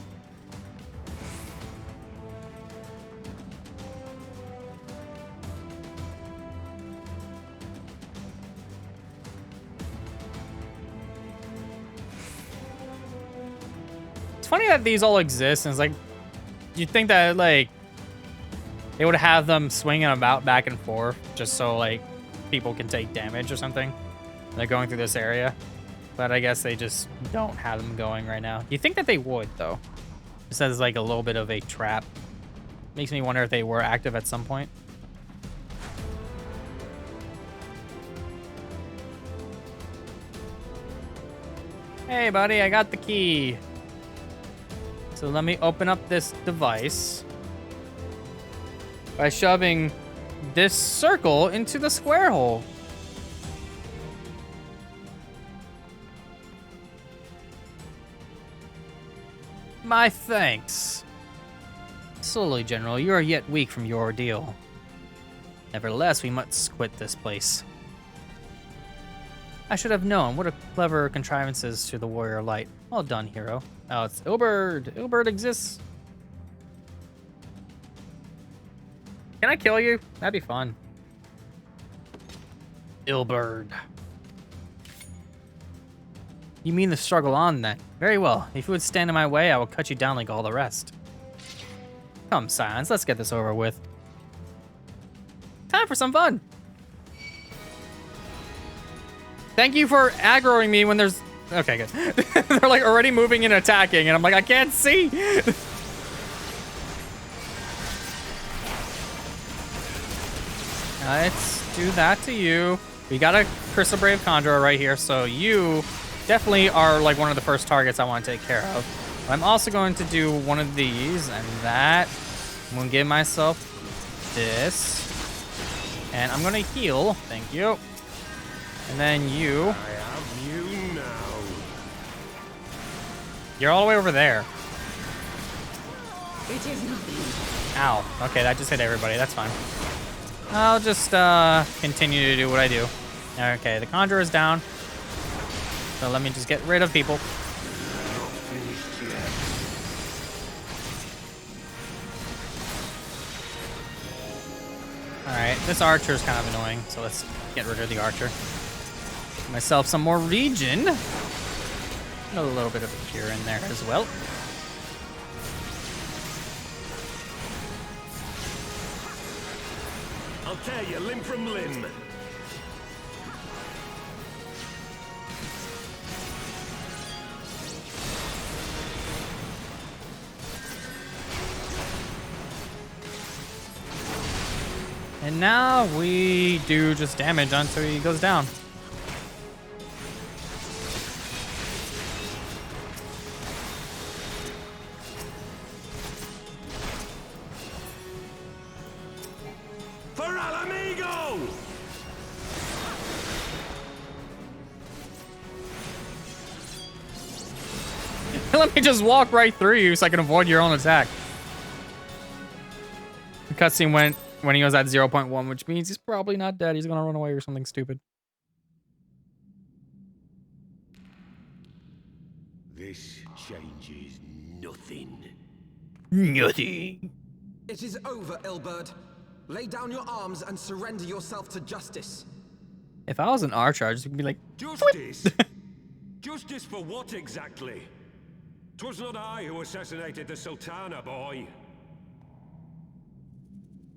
funny that these all exist, and it's like, you'd think that, like, they would have them swinging about back and forth just so, like, people can take damage or something. They're going through this area. But I guess they just don't have them going right now. You think that they would, though. This is like a little bit of a trap. Makes me wonder if they were active at some point. Hey, buddy, I got the key. So let me open up this device by shoving this circle into the square hole. My thanks. Slowly, General, you are yet weak from your ordeal. Nevertheless, we must quit this place. I should have known. What a clever contrivances to the warrior light. Well done, hero. Oh, it's Ilberd. Ilberd exists. Can I kill you? That'd be fun. Ilberd. You mean the struggle on, then? Very well. If you would stand in my way, I will cut you down like all the rest. Come, Scions, let's get this over with. Time for some fun. Thank you for aggroing me when there's... Okay, good. They're like already moving and attacking, and I'm like, I can't see. Let's do that to you. We got a Crystal Brave Conjurer right here, so you definitely are like one of the first targets I want to take care of. I'm also going to do one of these and that. I'm going to give myself this. And I'm going to heal. Thank you. And then you. I have you now. You're all the way over there. It is nothing. Ow. Okay, that just hit everybody. That's fine. I'll just continue to do what I do. Okay, the Conjurer is down. So let me just get rid of people. Alright, this archer is kind of annoying, so let's get rid of the archer. Get myself some more regen. And a little bit of a cure in there as well. I'll tear you limb from limb. And now we do just damage until he goes down. For Alamigo! Let me just walk right through you so I can avoid your own attack. The cutscene went when he was at 0.1, which means he's probably not dead. He's gonna run away or something stupid. This changes nothing. Nothing. It is over, Ilberd. Lay down your arms and surrender yourself to justice. If I was an archer, I'd just be like, Justice? Justice for what exactly? 'Twas not I who assassinated the Sultana, boy.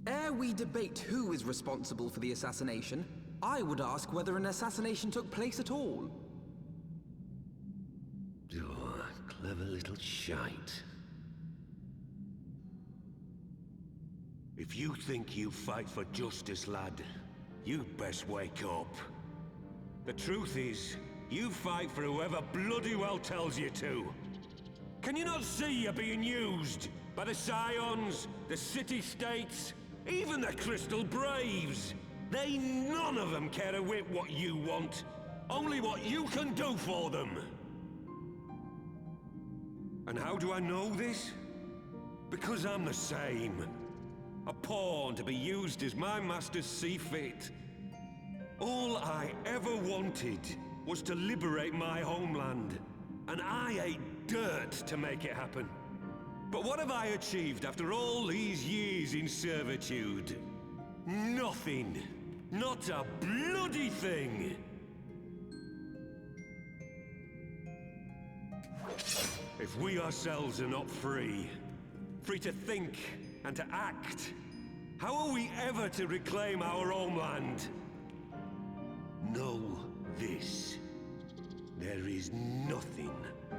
Ere we debate who is responsible for the assassination, I would ask whether an assassination took place at all. Oh, clever little shite. If you think you fight for justice, lad, you'd best wake up. The truth is, you fight for whoever bloody well tells you to. Can you not see you're being used by the Scions, the City-States, even the Crystal Braves? They none of them care a whit what you want, only what you can do for them. And how do I know this? Because I'm the same. A pawn to be used as my masters see fit. All I ever wanted was to liberate my homeland, and I ate dirt to make it happen. But what have I achieved after all these years in servitude? Nothing. Not a bloody thing. If we ourselves are not free, free to think and to act, how are we ever to reclaim our homeland? Know this. There is nothing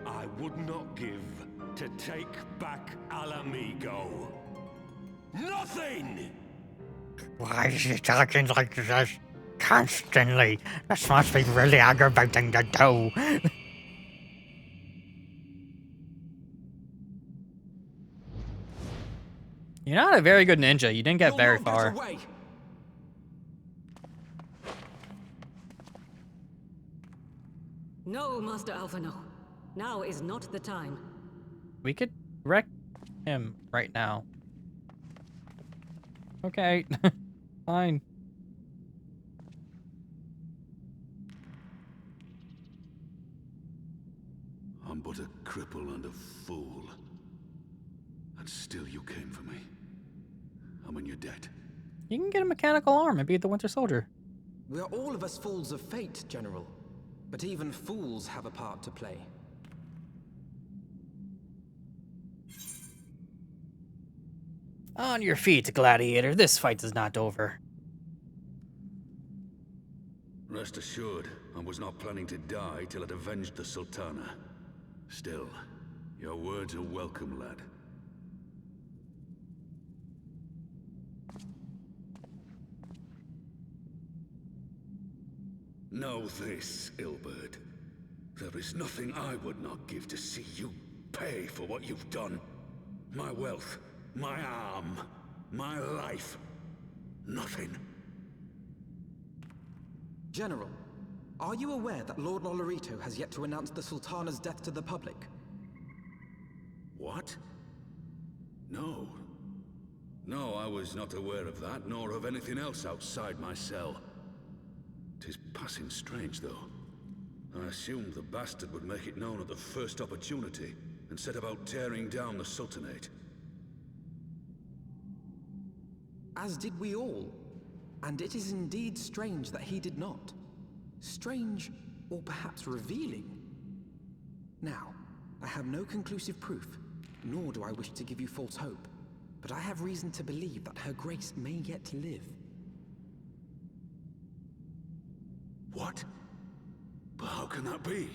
I would not give to take back Alamigo. Nothing! Why is he talking like this constantly? This must be really aggravating to do. You're not a very good ninja. You didn't get very far. Away. No, Master Alphinaud. Now is not the time. We could wreck him right now. Okay. Fine. I'm but a cripple and a fool. And still you came for me. I'm in your debt. You can get a mechanical arm and be the Winter Soldier. We are all of us fools of fate, General. But even fools have a part to play. On your feet, gladiator. This fight is not over. Rest assured, I was not planning to die till I'd avenged the Sultana. Still, your words are welcome, lad. Know this, Ilberd. There is nothing I would not give to see you pay for what you've done. My wealth, my arm, my life. Nothing. General, are you aware that Lord Olorito has yet to announce the Sultana's death to the public? What? No. No, I was not aware of that, nor of anything else outside my cell. 'Tis passing strange, though. I assumed the bastard would make it known at the first opportunity, and set about tearing down the Sultanate. As did we all. And it is indeed strange that he did not. Strange, or perhaps revealing. Now, I have no conclusive proof, nor do I wish to give you false hope, but I have reason to believe that Her Grace may yet live. What? But how can that be?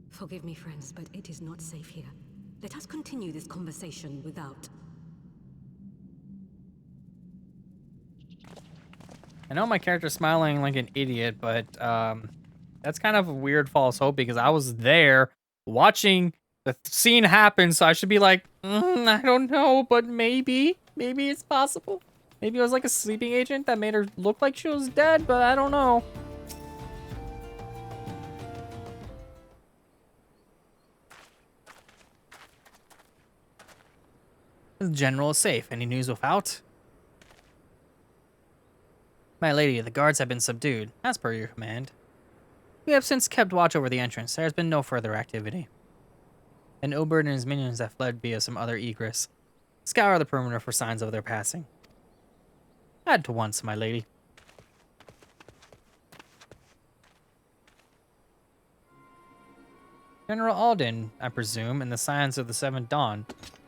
Forgive me, friends, but it is not safe here. Let us continue this conversation without. I know my character's smiling like an idiot, but that's kind of a weird false hope because I was there watching the scene happen, so I should be like, I don't know, but maybe it's possible. Maybe it was like a sleeping agent that made her look like she was dead, but I don't know. The general is safe. Any news without? My lady, the guards have been subdued, as per your command. We have since kept watch over the entrance. There has been no further activity. And Ilberd and his minions have fled via some other egress. Scour the perimeter for signs of their passing. Add to once, my lady. General Alden, I presume, in the Scions of the Seventh Dawn.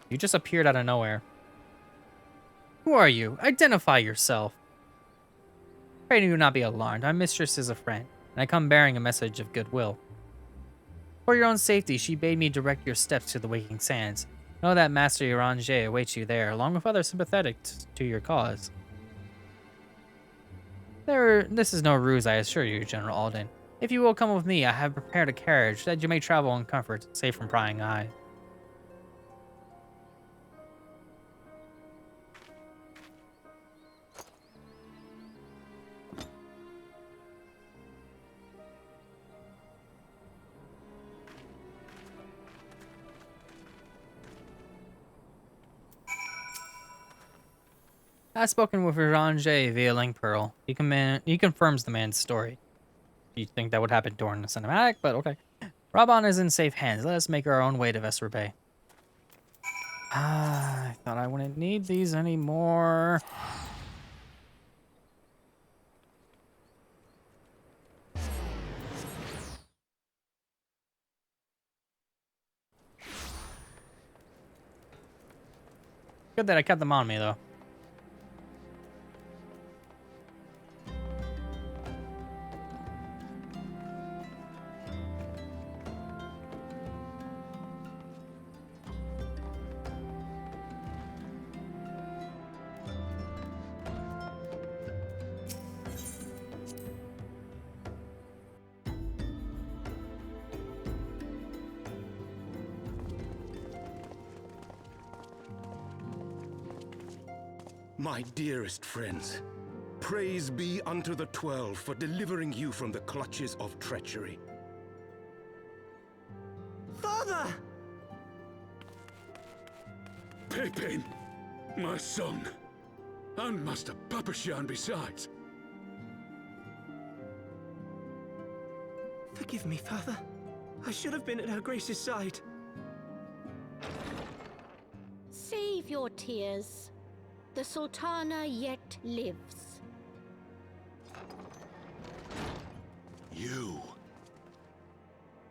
You just appeared out of nowhere. Who are you? Identify yourself. Pray do not be alarmed. My mistress is a friend, and I come bearing a message of goodwill. For your own safety, she bade me direct your steps to the Waking Sands. Know that Master Uranger awaits you there, along with others sympathetic to your cause. This is no ruse, I assure you, General Alden. If you will come with me, I have prepared a carriage that you may travel in comfort, safe from prying eyes. I've spoken with Uranger via Link Pearl. He confirms the man's story. You'd think that would happen during the cinematic, but okay. Raban is in safe hands. Let us make our own way to Vesper Bay. I thought I wouldn't need these anymore. Good that I kept them on me, though. My dearest friends, praise be unto the 12 for delivering you from the clutches of treachery. Father! Pippin, my son, and Master Papashan besides. Forgive me, Father. I should have been at Her Grace's side. Save your tears. The Sultana yet lives. You.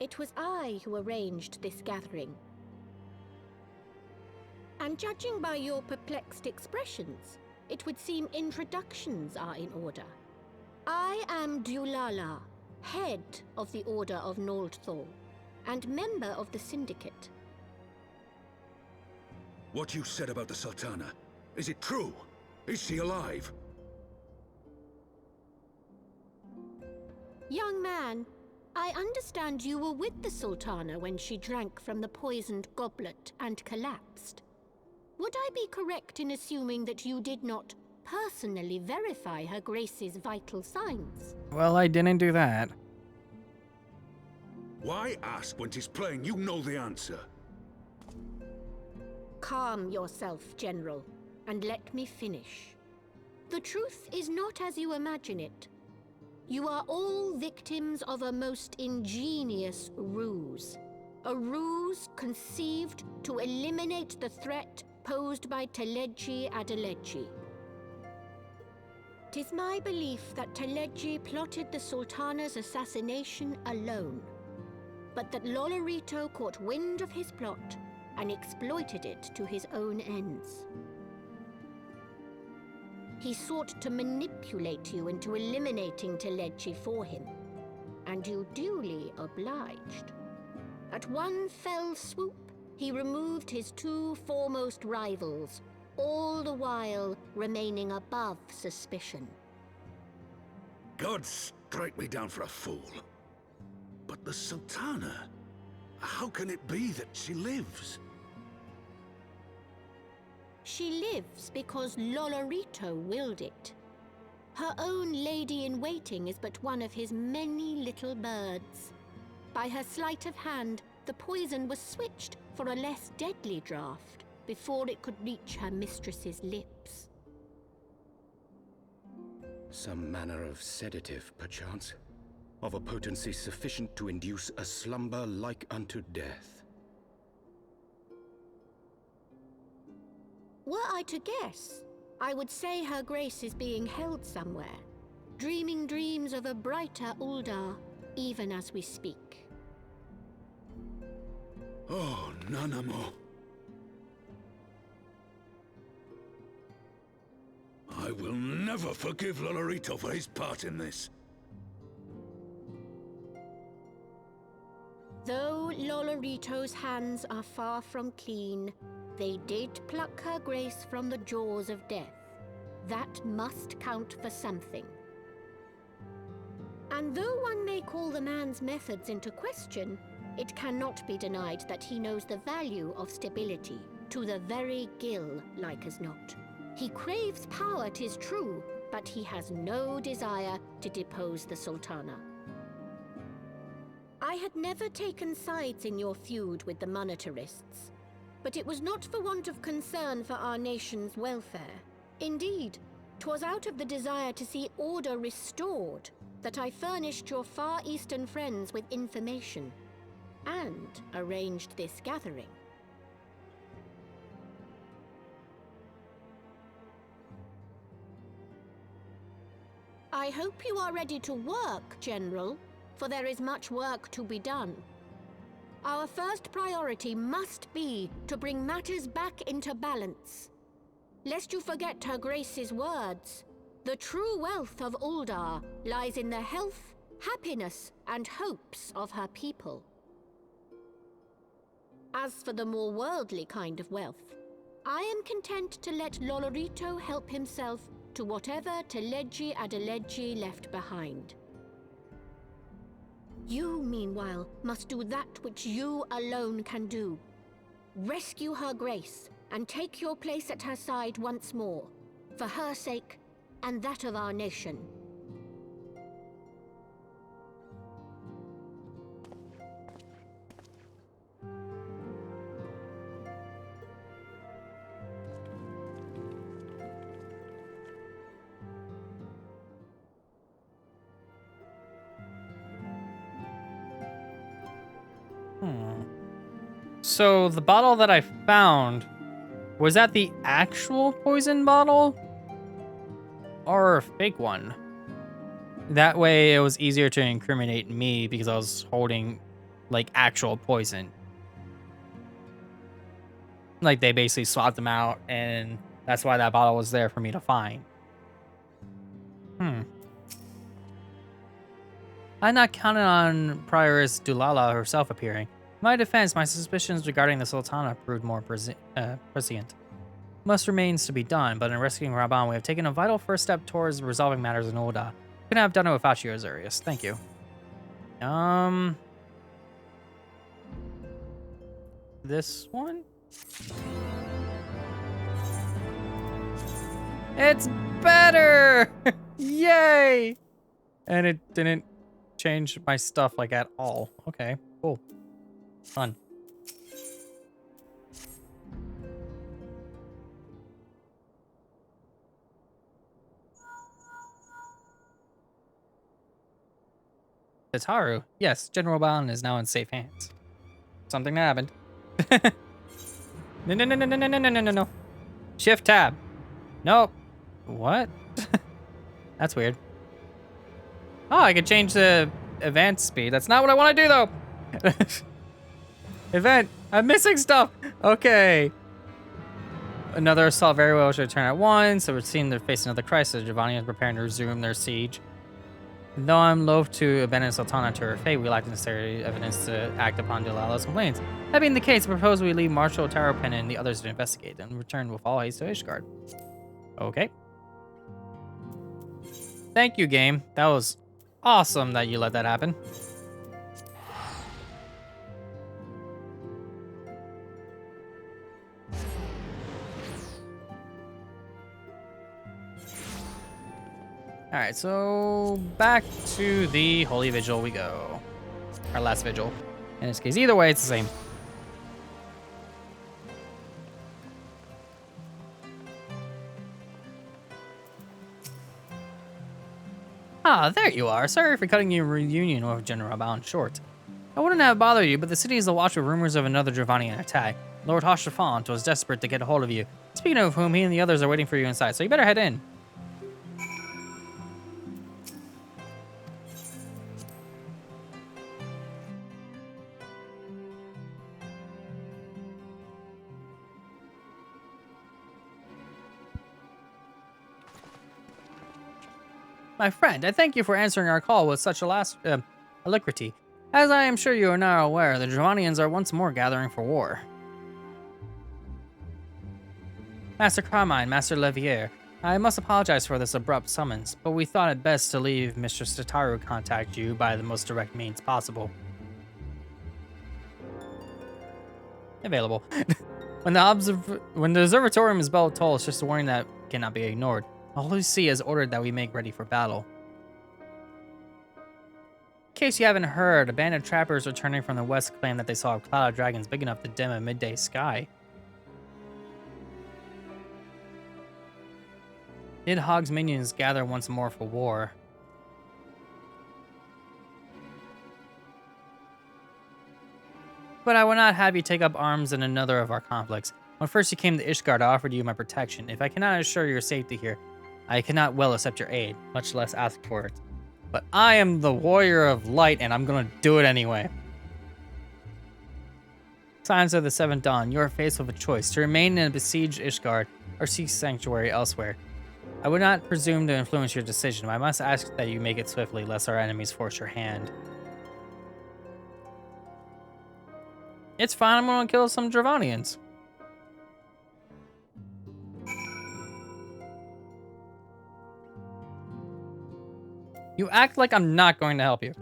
It was I who arranged this gathering. And judging by your perplexed expressions, it would seem introductions are in order. I am Dulala, head of the Order of Noldthor, and member of the Syndicate. What you said about the Sultana, is it true? Is she alive? Young man, I understand you were with the Sultana when she drank from the poisoned goblet and collapsed. Would I be correct in assuming that you did not personally verify Her Grace's vital signs? Well, I didn't do that. Why ask when 'tis plain you know the answer? Calm yourself, General, and let me finish. The truth is not as you imagine it. You are all victims of a most ingenious ruse. A ruse conceived to eliminate the threat posed by Teleji Adeleji. 'Tis my belief that Teleji plotted the Sultana's assassination alone, but that Lolorito caught wind of his plot and exploited it to his own ends. He sought to manipulate you into eliminating Teleji for him, and you duly obliged. At one fell swoop, he removed his two foremost rivals, all the while remaining above suspicion. God strike me down for a fool. But the Sultana, how can it be that she lives? She lives because Lolorito willed it. Her own lady-in-waiting is but one of his many little birds. By her sleight of hand, the poison was switched for a less deadly draught before it could reach her mistress's lips. Some manner of sedative, perchance, of a potency sufficient to induce a slumber like unto death. Were I to guess, I would say Her Grace is being held somewhere, dreaming dreams of a brighter Uldar, even as we speak. Oh, Nanamo. I will never forgive Lolorito for his part in this. Though Lolorito's hands are far from clean, they did pluck Her Grace from the jaws of death. That must count for something. And though one may call the man's methods into question, it cannot be denied that he knows the value of stability, to the very gill, like as not. He craves power, 'tis true, but he has no desire to depose the Sultana. I had never taken sides in your feud with the monetarists, but it was not for want of concern for our nation's welfare. Indeed, 'twas out of the desire to see order restored that I furnished your Far Eastern friends with information and arranged this gathering. I hope you are ready to work, General, for there is much work to be done. Our first priority must be to bring matters back into balance. lest you forget her grace's words. The true wealth of Uldar lies in the health, happiness, and hopes of her people. As for the more worldly kind of wealth, I am content to let Lolorito help himself to whatever Teledji Adeledji left behind. You, meanwhile, must do that which you alone can do. Rescue her grace, and take your place at her side once more, for her sake, and that of our nation. So the bottle that I found, was that the actual poison bottle? Or a fake one? That way it was easier to incriminate me because I was holding like actual poison. Like they basically swapped them out and that's why that bottle was there for me to find. I'm not counting on Prioress Dulala herself appearing. In my defense, my suspicions regarding the Sultana proved more prescient. Much remains to be done, but in rescuing Raban, we have taken a vital first step towards resolving matters in Ul'dah. Couldn't have done it without you, Azurius. Thank you. This one? It's better! Yay! And it didn't change my stuff like at all. Okay, cool. Fun. Tataru. Yes, General Balan is now in safe hands. Something happened. No. Shift tab. Nope. What? That's weird. Oh, I could change the event speed. That's not what I want to do, though. Event. I'm missing stuff. Okay. Another assault very well should return at once. So we're seeing they're facing another crisis. Giovanni is preparing to resume their siege. Though I'm loath to abandon Sultana to her fate, we lack the necessary evidence to act upon Dulala's complaints. That being the case, I propose we leave Marshal Taropin and the others to investigate and return with all haste to Ishgard. Okay. Thank you, game. That was awesome that you let that happen. Alright, so back to the Holy Vigil we go. Our last vigil. In this case, either way, it's the same. Ah, there you are. Sorry for cutting your reunion with General Balan short. I wouldn't have bothered you, but the city is awash with rumors of another Dravanian attack. Lord Hoshafont was desperate to get a hold of you. Speaking of whom, he and the others are waiting for you inside, so you better head in. My friend, I thank you for answering our call with such alacrity. As I am sure you are now aware, the Dravanians are once more gathering for war. Master Carmine, Master Levier, I must apologize for this abrupt summons, but we thought it best to leave Mr. Tataru contact you by the most direct means possible. Available. When the observatorium is bell toll, it's just a warning that cannot be ignored. Lucy has ordered that we make ready for battle. In case you haven't heard, a band of trappers returning from the west claim that they saw a cloud of dragons big enough to dim a midday sky. Nidhogg's minions gather once more for war. But I will not have you take up arms in another of our conflicts. When first you came to Ishgard, I offered you my protection. If I cannot assure your safety here, I cannot well accept your aid, much less ask for it. But I am the warrior of light, and I'm gonna do it anyway. Signs of the Seventh Dawn, you are faced with a choice: to remain in a besieged Ishgard or seek sanctuary elsewhere. I would not presume to influence your decision, but I must ask that you make it swiftly, lest our enemies force your hand. It's fine, I'm gonna kill some Dravonians. You act like I'm not going to help you.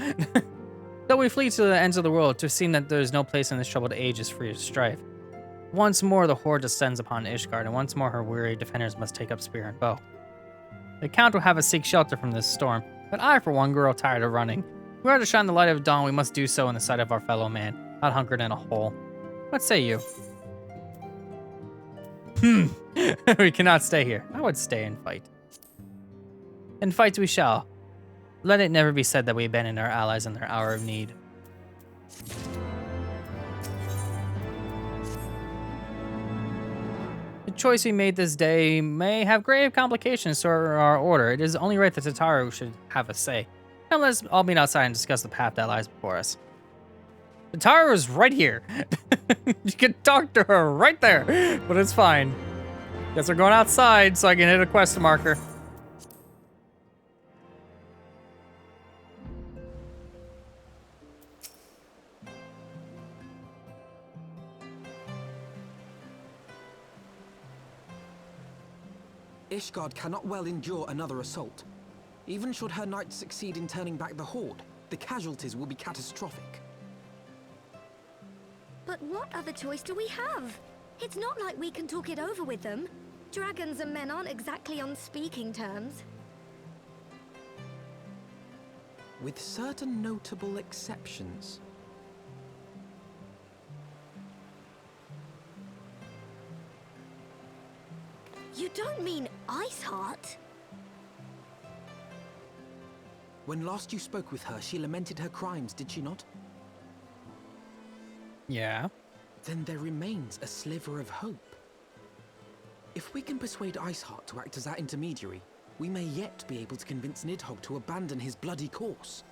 Though we flee to the ends of the world, to seem that there is no place in this troubled age is free of strife. Once more the horde descends upon Ishgard, and once more her weary defenders must take up spear and bow. The Count will have us seek shelter from this storm, but I, for one, grow tired of running. If we are to shine the light of dawn, we must do so in the sight of our fellow man, not hunkered in a hole. What say you? We cannot stay here. I would stay and fight. And fight we shall. Let it never be said that we abandoned our allies in their hour of need. The choice we made this day may have grave complications to our order. It is only right that Tataru should have a say. Now let's all meet outside and discuss the path that lies before us. Tataru is right here. You can talk to her right there, but it's fine. Guess we're going outside so I can hit a quest marker. Ishgard cannot well endure another assault. Even should her knights succeed in turning back the horde, the casualties will be catastrophic. But what other choice do we have? It's not like we can talk it over with them. Dragons and men aren't exactly on speaking terms. With certain notable exceptions. You don't mean Iceheart? When last you spoke with her, she lamented her crimes, did she not? Yeah. Then there remains a sliver of hope. If we can persuade Iceheart to act as our intermediary, we may yet be able to convince Nidhogg to abandon his bloody course.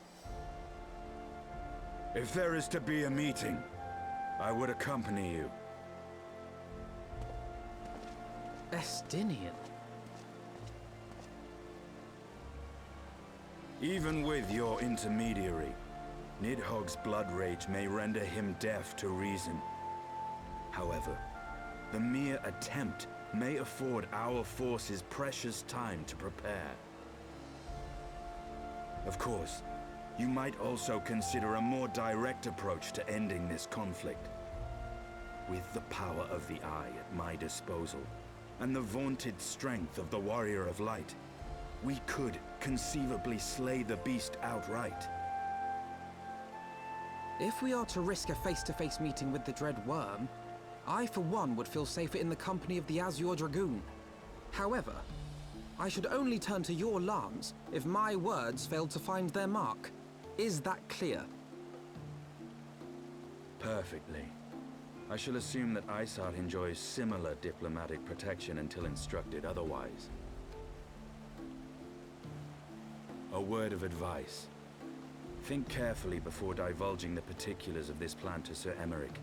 If there is to be a meeting, I would accompany you. Estinian. Even with your intermediary, Nidhogg's blood rage may render him deaf to reason. However, the mere attempt may afford our forces precious time to prepare. Of course, you might also consider a more direct approach to ending this conflict. With the power of the Eye at my disposal, and the vaunted strength of the Warrior of Light, we could conceivably slay the beast outright. If we are to risk a face-to-face meeting with the Dread Worm, I for one would feel safer in the company of the Azure Dragoon. However, I should only turn to your lance if my words failed to find their mark. Is that clear? Perfectly. I shall assume that Iceheart enjoys similar diplomatic protection until instructed otherwise. A word of advice. Think carefully before divulging the particulars of this plan to Sir Emeric.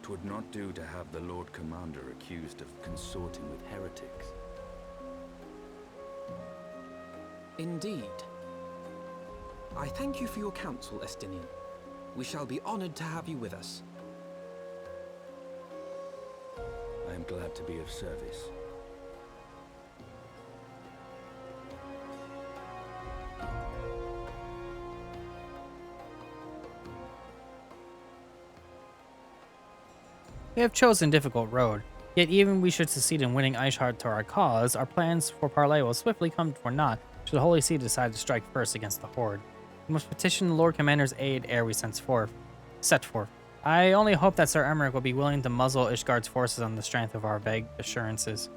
'Twould not do to have the Lord Commander accused of consorting with heretics. Indeed. I thank you for your counsel, Estinian. We shall be honored to have you with us. I am glad to be of service. We have chosen a difficult road, yet even we should succeed in winning Iceheart to our cause, our plans for parley will swiftly come for naught should the Holy See decide to strike first against the Horde. We must petition the Lord Commander's aid ere we set forth. I only hope that Sir Emeric will be willing to muzzle Ishgard's forces on the strength of our vague assurances.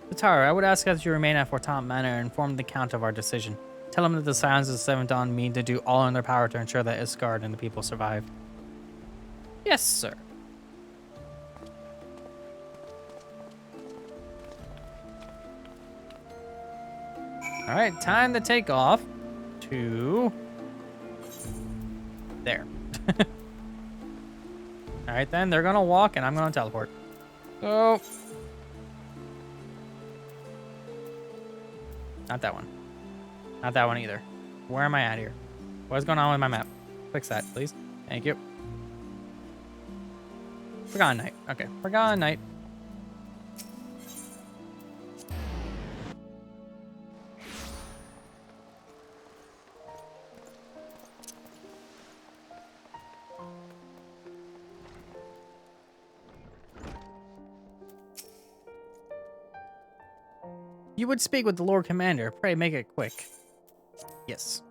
Tataru, I would ask that you remain at Fortant Manor and inform the Count of our decision. Tell him that the Scions of the Seventh Dawn mean to do all in their power to ensure that Ishgard and the people survive. Yes, sir. Alright, time to take off to there. Alright then, they're gonna walk and I'm gonna teleport. Go. Not that one. Not that one either. Where am I at here? What's going on with my map? Fix that, please. Thank you. Forgotten Night. Okay, Forgotten Night. You would speak with the Lord Commander. Pray make it quick. Yes.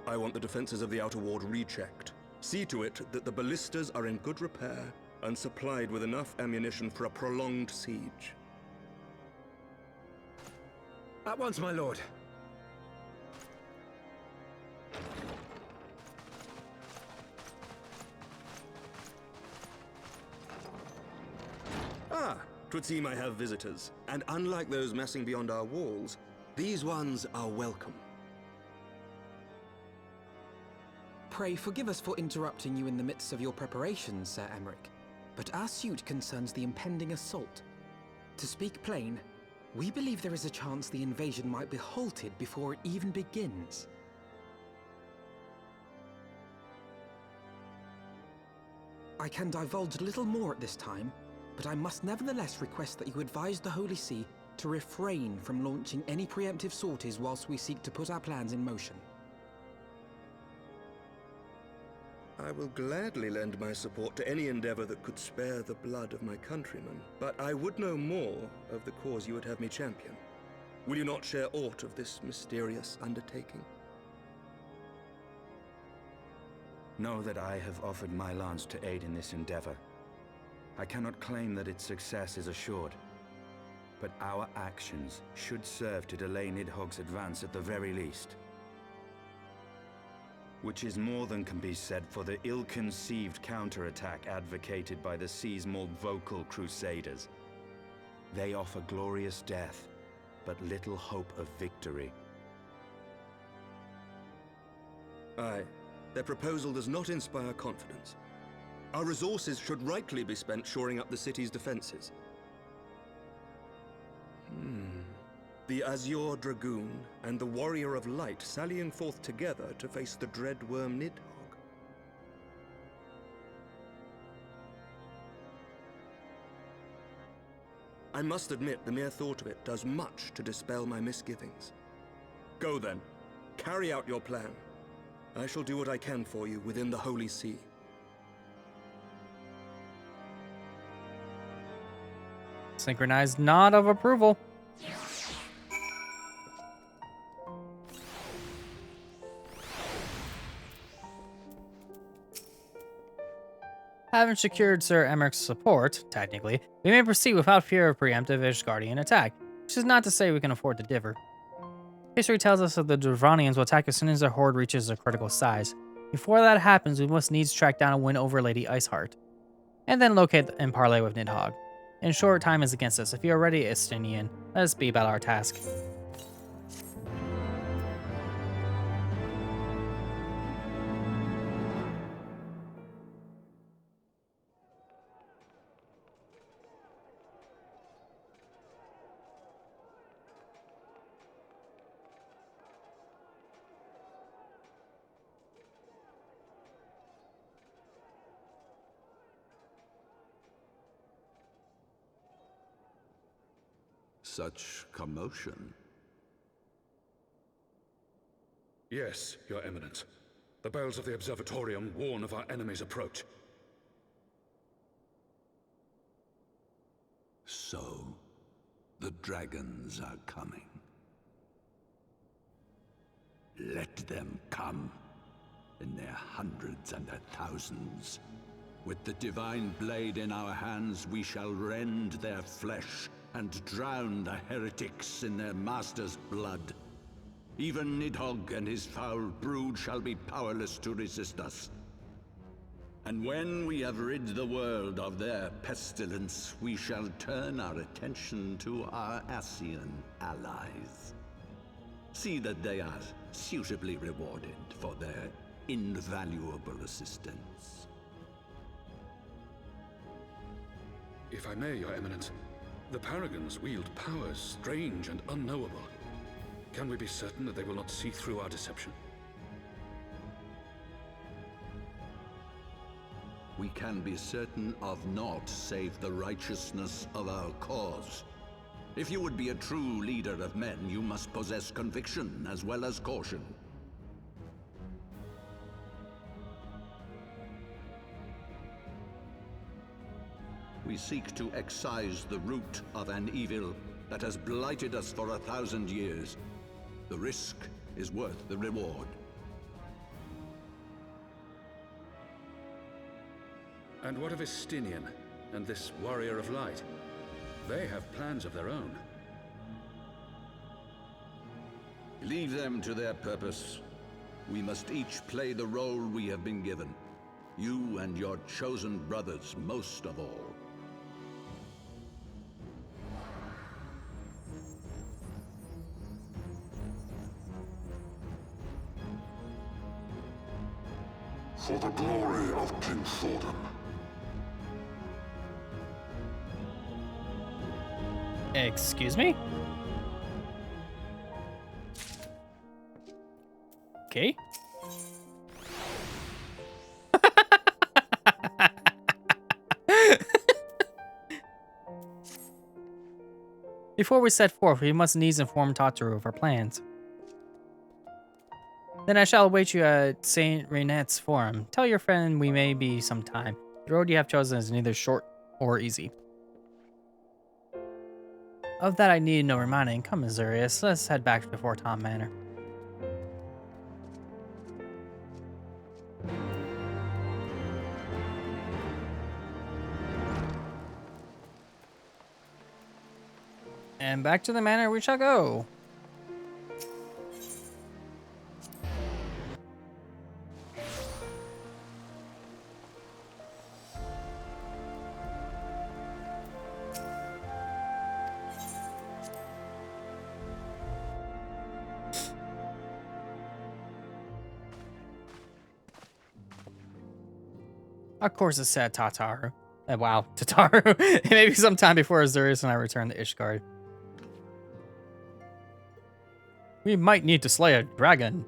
I want the defenses of the outer ward rechecked. See to it that the ballistas are in good repair and supplied with enough ammunition for a prolonged siege. At once, my lord. Ah, 'twould seem I have visitors. And unlike those massing beyond our walls, these ones are welcome. Pray forgive us for interrupting you in the midst of your preparations, Sir Emmerich, but our suit concerns the impending assault. To speak plain, we believe there is a chance the invasion might be halted before it even begins. I can divulge little more at this time, but I must nevertheless request that you advise the Holy See to refrain from launching any preemptive sorties whilst we seek to put our plans in motion. I will gladly lend my support to any endeavor that could spare the blood of my countrymen, but I would know more of the cause you would have me champion. Will you not share aught of this mysterious undertaking? Know that I have offered my lance to aid in this endeavor. I cannot claim that its success is assured, but our actions should serve to delay Nidhogg's advance at the very least. Which is more than can be said for the ill-conceived counterattack advocated by the sea's more vocal crusaders. They offer glorious death, but little hope of victory. Aye, their proposal does not inspire confidence. Our resources should rightly be spent shoring up the city's defenses. The Azure Dragoon and the Warrior of Light sallying forth together to face the dread worm Nidhogg. I must admit the mere thought of it does much to dispel my misgivings. Go then, carry out your plan. I shall do what I can for you within the Holy See. Synchronized nod of approval. Having secured Sir Emmerich's support, technically, we may proceed without fear of preemptive Ishgardian attack, which is not to say we can afford to differ. History tells us that the Durranians will attack as soon as their horde reaches a critical size. Before that happens, we must needs track down and win over Lady Iceheart, and then locate and parley with Nidhogg. In short, time is against us. If you are ready, Estinian, let us be about our task. Such commotion. Yes, Your Eminence. The bells of the Observatorium warn of our enemy's approach. So, the dragons are coming. Let them come, in their hundreds and their thousands. With the divine blade in our hands, we shall rend their flesh and drown the heretics in their master's blood. Even Nidhogg and his foul brood shall be powerless to resist us. And when we have rid the world of their pestilence, we shall turn our attention to our Ascian allies. See that they are suitably rewarded for their invaluable assistance. If I may, Your Eminence, the Paragons wield powers strange and unknowable. Can we be certain that they will not see through our deception? We can be certain of naught save the righteousness of our cause. If you would be a true leader of men, you must possess conviction as well as caution. We seek to excise the root of an evil that has blighted us for 1,000 years. The risk is worth the reward. And what of Estinian and this Warrior of Light? They have plans of their own. Leave them to their purpose. We must each play the role we have been given. You and your chosen brothers most of all. For the glory of King Thordan. Excuse me? Okay. Before we set forth, we must needs inform Tataru of our plans. Then I shall await you at Saint Renette's Forum. Tell your friend we may be some time. The road you have chosen is neither short or easy. Of that I need no reminding. Come, Azurius, let's head back to Fort Tom Manor. And back to the manor we shall go. Of course, it said Tataru. Wow, Tataru. Maybe sometime before Azurius and I return to Ishgard. We might need to slay a dragon.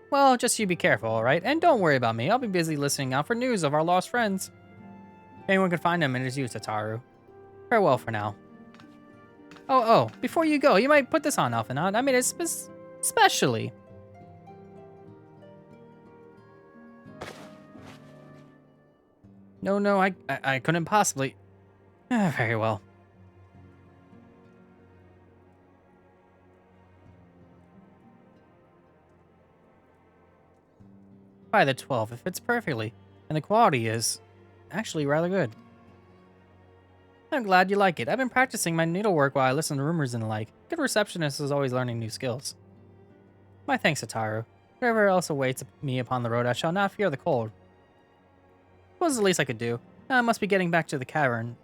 Well, just you be careful, alright? And don't worry about me. I'll be busy listening out for news of our lost friends. If anyone can find them, it is you, Tataru. Farewell for now. Oh, before you go, you might put this on, Alphinaud. I mean, it's especially. No, I couldn't possibly. Very well. By the 12, it fits perfectly, and the quality is actually rather good. I'm glad you like it. I've been practicing my needlework while I listen to rumors and the like. Good receptionist is always learning new skills. My thanks, Ataru. Whatever else awaits me upon the road, I shall not fear the cold. What was the least I could do? I must be getting back to the tavern,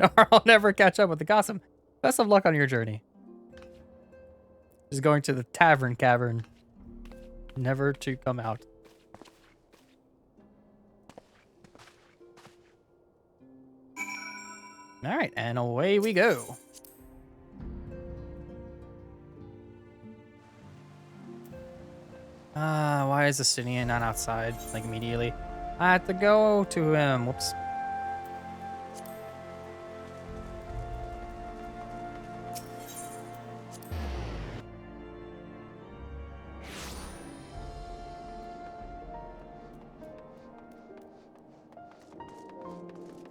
or I'll never catch up with the gossip. Best of luck on your journey. Just going to the cavern. Never to come out. Alright, and away we go. Why is the Estinian not outside, like, immediately? I have to go to him. Whoops.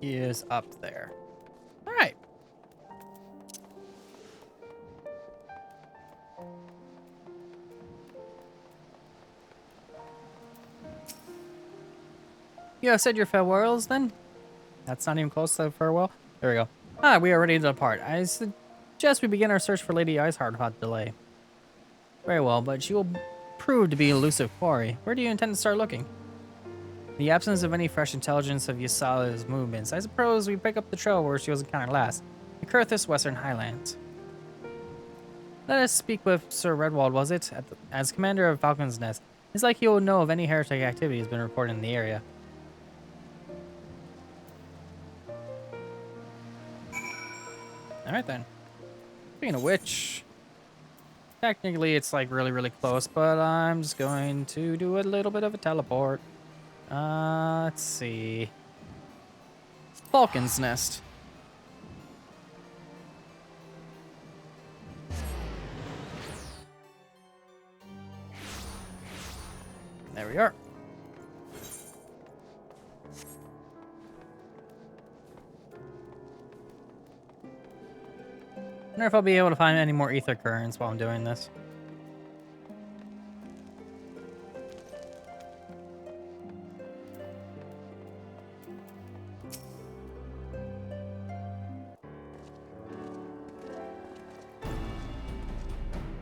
He is up there. All right. You have said your farewells, then? That's not even close to farewell. There we go. We are ready to depart. I suggest we begin our search for Lady Iceheart without delay. Very well, but she will prove to be an elusive quarry. Where do you intend to start looking? In the absence of any fresh intelligence of Yasala's movements, I suppose we pick up the trail where she was encountered last. The Kurthus Western Highlands. Let us speak with Sir Redwald, was it? As commander of Falcon's Nest. It's like he will know if any heretic activity has been reported in the area. Alright then. Speaking of which, technically it's like really close, but I'm just going to do a little bit of a teleport. Let's see. Falcon's Nest. There we are. I wonder if I'll be able to find any more ether currents while I'm doing this.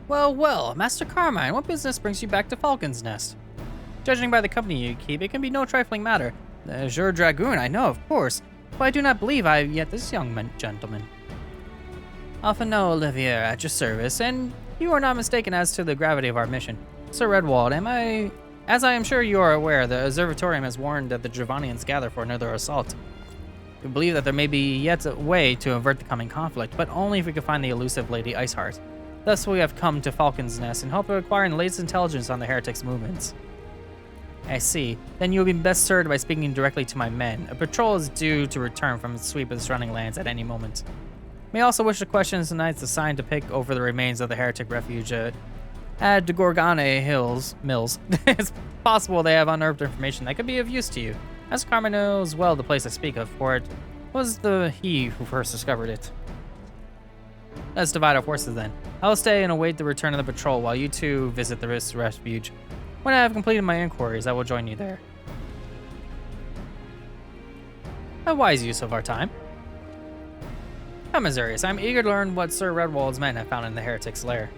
Well, Master Carmine, what business brings you back to Falcon's Nest? Judging by the company you keep, it can be no trifling matter. The Azure Dragoon, I know, of course, but I do not believe I have yet this young gentleman. Alphinaud, Olivier, at your service, and you are not mistaken as to the gravity of our mission. Sir Redwald, as I am sure you are aware, the Observatorium has warned that the Dravanians gather for another assault. We believe that there may be yet a way to avert the coming conflict, but only if we can find the elusive Lady Iceheart. Thus we have come to Falcon's Nest in hope of acquiring the latest intelligence on the heretics' movements. I see. Then you will be best served by speaking directly to my men. A patrol is due to return from its sweep of the surrounding lands at any moment. May also wish to question tonight's assigned to pick over the remains of the heretic refuge at de Gorgane Mills. It's possible they have unearthed information that could be of use to you. As Carmen knows well the place I speak of, for it was he who first discovered it. Let's divide our forces then. I will stay and await the return of the patrol while you two visit the refuge. When I have completed my inquiries, I will join you there. A wise use of our time. Come, Azurius, I'm eager to learn what Sir Redwald's men have found in the heretic's lair.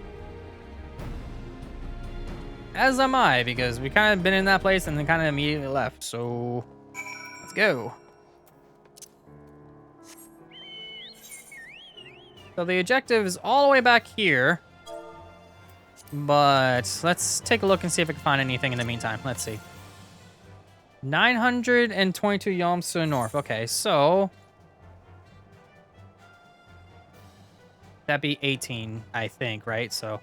As am I, because we kind of been in that place and then kind of immediately left, so let's go. So the objective is all the way back here, but let's take a look and see if I can find anything in the meantime. Let's see. 922 yalms to the north. Okay, so that'd be 18, I think, right? So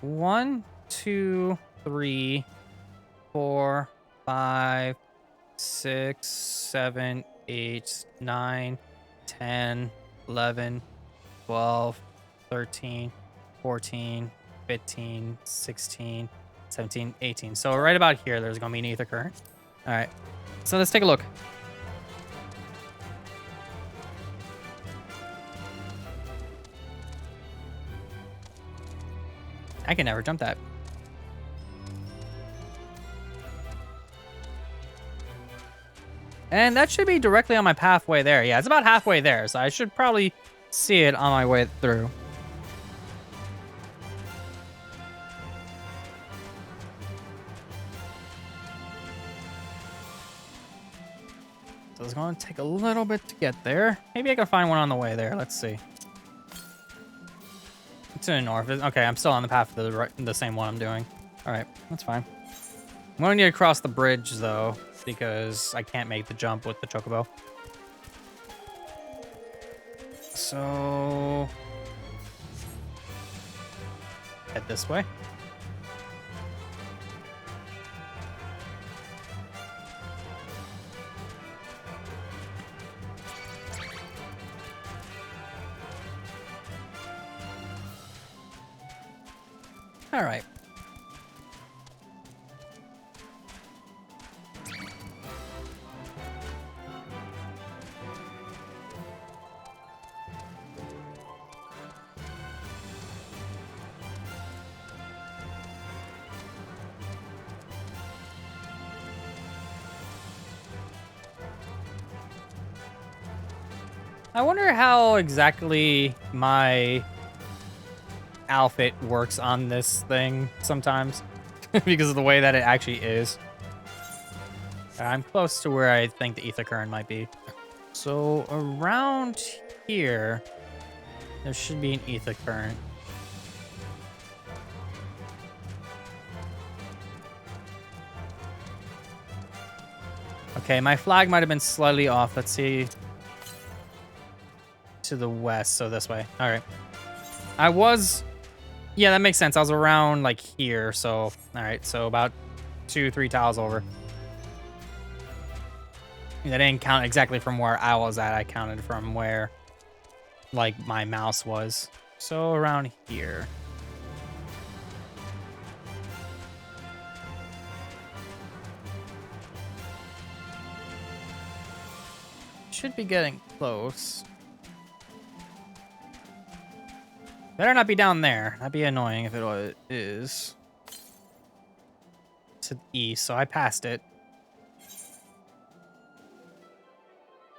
1, 2, 3, 4, 5, 6, 7, 8, 9, 10, 11, 12, 13, 14, 15, 16, 17, 18. So right about here, there's going to be an ether current. All right, so let's take a look. I can never jump that. And that should be directly on my pathway there. Yeah, it's about halfway there, so I should probably see it on my way through. So it's going to take a little bit to get there. Maybe I can find one on the way there. Let's see. To the north. Okay, I'm still on the path to the same one I'm doing. All right, that's fine. I'm going to need to cross the bridge, though, because I can't make the jump with the chocobo. So head this way. All right. I wonder how exactly my outfit works on this thing sometimes because of the way that it actually is. I'm close to where I think the ether current might be. So around here, there should be an ether current. Okay, my flag might have been slightly off. Let's see. To the west, so this way. All right. I was... Yeah, that makes sense. I was around, like, here, so... All right, so about 2-3 tiles over. I didn't count exactly from where I was at. I counted from where, like, my mouse was. So around here. Should be getting close. Better not be down there. That'd be annoying if it is. To the east, so I passed it.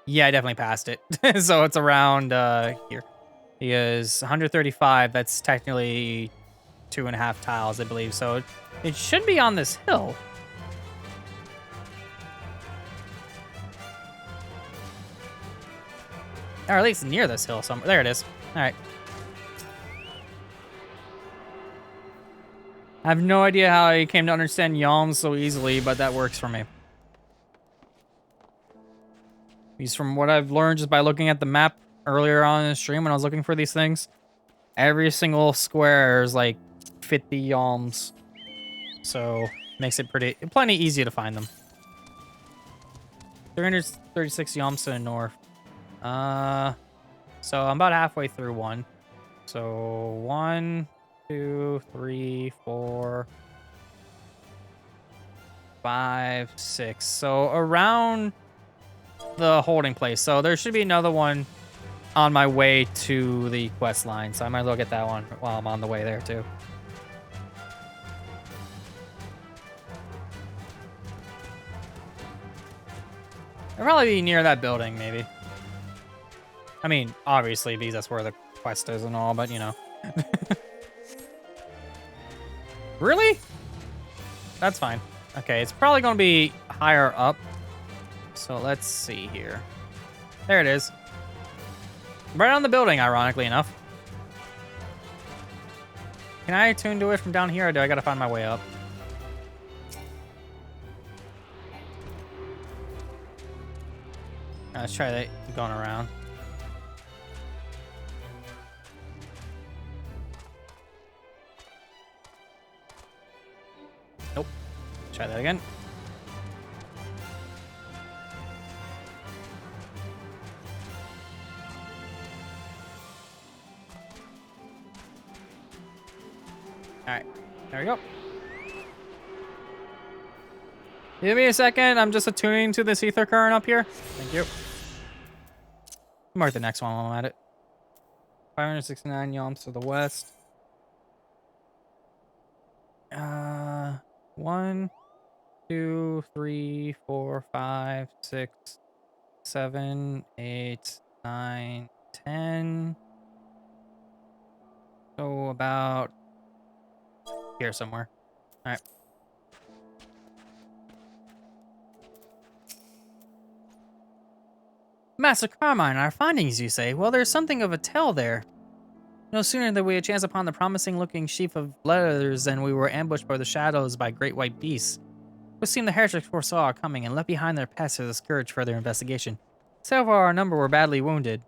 Yeah, I definitely passed it. So it's around here. He is 135. That's technically 2.5 tiles, I believe. So it should be on this hill. Or at least near this hill somewhere. There it is. All right. I have no idea how I came to understand yalms so easily, but that works for me. Because from what I've learned just by looking at the map earlier on in the stream when I was looking for these things, every single square is like 50 yalms. So makes it plenty easy to find them. 336 yalms to the north. So I'm about halfway through one. So 1, 2, 3, 4, 5, 6. So around the holding place. So there should be another one on my way to the quest line. So I might as well get that one while I'm on the way there too. I'll probably be near that building, maybe. I mean, obviously, because that's where the quest is and all, but you know. Really? That's fine. Okay, it's probably going to be higher up. So let's see here. There it is. Right on the building, ironically enough. Can I tune to it from down here, or do I got to find my way up? Let's try that going around. Nope. Try that again. Alright, there we go. Give me a second, I'm just attuning to this ether current up here. Thank you. Mark the next one while I'm at it. 569 yalms to the west. 1, 2, 3, 4, 5, 6, 7, 8, 9, 10. So about here somewhere. All right. Master Carmine, our findings, you say? Well, there's something of a tale there. No sooner did we chance upon the promising-looking sheaf of letters than we were ambushed by the shadows by great white beasts. It seemed the heretics foresaw our coming and left behind their pests as a scourge for further investigation. Several of our number were badly wounded.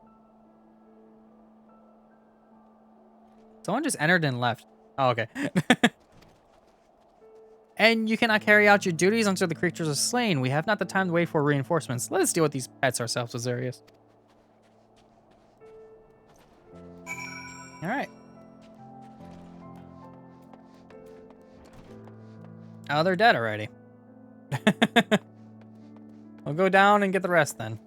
Someone just entered and left. Oh, okay. And you cannot carry out your duties until the creatures are slain. We have not the time to wait for reinforcements. Let us deal with these pets ourselves, Azarius. Alright. Oh, they're dead already. We'll go down and get the rest then.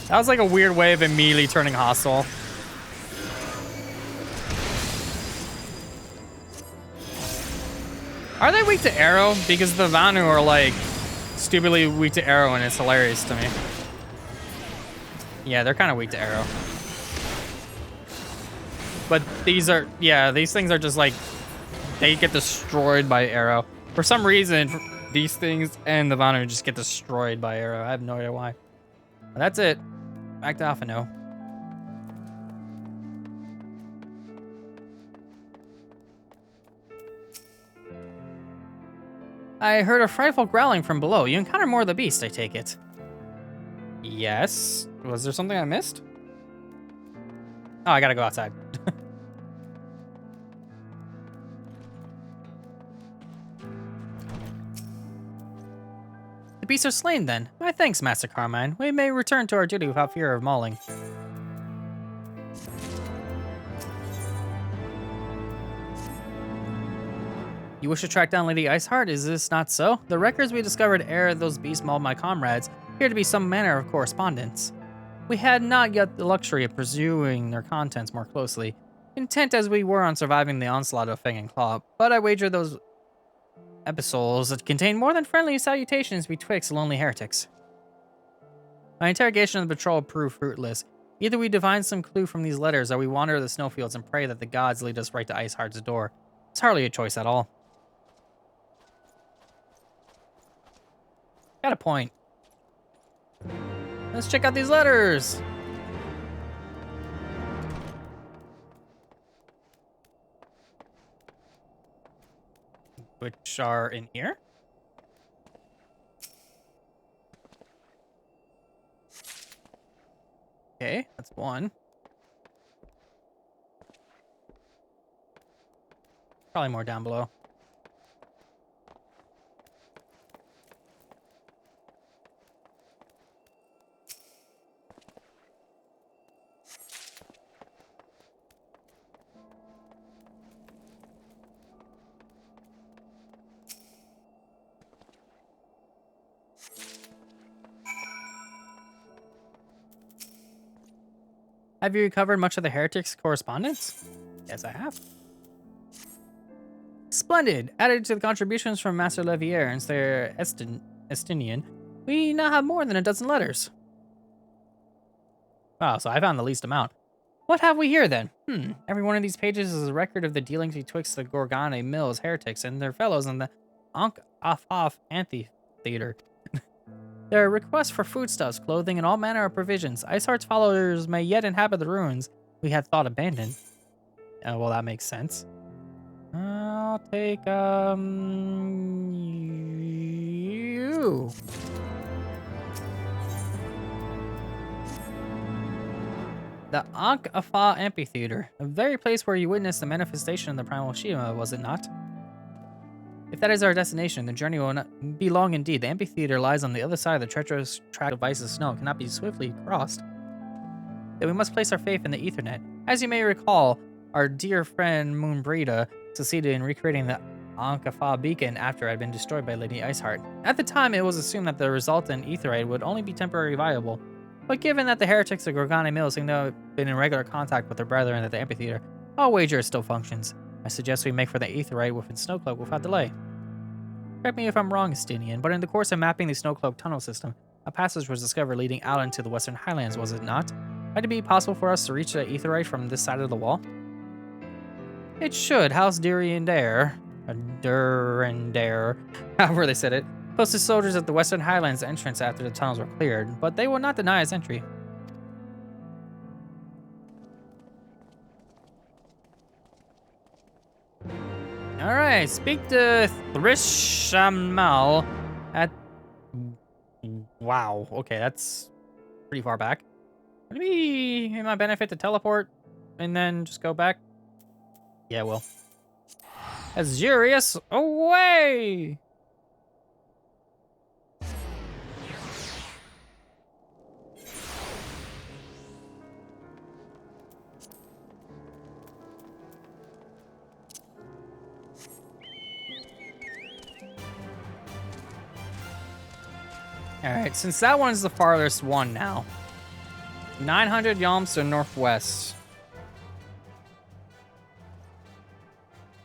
That was like a weird way of immediately turning hostile. Are they weak to arrow? Because the Vanu are like stupidly weak to arrow and it's hilarious to me. Yeah, they're kind of weak to arrow. But these are, yeah, these things are just like, they get destroyed by arrow. For some reason, these things and the Vanu just get destroyed by arrow. I have no idea why. But that's it. Back to Alphinaud. I heard a frightful growling from below. You encountered more of the beast, I take it. Yes. Was there something I missed? Oh, I gotta go outside. The beasts are slain then. My thanks, Master Carmine. We may return to our duty without fear of mauling. You wish to track down Lady Iceheart? Is this not so? The records we discovered ere those beasts mauled my comrades appear to be some manner of correspondence. We had not yet the luxury of pursuing their contents more closely, intent as we were on surviving the onslaught of Fang and Claw, but I wager those epistles contain more than friendly salutations betwixt lonely heretics. My interrogation of the patrol proved fruitless. Either we divine some clue from these letters, or we wander the snowfields and pray that the gods lead us right to Iceheart's door. It's hardly a choice at all. Got a point. Let's check out these letters. Which are in here? Okay, that's one. Probably more down below. Have you recovered much of the heretics' correspondence? Yes, I have. Splendid! Added to the contributions from Master Levier and Sir Estinian, we now have more than a dozen letters. Wow, so I found the least amount. What have we here then? Every one of these pages is a record of the dealings betwixt the Gorgane Mills heretics and their fellows in the Ankh-Afaf amphitheater. There are requests for foodstuffs, clothing, and all manner of provisions. Iceheart's followers may yet inhabit the ruins we had thought abandoned. Well, that makes sense. I'll take, you. The Ankh-Afaf amphitheater, the very place where you witnessed the manifestation of the primal Shima, was it not? If that is our destination, the journey will not be long indeed. The amphitheater lies on the other side of the treacherous tract of ice and snow. It cannot be swiftly crossed. Then we must place our faith in the Ethernet. As you may recall, our dear friend Moonbreda succeeded in recreating the Ankh-Afaf beacon after it had been destroyed by Lady Iceheart. At the time, it was assumed that the resultant Etherite would only be temporarily viable. But given that the heretics of Gorgane Mills seem to have been in regular contact with their brethren at the amphitheater, I'll wager it still functions. I suggest we make for the Etherite within Snowcloak without delay. Correct me if I'm wrong, Estinian, but in the course of mapping the Snowcloak tunnel system, a passage was discovered leading out into the Western Highlands, was it not? Might it be possible for us to reach the Etherite from this side of the wall? It should. House Durandare, however they said it, posted soldiers at the Western Highlands entrance after the tunnels were cleared, but they will not deny us entry. Alright, speak to Thrishamal at... Wow, okay, that's pretty far back. Would it be in my benefit to teleport and then just go back? Yeah, well. Azurius, away! Alright, since that one's the farthest one now. 900 yalms to northwest.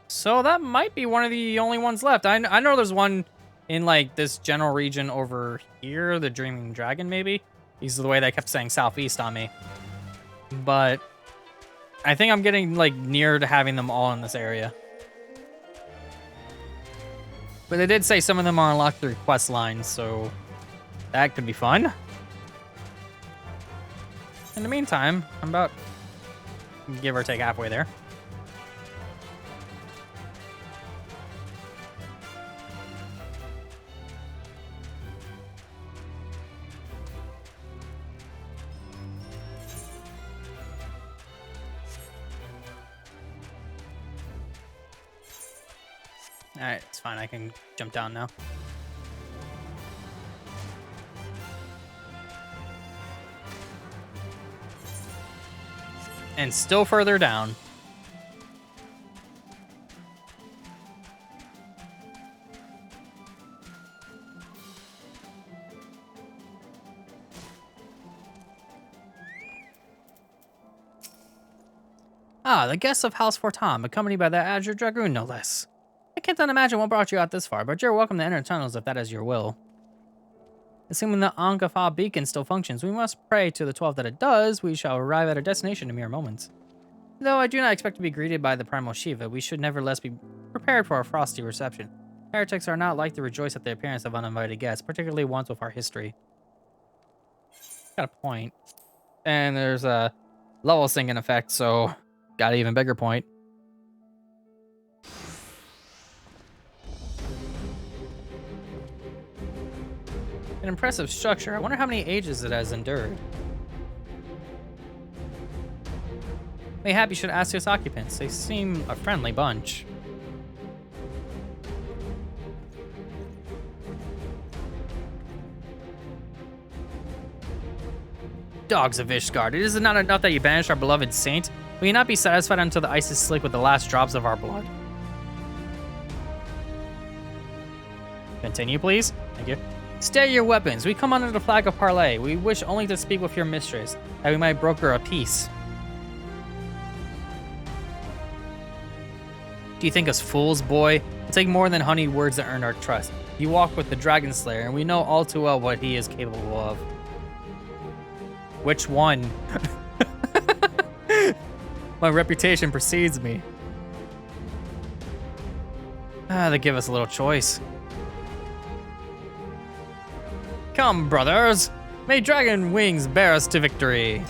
So that might be one of the only ones left. I know there's one in like this general region over here, the Dreaming Dragon maybe. These are the way they kept saying southeast on me. But I think I'm getting like near to having them all in this area. But they did say some of them are unlocked through quest lines, so that could be fun. In the meantime, I'm about give or take halfway there. Alright, it's fine. I can jump down now. And still further down. Ah, the guests of House Fortam, accompanied by the Azure Dragoon, no less. I can't then imagine what brought you out this far, but you're welcome to enter the tunnels if that is your will. Assuming the Angafa beacon still functions, we must pray to the 12 that it does. We shall arrive at our destination in mere moments. Though I do not expect to be greeted by the Primal Shiva, we should nevertheless be prepared for a frosty reception. Heretics are not like to rejoice at the appearance of uninvited guests, particularly ones with our history. Got a point. And there's a level sinking effect, so got an even bigger point. An impressive structure. I wonder how many ages it has endured. Mayhap you should ask its occupants. They seem a friendly bunch. Dogs of Ishgard, it is not enough that you banished our beloved saint. Will you not be satisfied until the ice is slick with the last drops of our blood? Continue, please. Thank you. Stay your weapons. We come under the flag of parley. We wish only to speak with your mistress, that we might broker a peace. Do you think us fools, boy? It takes more than honeyed words to earn our trust. You walk with the Dragon Slayer, and we know all too well what he is capable of. Which one? My reputation precedes me. They give us a little choice. Come, brothers! May dragon wings bear us to victory!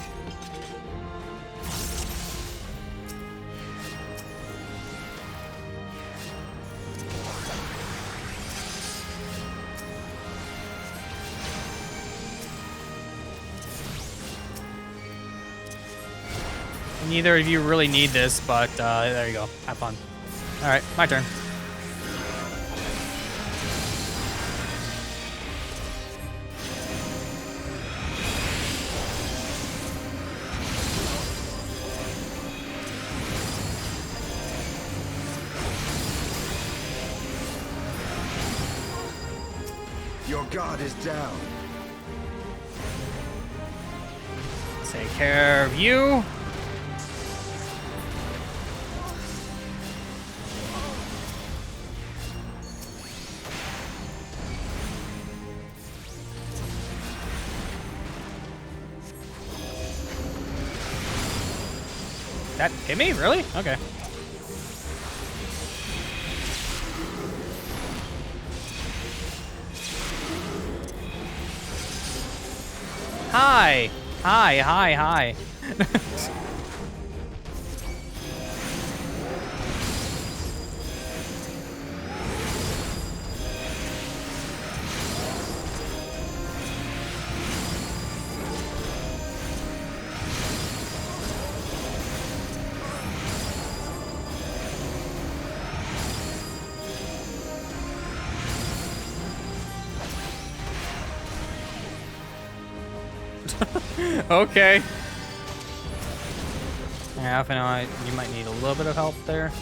Neither of you really need this, but there you go. Have fun. All right, my turn. Your guard is down. Take care of you. That hit me? Really? Okay. Hi. Hi, hi, hi. Okay. Yeah, Alphinaud, you might need a little bit of help there.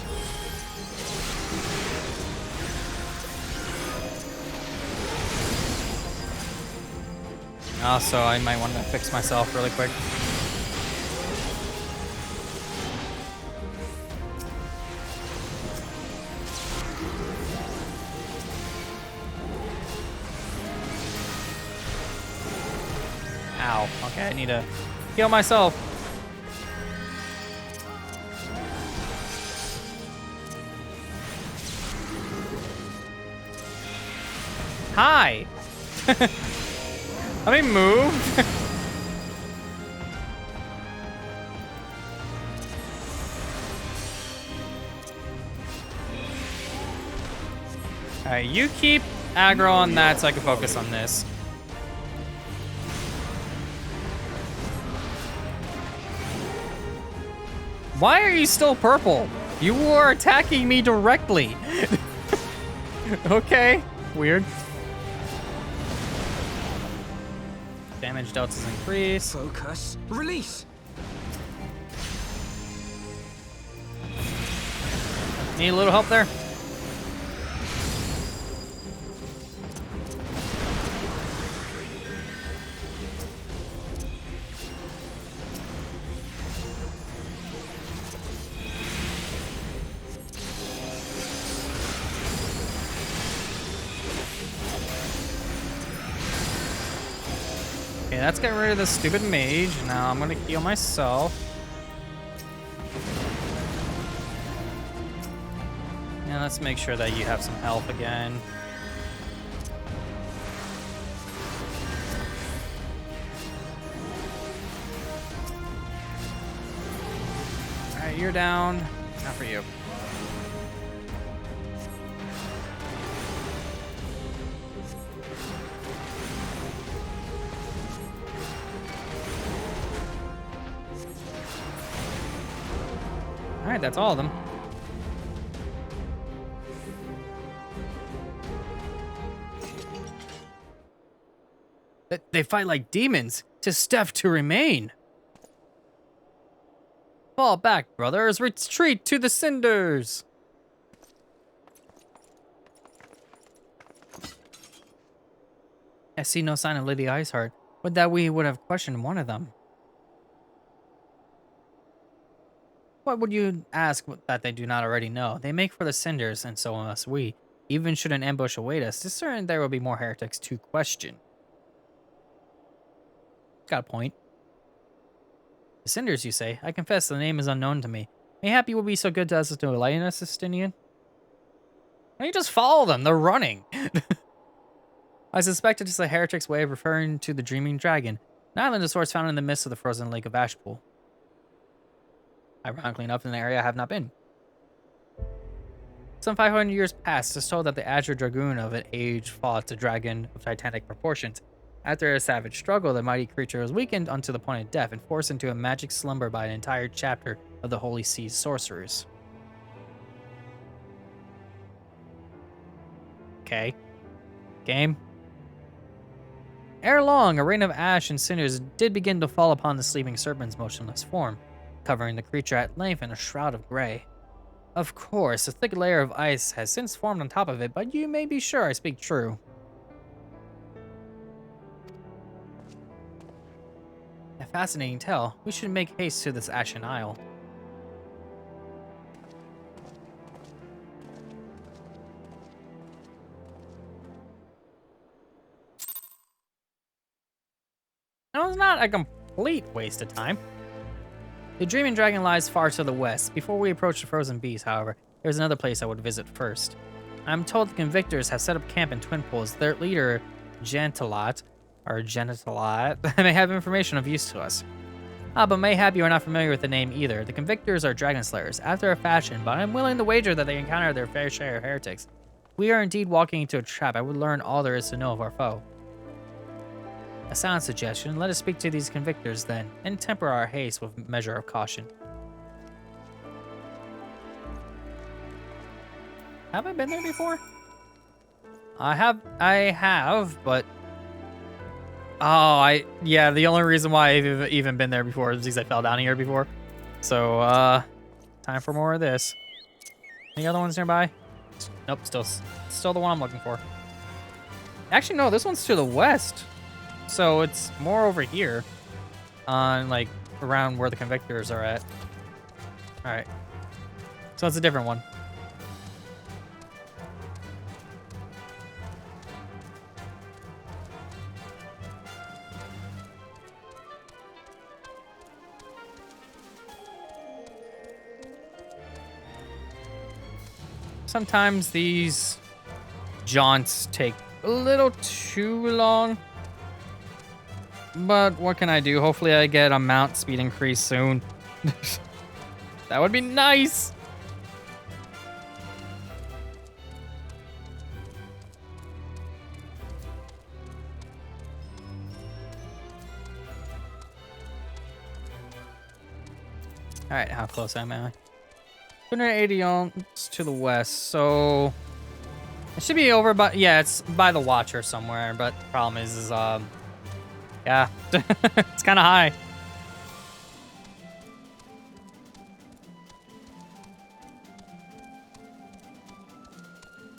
Also, I might want to fix myself really quick. Ow. Okay, I need to heal myself. Hi. Let me move. Alright, you keep aggro on that so I can focus on this. Why are you still purple? You were attacking me directly. Okay. Weird. Damage deltas increase. Focus. Release. Need a little help there? Okay, that's getting rid of this stupid mage. Now I'm gonna heal myself. And let's make sure that you have some health again. Alright, you're down. Not for you. Alright, that's all of them. They fight like demons. 'Tis death to remain. Fall back, brothers. Retreat to the cinders. I see no sign of Lady Iceheart. Would that we would have questioned one of them. What would you ask that they do not already know? They make for the cinders, and so must we. Even should an ambush await us, 'tis certain there will be more heretics to question. Got a point. The cinders, you say? I confess the name is unknown to me. Mayhap you will be so good as to enlighten us, Justinian? Why don't you just follow them? They're running. I suspect it is the heretic's way of referring to the dreaming dragon, an island of sorts found in the midst of the frozen lake of Ashpool. Ironically enough, in an area I have not been. Some 500 years past, it is told that the Azure Dragoon of an age fought a dragon of titanic proportions. After a savage struggle, the mighty creature was weakened unto the point of death and forced into a magic slumber by an entire chapter of the Holy Sea's sorcerers. Okay. Game. Ere long, a rain of ash and cinders did begin to fall upon the sleeping serpent's motionless form, covering the creature at length in a shroud of gray. Of course, a thick layer of ice has since formed on top of it, but you may be sure I speak true. A fascinating tale. We should make haste to this Ashen Isle. That was not a complete waste of time. The Dreaming Dragon lies far to the west. Before we approach the Frozen Beast, however, there's another place I would visit first. I'm told the Convictors have set up camp in Twin Pools. Their leader, Gentilot, may have information of use to us. But mayhap you are not familiar with the name either. The Convictors are dragon slayers, after a fashion, but I'm willing to wager that they encounter their fair share of heretics. We are indeed walking into a trap. I would learn all there is to know of our foe. A sound suggestion. Let us speak to these Convictors then, and temper our haste with a measure of caution. Have I been there before? I have, but... Oh, yeah, the only reason why I've even been there before is because I fell down here before. So, time for more of this. Any other ones nearby? Nope, still the one I'm looking for. Actually, no, this one's to the west. So it's more over here. On, like, around where the Convictors are at. Alright. So it's a different one. Sometimes these jaunts take a little too long. But what can I do? Hopefully I get a mount speed increase soon. That would be nice. Alright, how close am I? 280 to the west, so It should be over, but yeah, it's by the Watcher somewhere. But the problem is yeah, it's kind of high.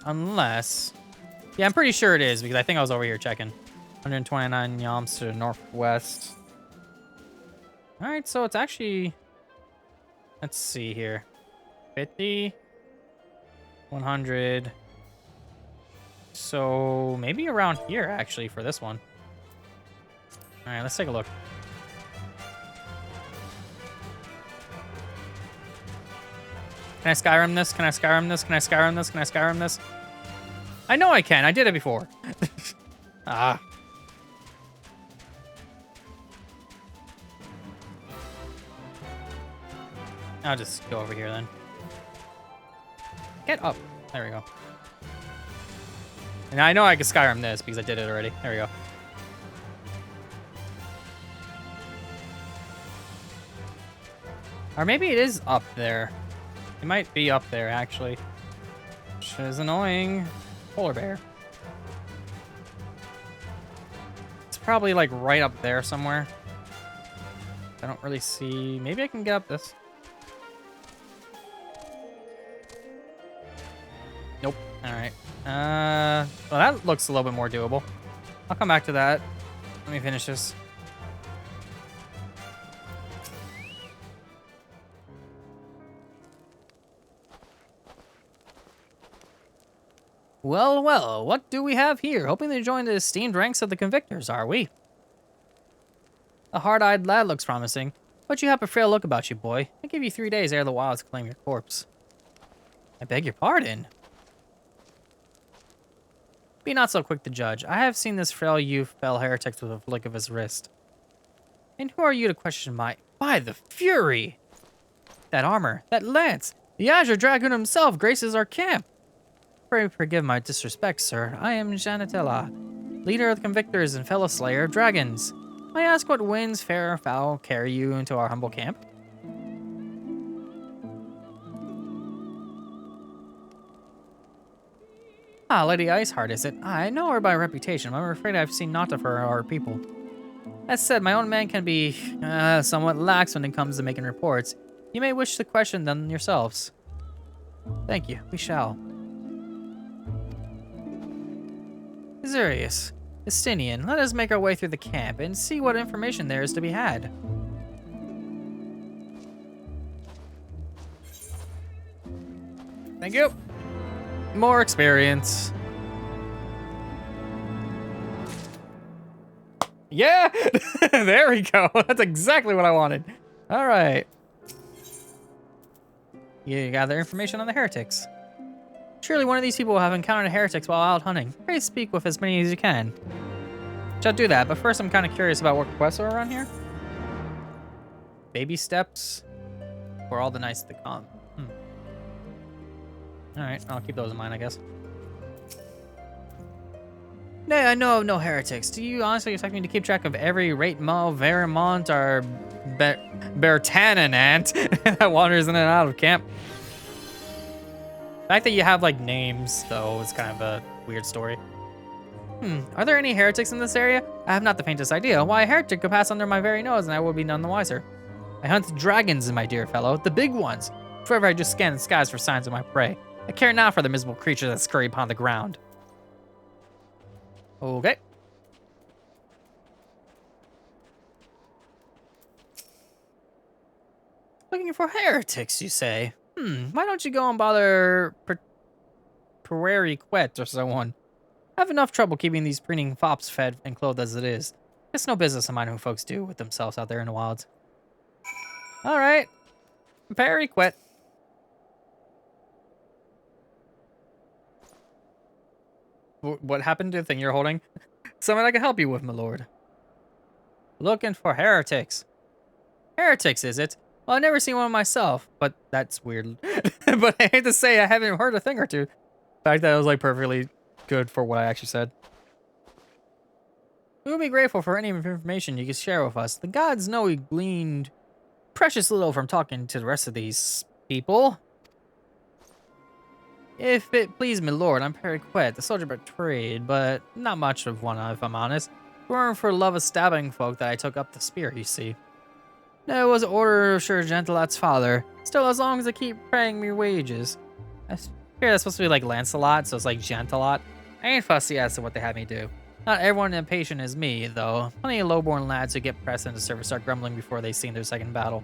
Unless, yeah, I'm pretty sure it is because I think I was over here checking. 129 yams to the northwest. All right, so it's actually, let's see here, 50, 100. So maybe around here actually for this one. All right, let's take a look. Can I Skyrim this? Can I Skyrim this? Can I Skyrim this? Can I Skyrim this? I know I can. I did it before. Ah. I'll just go over here then. Get up. There we go. And I know I can Skyrim this because I did it already. There we go. Or maybe it is up there. It might be up there, actually. Which is annoying. Polar bear. It's probably like right up there somewhere. I don't really see. Maybe I can get up this. Nope. All right. Well, that looks a little bit more doable. I'll come back to that. Let me finish this. Well, well, what do we have here? Hoping to join the esteemed ranks of the convictors, are we? A hard-eyed lad looks promising, but you have a frail look about you, boy. I give you 3 days ere the wilds claim your corpse. I beg your pardon. Be not so quick to judge. I have seen this frail youth fell heretics with a flick of his wrist. And who are you to question my... By the Fury! That armor, that lance, the Azure Dragoon himself graces our camp. Pray forgive my disrespect, sir. I am Janatella, leader of the Convictors and fellow slayer of dragons. May I ask what winds, fair or foul, carry you into our humble camp? Ah, Lady Iceheart, is it? I know her by reputation, but I'm afraid I've seen naught of her or her people. That said, my own man can be somewhat lax when it comes to making reports. You may wish to question them yourselves. Thank you, we shall. Azurius, Estinian, let us make our way through the camp and see what information there is to be had. Thank you. More experience. Yeah! There we go. That's exactly what I wanted. All right. You gather information on the heretics. Surely one of these people will have encountered heretics while out hunting. Pray speak with as many as you can. Shall do that, but first I'm kind of curious about what quests are around here. Baby steps for all the knights to come. Alright, I'll keep those in mind, I guess. Nay, I know of no heretics. Do you honestly expect me to keep track of every Raitmo, Verimont, or Bertanen ant that wanders in and out of camp? The fact that you have, like, names, though, is kind of a weird story. Are there any heretics in this area? I have not the faintest idea. Why, a heretic could pass under my very nose and I would be none the wiser. I hunt dragons, my dear fellow, the big ones. Forever I just scan the skies for signs of my prey. I care not for the miserable creatures that scurry upon the ground. Okay. Looking for heretics, you say? Why don't you go and bother Prairie Quet or someone? I have enough trouble keeping these preening fops fed and clothed as it is. It's no business of mine who folks do with themselves out there in the wilds. Alright. Prairie Quet. What happened to the thing you're holding? Something I can help you with, my lord. Looking for heretics. Heretics, is it? Well, I've never seen one myself, but that's weird. But I hate to say I haven't heard a thing or two. The fact that it was like perfectly good for what I actually said. We will be grateful for any information you can share with us. The gods know we gleaned precious little from talking to the rest of these people. If it please me, lord, I'm Perry Quet, the soldier betrayed, but not much of one, if I'm honest. It weren't for love of stabbing folk that I took up the spear, you see. No, it was order of Sir Gentelat's father. Still, as long as I keep paying me wages. I hear that's supposed to be like Lancelot, so it's like Gentelot. I ain't fussy as to what they have me do. Not everyone impatient as me, though. Plenty of lowborn lads who get pressed into service start grumbling before they've seen their second battle.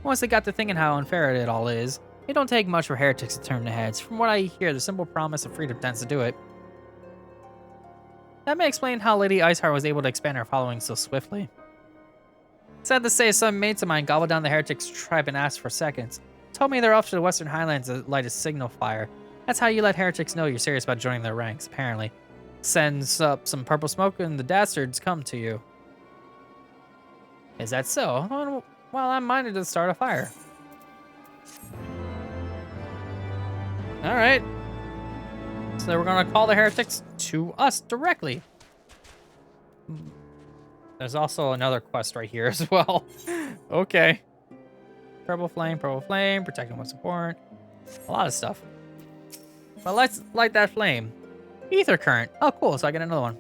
Once they got to thinking how unfair it all is, it don't take much for heretics to turn their heads. From what I hear, the simple promise of freedom tends to do it. That may explain how Lady Iceheart was able to expand her following so swiftly. Sad to say, some mates of mine gobbled down the heretics' tribe and asked for seconds. Told me they're off to the Western Highlands to light a signal fire. That's how you let heretics know you're serious about joining their ranks, apparently. Sends up some purple smoke and the dastards come to you. Is that so? Well, I'm minded to start a fire. Alright. So we're gonna call the heretics to us directly. There's also another quest right here as well. Okay. Purple flame, protecting what's important. A lot of stuff. But let's light that flame. Ether current. Oh, cool. So I get another one.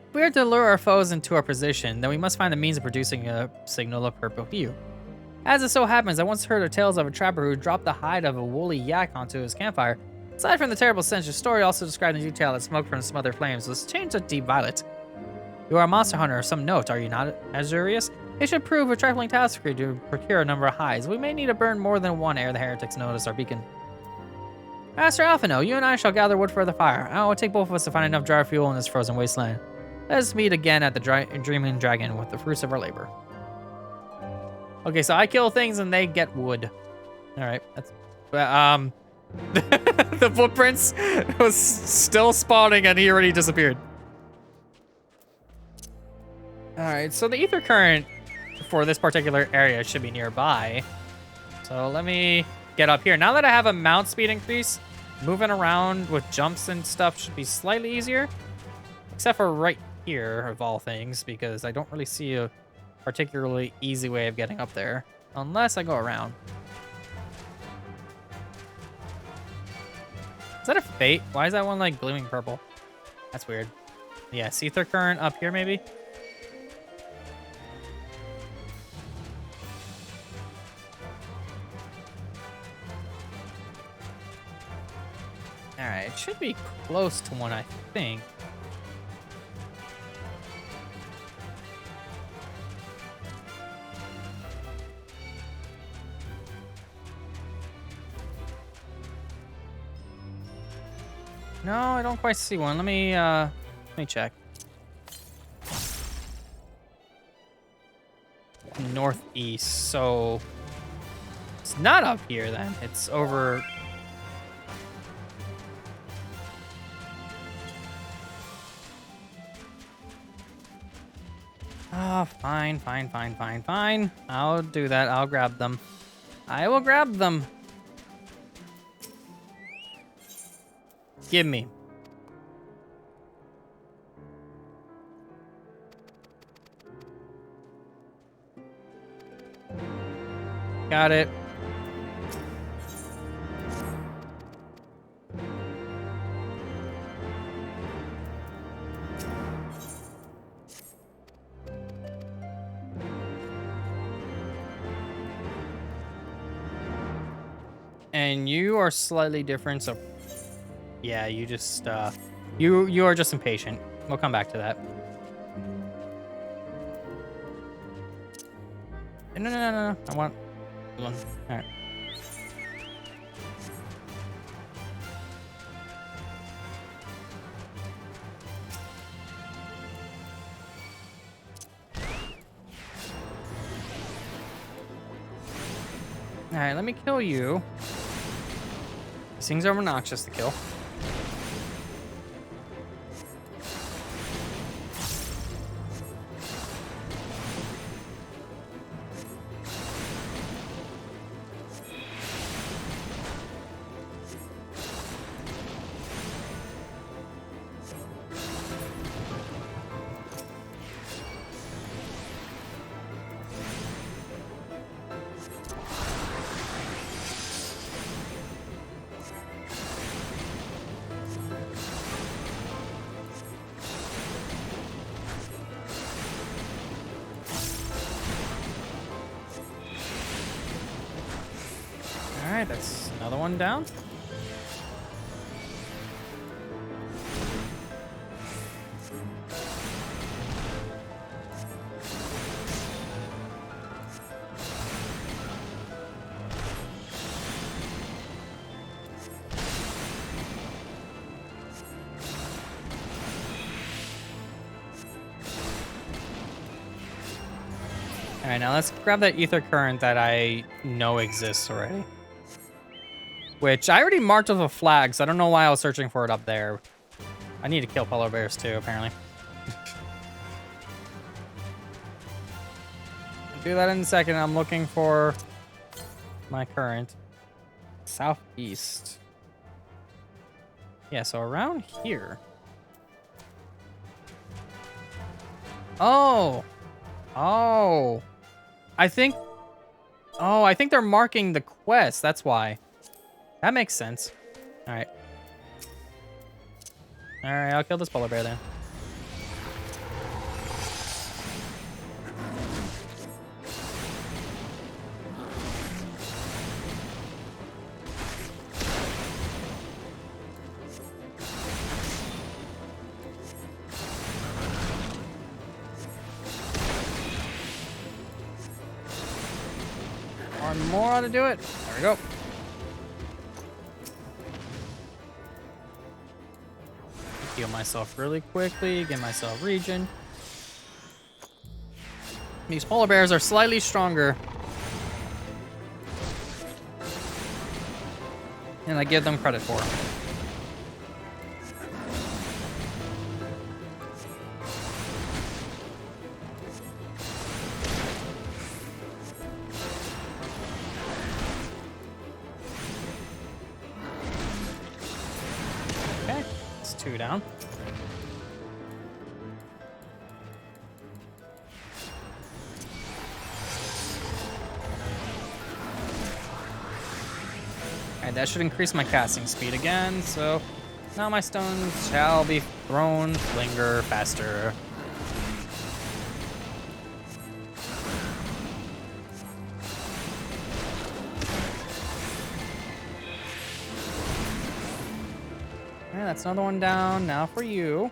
If we are to lure our foes into our position, then we must find the means of producing a signal of purple hue. As it so happens, I once heard of tales of a trapper who dropped the hide of a woolly yak onto his campfire. Aside from the terrible stench, the story also described in detail that smoke from smothered flames was changed to deep violet. You are a monster hunter of some note, are you not, Azurius? It should prove a trifling task for you to procure a number of hides. We may need to burn more than one ere the heretics notice our beacon. Master Alphinaud, you and I shall gather wood for the fire. It will take both of us to find enough dry fuel in this frozen wasteland. Let us meet again at the Dreaming Dragon with the fruits of our labor. Okay, so I kill things and they get wood. All right, that's the footprints was still spawning and he already disappeared. All right, so the ether current for this particular area should be nearby. So let me get up here. Now that I have a mount speed increase, moving around with jumps and stuff should be slightly easier. Except for right here, of all things, because I don't really see a particularly easy way of getting up there. Unless I go around. Is that a fate? Why is that one like gleaming purple? That's weird. Yeah, ether current up here maybe? Alright, it should be close to one, I think. No, I don't quite see one. Let me check. Northeast, so it's not up here then. It's over. Oh, fine. I'll do that. I'll grab them. I will grab them. Give me. Got it. And you are slightly different, so yeah, you just you are just impatient. We'll come back to that. No. I want one. All right. All right, let me kill you. These things are obnoxious to kill. Alright, that's another one down. Alright, now let's grab that ether current that I know exists already. Which I already marked with a flag, so I don't know why I was searching for it up there. I need to kill polar bears too, apparently. I'll do that in a second. I'm looking for my current. Southeast. Yeah, so around here. Oh! Oh! I think they're marking the quest. That's why. That makes sense. Alright. Alright, I'll kill this polar bear then. One more how to do it. There we go. Heal myself really quickly, get myself regen. These polar bears are slightly stronger. And I give them credit for it. Okay, it's 2 down. Alright, that should increase my casting speed again, so now my stones shall be thrown linger faster. Alright, that's another one down. Now for you.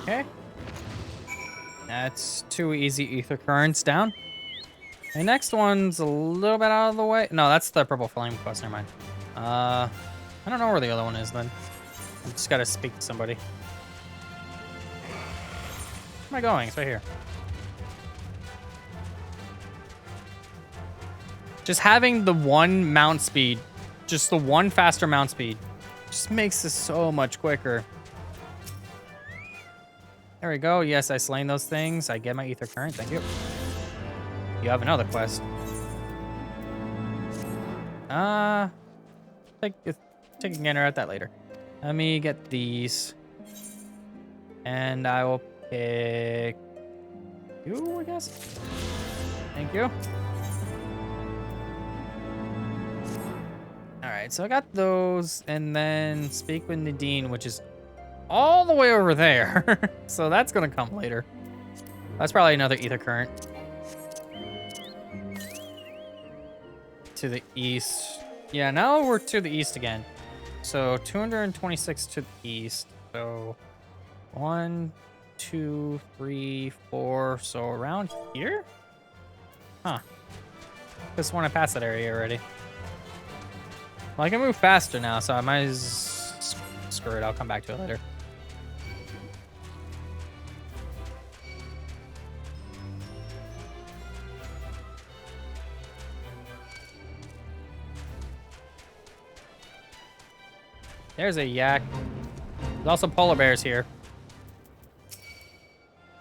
Okay. That's 2 easy ether currents down. The next one's a little bit out of the way. No, that's the purple flame quest. Never mind. I don't know where the other one is then. I just gotta speak to somebody. Where am I going? It's right here. Just having the 1 mount speed, just the 1 faster mount speed, just makes this so much quicker. There we go. Yes, I slain those things. I get my ether current. Thank you. You have another quest. Take a gander at that later. Let me get these. And I will pick you, I guess. Thank you. Alright, so I got those. And then speak with Nadine, which is all the way over there. So that's gonna come later. That's probably another ether current. To the east. Yeah, now we're to the east again. So 226 to the east. So 1, 2, 3, 4. So around here? Huh. Just want to pass that area already. Well, I can move faster now, so I might as screw it. I'll come back to it later. There's a yak. There's also polar bears here.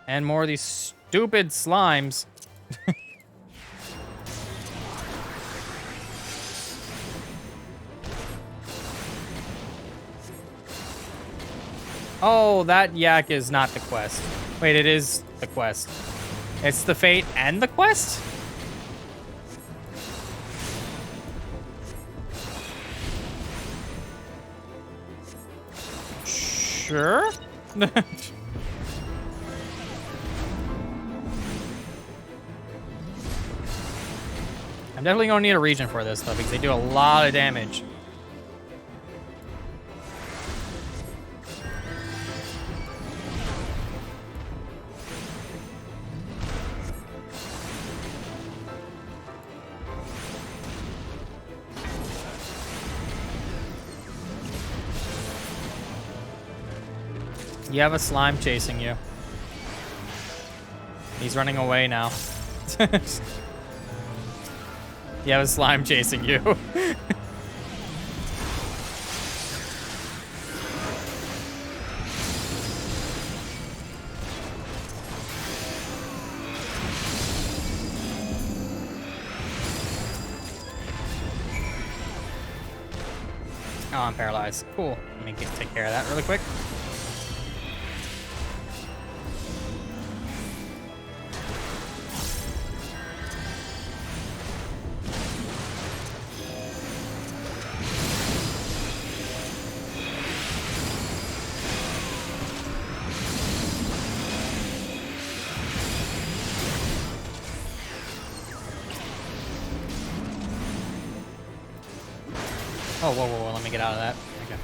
And more of these stupid slimes. Oh, that yak is not the quest. Wait, it is the quest. It's the fate and the quest? Sure? I'm definitely gonna need a region for this though, because they do a lot of damage. You have a slime chasing you. He's running away now. You have a slime chasing you. Oh, I'm paralyzed. Cool. Let me take care of that really quick. Oh, whoa, whoa, whoa, let me get out of that. Okay.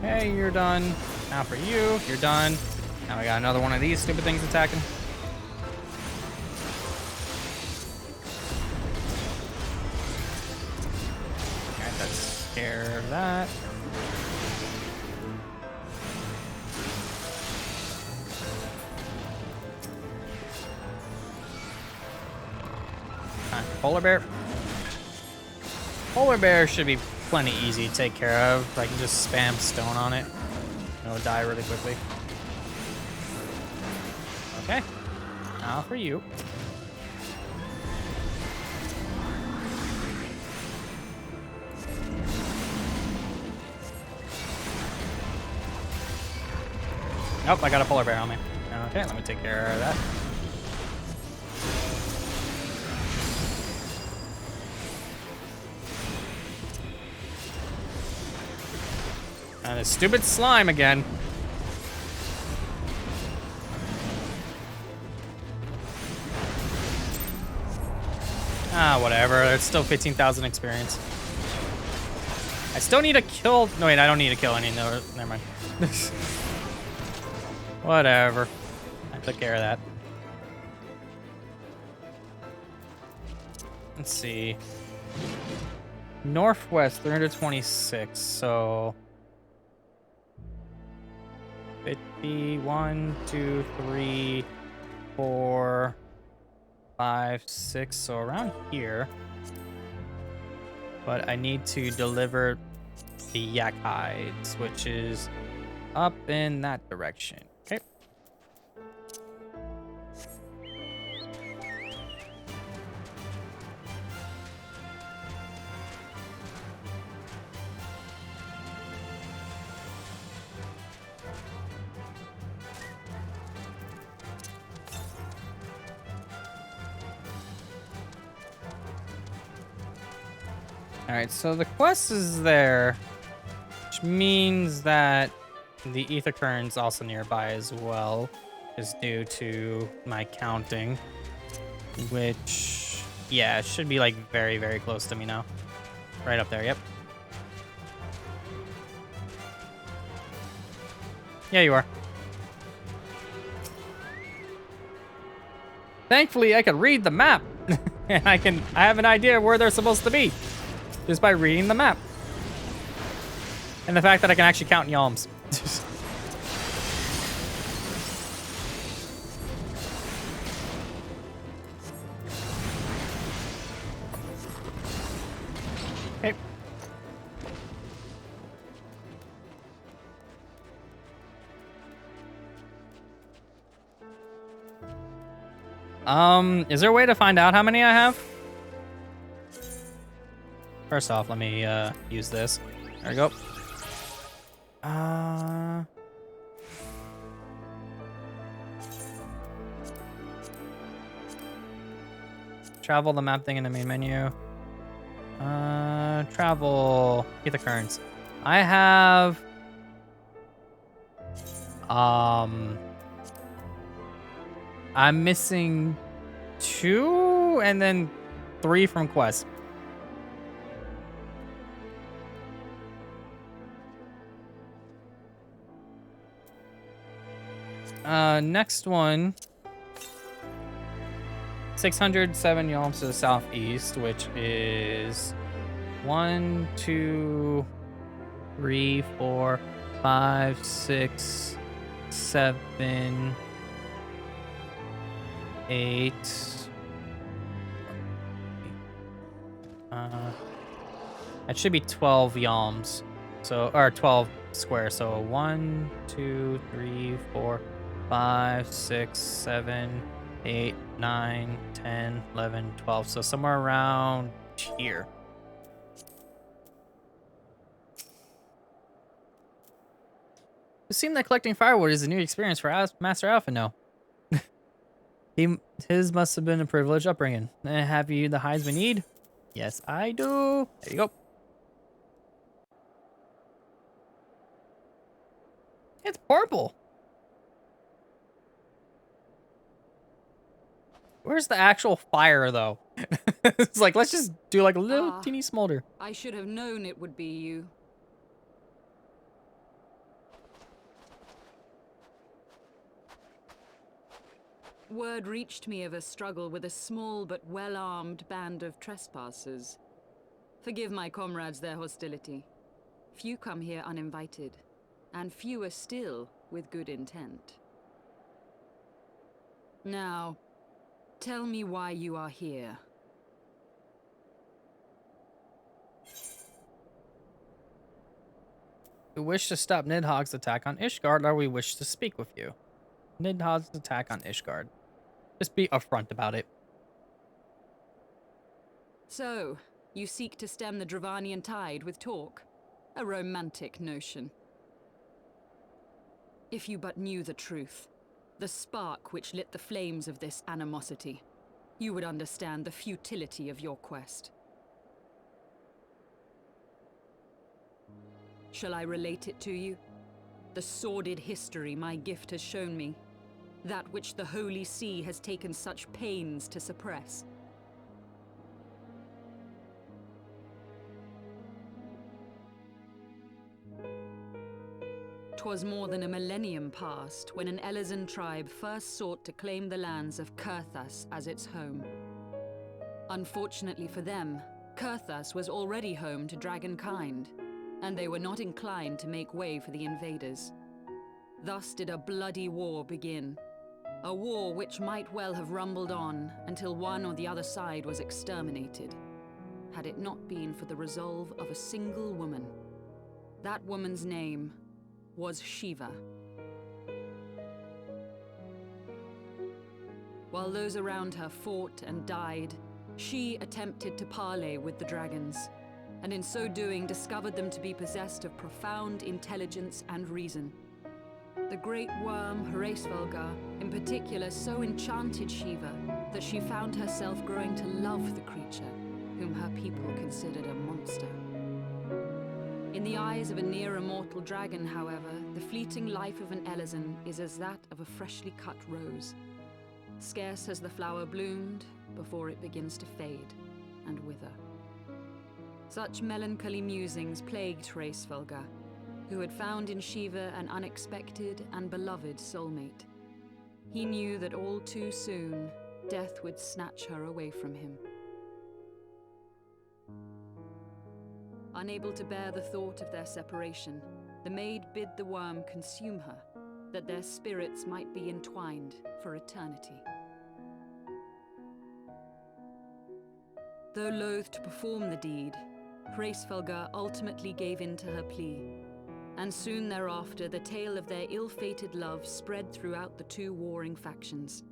Hey, you're done. Now for you, you're done. Now we got another one of these stupid things attacking. Alright, let's scare that. Polar bear. Polar bear should be plenty easy to take care of. I can just spam stone on it. It'll die really quickly. Okay. Now for you. Nope, I got a polar bear on me. Okay, let me take care of that. And this stupid slime again. Ah, whatever. It's still 15,000 experience. I still need to kill... No, wait, I don't need to kill any. No, never mind. Whatever. I took care of that. Let's see. Northwest, 326, so... 51, 2, 3, 4, 5, 6, so around here. But I need to deliver the yak hides, which is up in that direction. Okay. Alright, so the quest is there, which means that the ether current's also nearby as well, is due to my counting, which, yeah, it should be like very, very close to me now. Right up there, yep. Yeah, you are. Thankfully, I can read the map, and I have an idea where they're supposed to be. Just by reading the map. And the fact that I can actually count yalms. Okay. Is there a way to find out how many I have? First off, let me use this. There we go. Travel the map thing in the main menu. Travel. Get the currents. I have. I'm missing 2 and then 3 from quest. Next one. 607 yalms to the southeast, which is 1, 2, 3, 4, 5, 6, 7, 8. That should be 12 yalms. So, or 12 squares. So 1, 2, 3, 4, 5, 6, 7, 8, 9, 10, 11, 12. So somewhere around here. It seemed that collecting firewood is a new experience for Master Alphinaud. His must have been a privileged upbringing. Have you the hides we need? Yes, I do. There you go. It's purple. Where's the actual fire, though? It's like, let's just do like a little teeny smolder. I should have known it would be you. Word reached me of a struggle with a small but well-armed band of trespassers. Forgive my comrades their hostility. Few come here uninvited, and fewer still with good intent. Now, tell me why you are here. We wish to stop Nidhogg's attack on Ishgard, or we wish to speak with you. Nidhogg's attack on Ishgard. Just be upfront about it. So, you seek to stem the Dravanian tide with talk? A romantic notion. If you but knew the truth, the spark which lit the flames of this animosity, you would understand the futility of your quest. Shall I relate it to you? The sordid history my gift has shown me. That which the Holy See has taken such pains to suppress. 'Twas more than a millennium past when an Elizan tribe first sought to claim the lands of Kurthas as its home. Unfortunately for them, Kurthas was already home to dragonkind, and they were not inclined to make way for the invaders. Thus did a bloody war begin. A war which might well have rumbled on until one or the other side was exterminated, had it not been for the resolve of a single woman. That woman's name was Shiva. While those around her fought and died, she attempted to parley with the dragons, and in so doing discovered them to be possessed of profound intelligence and reason. The great worm, Hraesvelgar, in particular so enchanted Shiva that she found herself growing to love the creature, whom her people considered a monster. In the eyes of a near-immortal dragon, however, the fleeting life of an Elizan is as that of a freshly cut rose. Scarce has the flower bloomed before it begins to fade and wither. Such melancholy musings plagued Hraesvelgar, who had found in Shiva an unexpected and beloved soulmate. He knew that all too soon, death would snatch her away from him. Unable to bear the thought of their separation, the maid bid the worm consume her, that their spirits might be entwined for eternity. Though loath to perform the deed, Hraesvelgar ultimately gave in to her plea, and soon thereafter the tale of their ill-fated love spread throughout the two warring factions.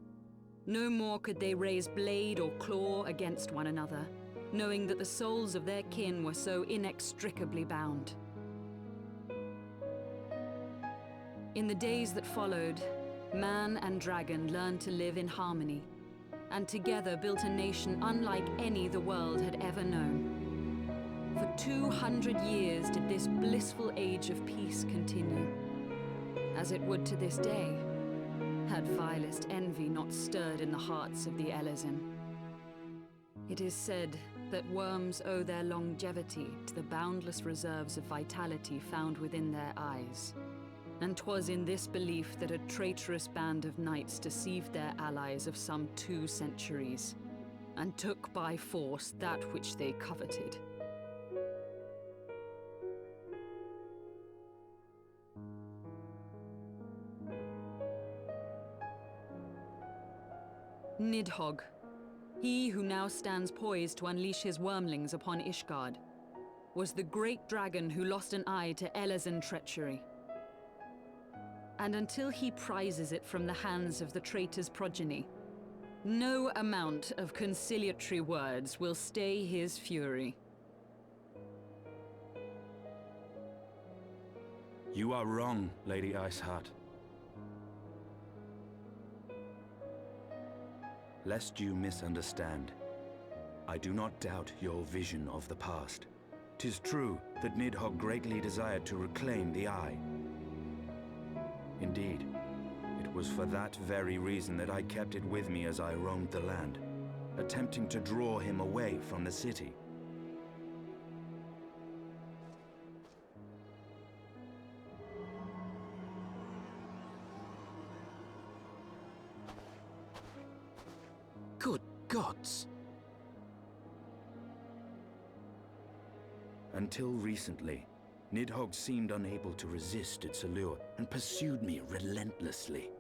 No more could they raise blade or claw against one another, knowing that the souls of their kin were so inextricably bound. In the days that followed, man and dragon learned to live in harmony, and together built a nation unlike any the world had ever known. For 200 years did this blissful age of peace continue, as it would to this day, had vilest envy not stirred in the hearts of the Elezen. It is said that worms owe their longevity to the boundless reserves of vitality found within their eyes. And 'twas in this belief that a traitorous band of knights deceived their allies of some 2 centuries, and took by force that which they coveted. Nidhogg, he who now stands poised to unleash his wormlings upon Ishgard, was the great dragon who lost an eye to Elezen treachery. And until he prizes it from the hands of the traitor's progeny, no amount of conciliatory words will stay his fury. You are wrong, Lady Iceheart. Lest you misunderstand, I do not doubt your vision of the past. 'Tis true that Nidhogg greatly desired to reclaim the Eye. Indeed, it was for that very reason that I kept it with me as I roamed the land, attempting to draw him away from the city. Good gods! Until recently, Nidhogg seemed unable to resist its allure and pursued me relentlessly.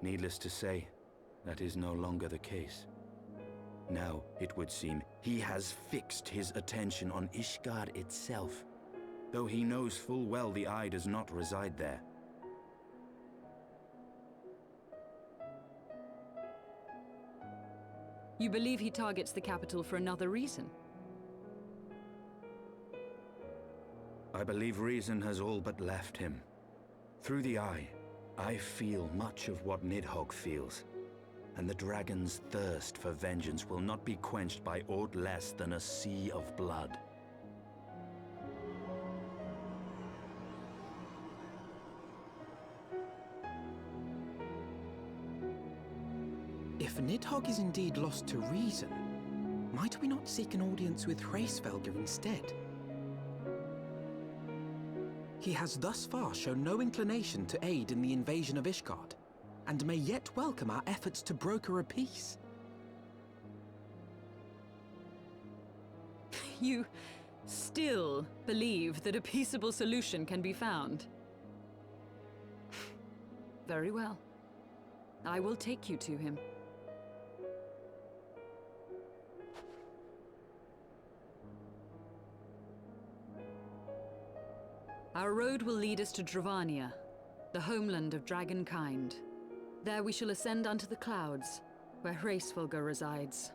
Needless to say, that is no longer the case. Now, it would seem, he has fixed his attention on Ishgard itself, though he knows full well the Eye does not reside there. You believe he targets the capital for another reason? I believe reason has all but left him. Through the Eye, I feel much of what Nidhogg feels, and the dragon's thirst for vengeance will not be quenched by aught less than a sea of blood. If Nidhogg is indeed lost to reason, might we not seek an audience with Hraesvelgr instead? He has thus far shown no inclination to aid in the invasion of Ishgard, and may yet welcome our efforts to broker a peace. You still believe that a peaceable solution can be found? Very well. I will take you to him. Our road will lead us to Dravania, the homeland of dragonkind. There we shall ascend unto the clouds, where Hraesvelgr resides.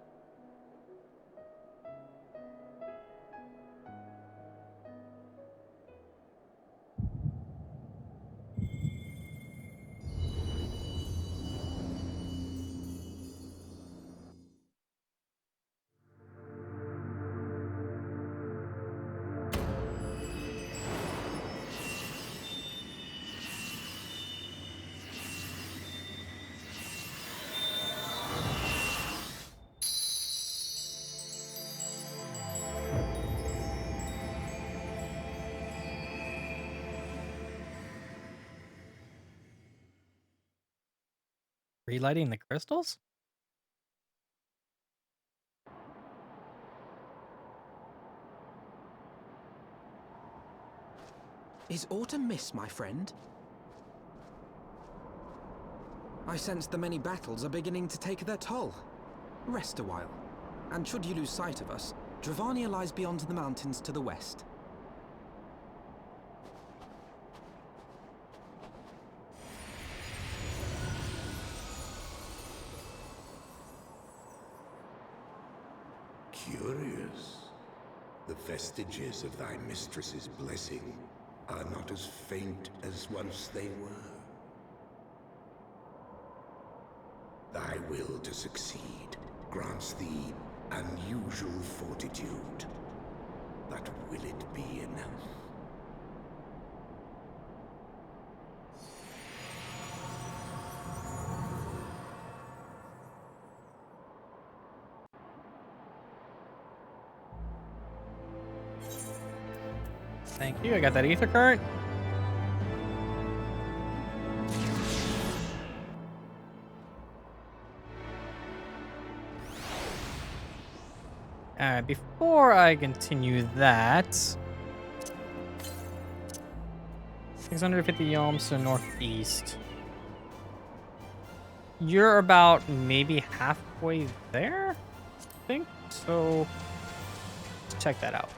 Relighting the crystals? Is autumn mist, my friend? I sense the many battles are beginning to take their toll. Rest a while, and should you lose sight of us, Dravania lies beyond the mountains to the west. Curious. The vestiges of thy mistress's blessing are not as faint as once they were. Thy will to succeed grants thee unusual fortitude. But will it be enough? Thank you. I got that ether current. Alright, before I continue that, 650 yalms to the northeast. You're about maybe halfway there, I think. So, let's check that out.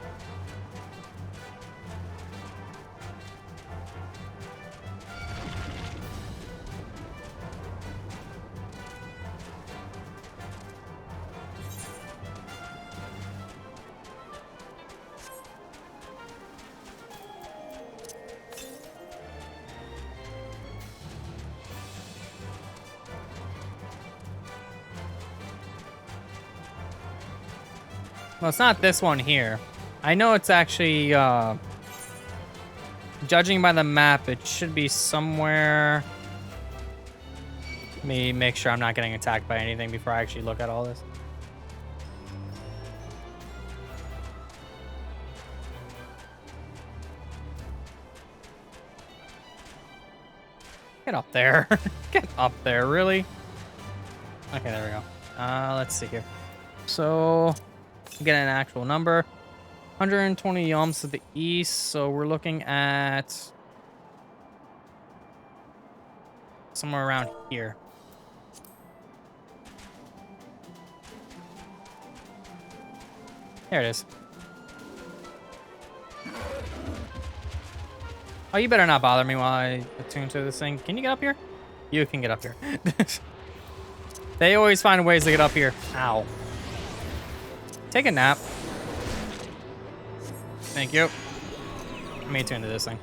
Well, it's not this one here. I know it's actually, judging by the map, it should be somewhere. Let me make sure I'm not getting attacked by anything before I actually look at all this. Get up there. Get up there, really? Okay, there we go. Let's see here. So, get an actual number. 120 yalms to the east, so we're looking at somewhere around here. There it is. Oh, you better not bother me while I attune to this thing. Can you get up here? You can get up here. They always find ways to get up here. Ow. Take a nap. Thank you. Let me attune to this thing.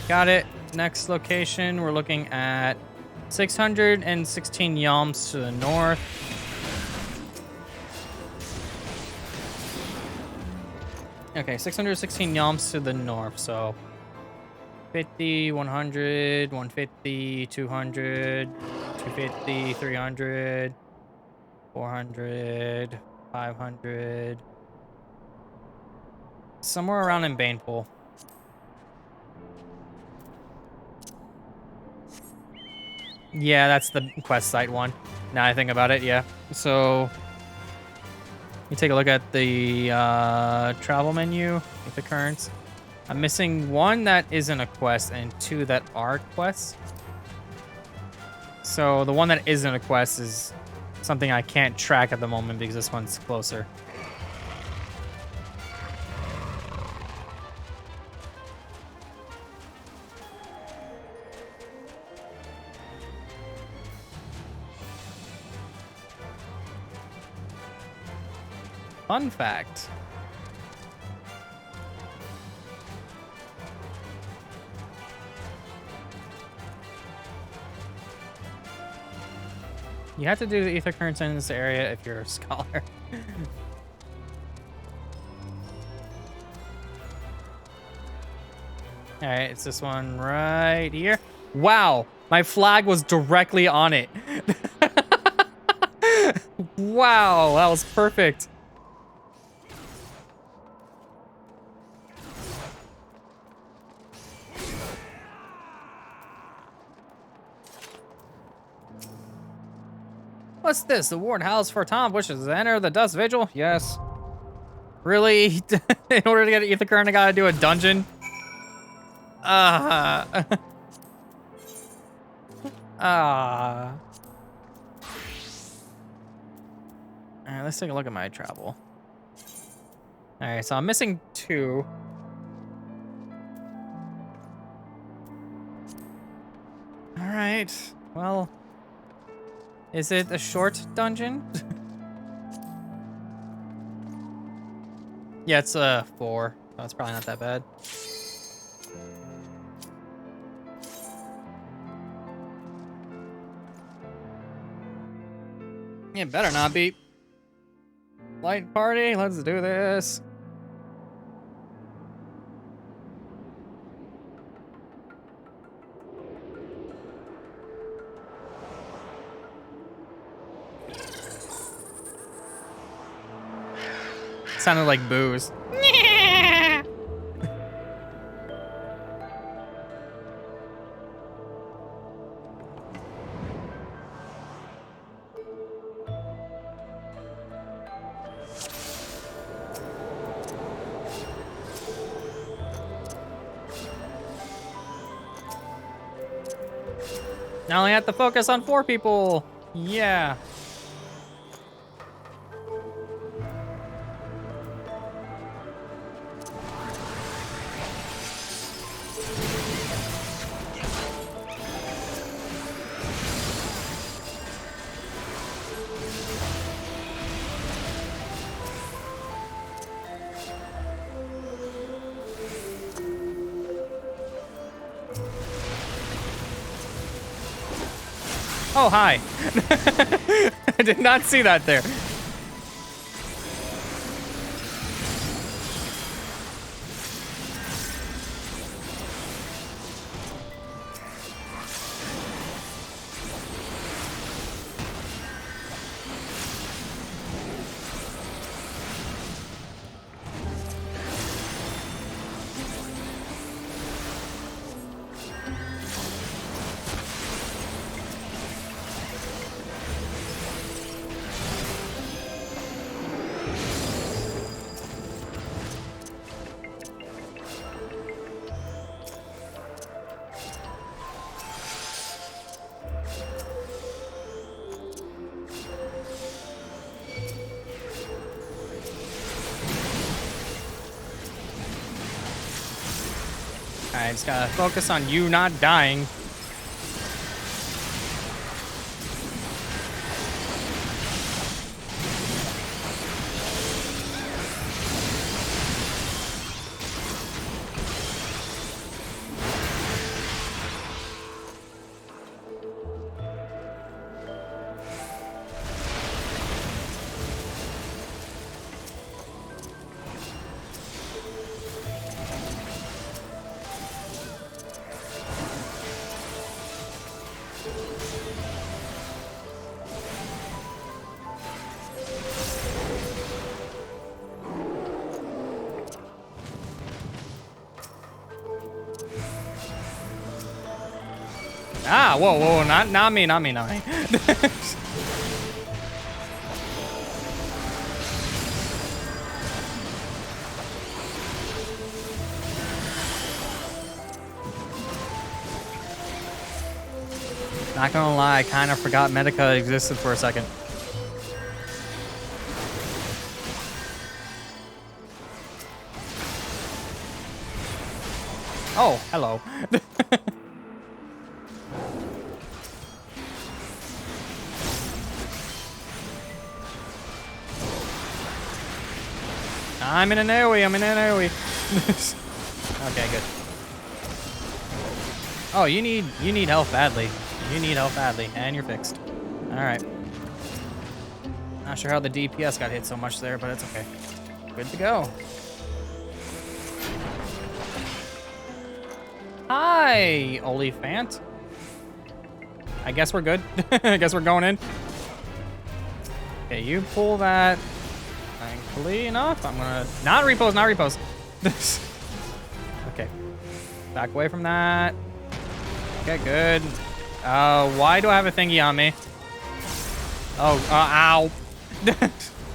Got it. Next location, we're looking at 616 yalms to the north. Okay, 616 yalms to the north, so 50, 100, 150, 200, 250, 300, 400, 500. Somewhere around in Banepool. Yeah, that's the quest site one. Now I think about it, yeah. So, you take a look at the travel menu with the currents. I'm missing one that isn't a quest and two that are quests. So the one that isn't a quest is something I can't track at the moment because this one's closer. Fun fact. You have to do the ether currents in this area if you're a scholar. Alright, it's this one right here. Wow, my flag was directly on it. Wow, that was perfect. What's this? The ward house for Tom wishes to enter the Dust Vigil? Yes. Really? In order to get an ether current, I gotta do a dungeon? Alright, let's take a look at my travel. Alright, so I'm missing two. Alright, well, Is it a short dungeon? Yeah, it's 4. So it's probably not that bad. It better not be. Light party, let's do this. Sounded like booze. Now I have to focus on 4 people. Yeah. Oh, hi. I did not see that there. I just gotta focus on you not dying. Ah, whoa, whoa, not me. Not gonna lie, I kind of forgot Medica existed for a second. Oh, hello. I'm in an AoE, Okay, good. Oh, you need health badly. You need health badly, and you're fixed. Alright. Not sure how the DPS got hit so much there, but it's okay. Good to go. Hi, Olifant. I guess we're good. I guess we're going in. Okay, you pull that. Thankfully enough. I'm gonna not repose. Okay. Back away from that. Okay, good. Why do I have a thingy on me? Oh, ow.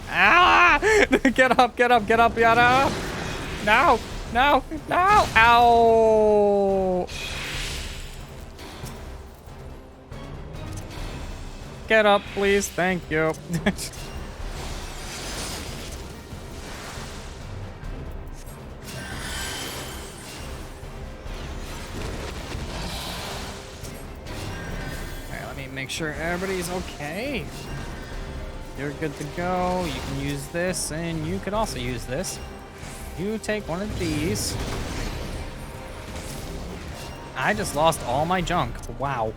Ah! Get up, Yada. No. Ow. Get up, please. Thank you. make sure everybody's okay. You're good to go. You can use this, and you could also use this. You take one of these. I just lost all my junk. Wow.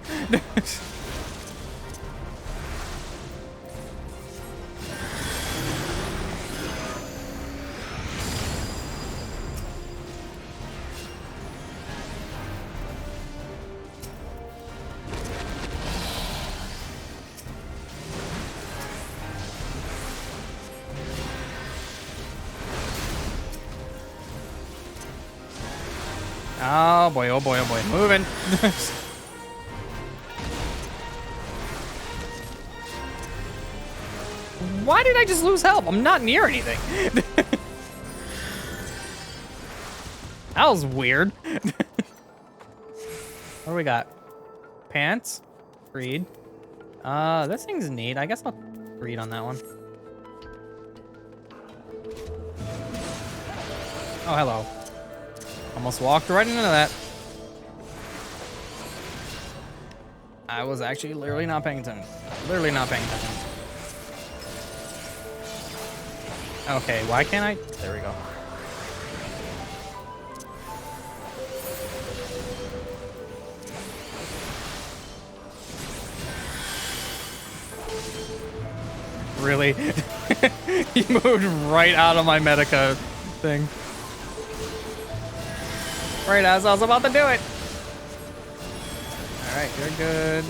Oh boy, oh boy, oh boy. Moving. Why did I just lose health? I'm not near anything. That was weird. What do we got? Pants. Freed. This thing's neat. I guess I'll read on that one. Oh, hello. Almost walked right into that. I was actually literally not paying attention. Literally not paying attention. Okay, why can't I? There we go. Really? He moved right out of my Medica thing. Right as I was about to do it. Alright, you're good.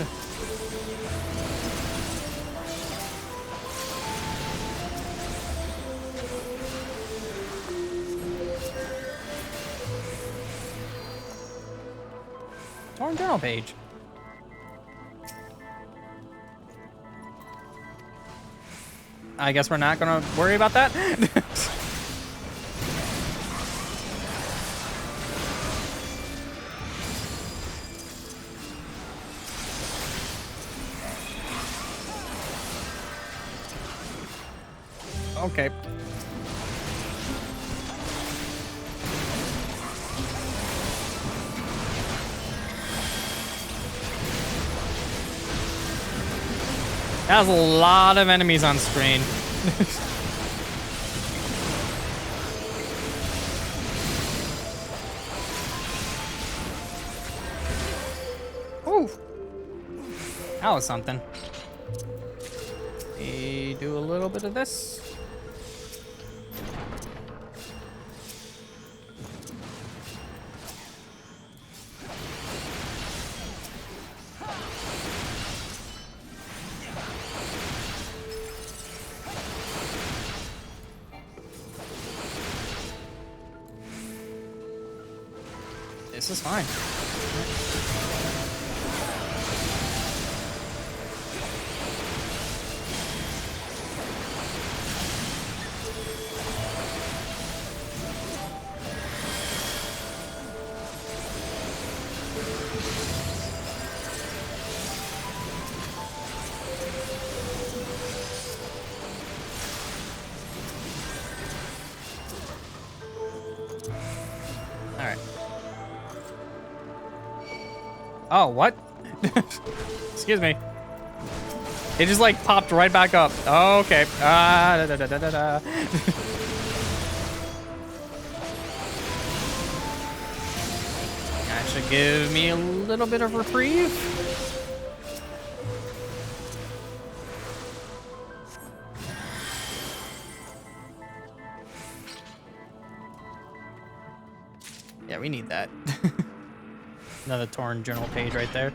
Torn journal page. I guess we're not gonna worry about that. Okay. That was a lot of enemies on screen. Ooh. That was something. Do a little bit of this. This is fine. All right. Oh, what? Excuse me. It just like popped right back up. Oh, okay. Da, da, da, da, da, da. That should give me a little bit of reprieve. Yeah, we need that. Another torn journal page right there.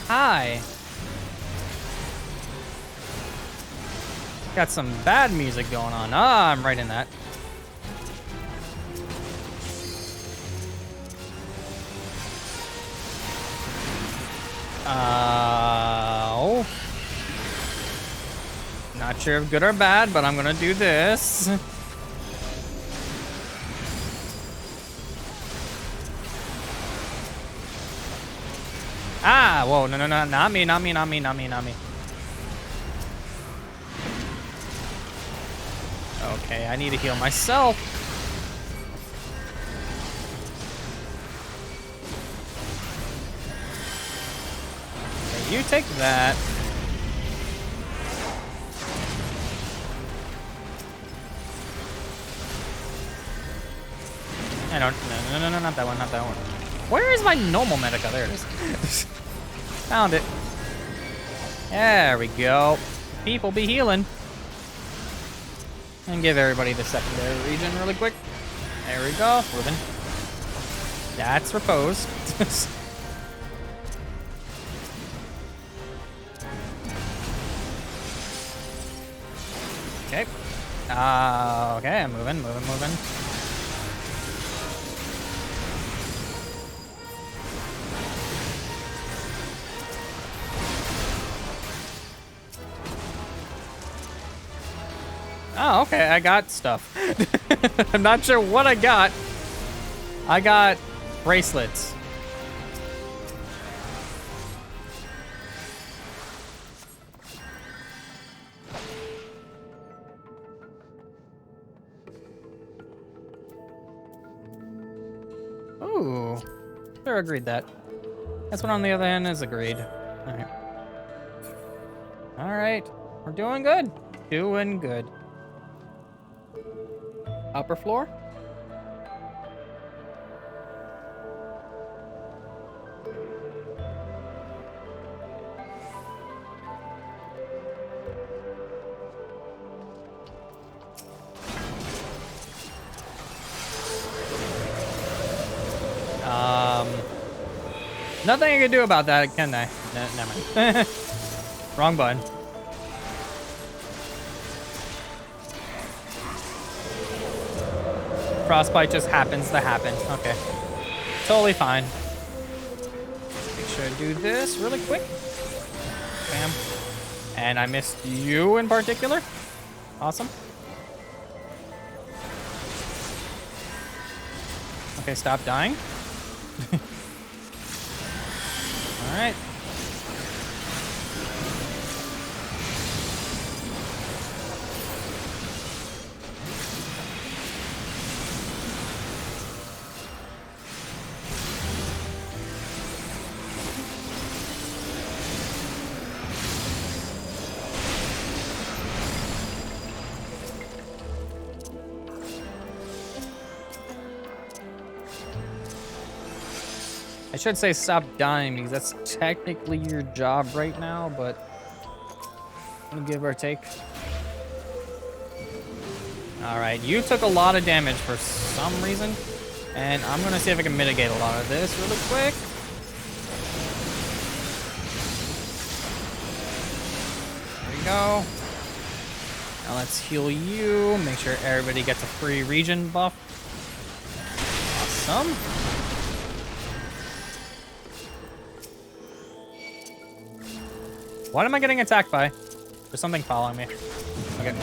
Hi. Got some bad music going on. Ah, I'm right in that. Oh. Not sure if good or bad, but I'm gonna do this. Ah, whoa, no, no, no, not me, not me, not me, not me, not me. Okay, I need to heal myself. Okay, you take that. I don't. No, not that one, not that one. Where is my normal medica? There it is. Found it. There we go. People be healing. And give everybody the secondary region really quick. There we go. Ruben. That's repose. Okay. Okay, I'm moving. Oh, okay, I got stuff. I'm not sure what I got. I got bracelets. Ooh, sure agreed that. This one on the other hand is agreed. Alright. Alright, we're doing good. Doing good. Upper floor? Nothing I can do about that, can I? No, never mind. Wrong button. Frostbite just happens to happen. Okay. Totally fine. Make sure I do this really quick. Bam. And I missed you in particular. Awesome. Okay, stop dying. All right. I should say stop dying because that's technically your job right now, but I'll give or take. All right, you took a lot of damage for some reason, and I'm gonna see if I can mitigate a lot of this really quick. There we go. Now let's heal you. Make sure everybody gets a free region buff. Awesome. What am I getting attacked by? There's something following me. Okay.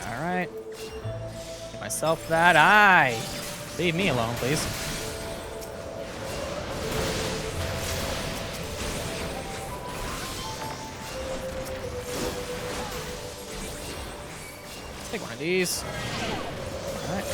All right. Give myself that eye. Leave me alone, please. Take one of these. All right.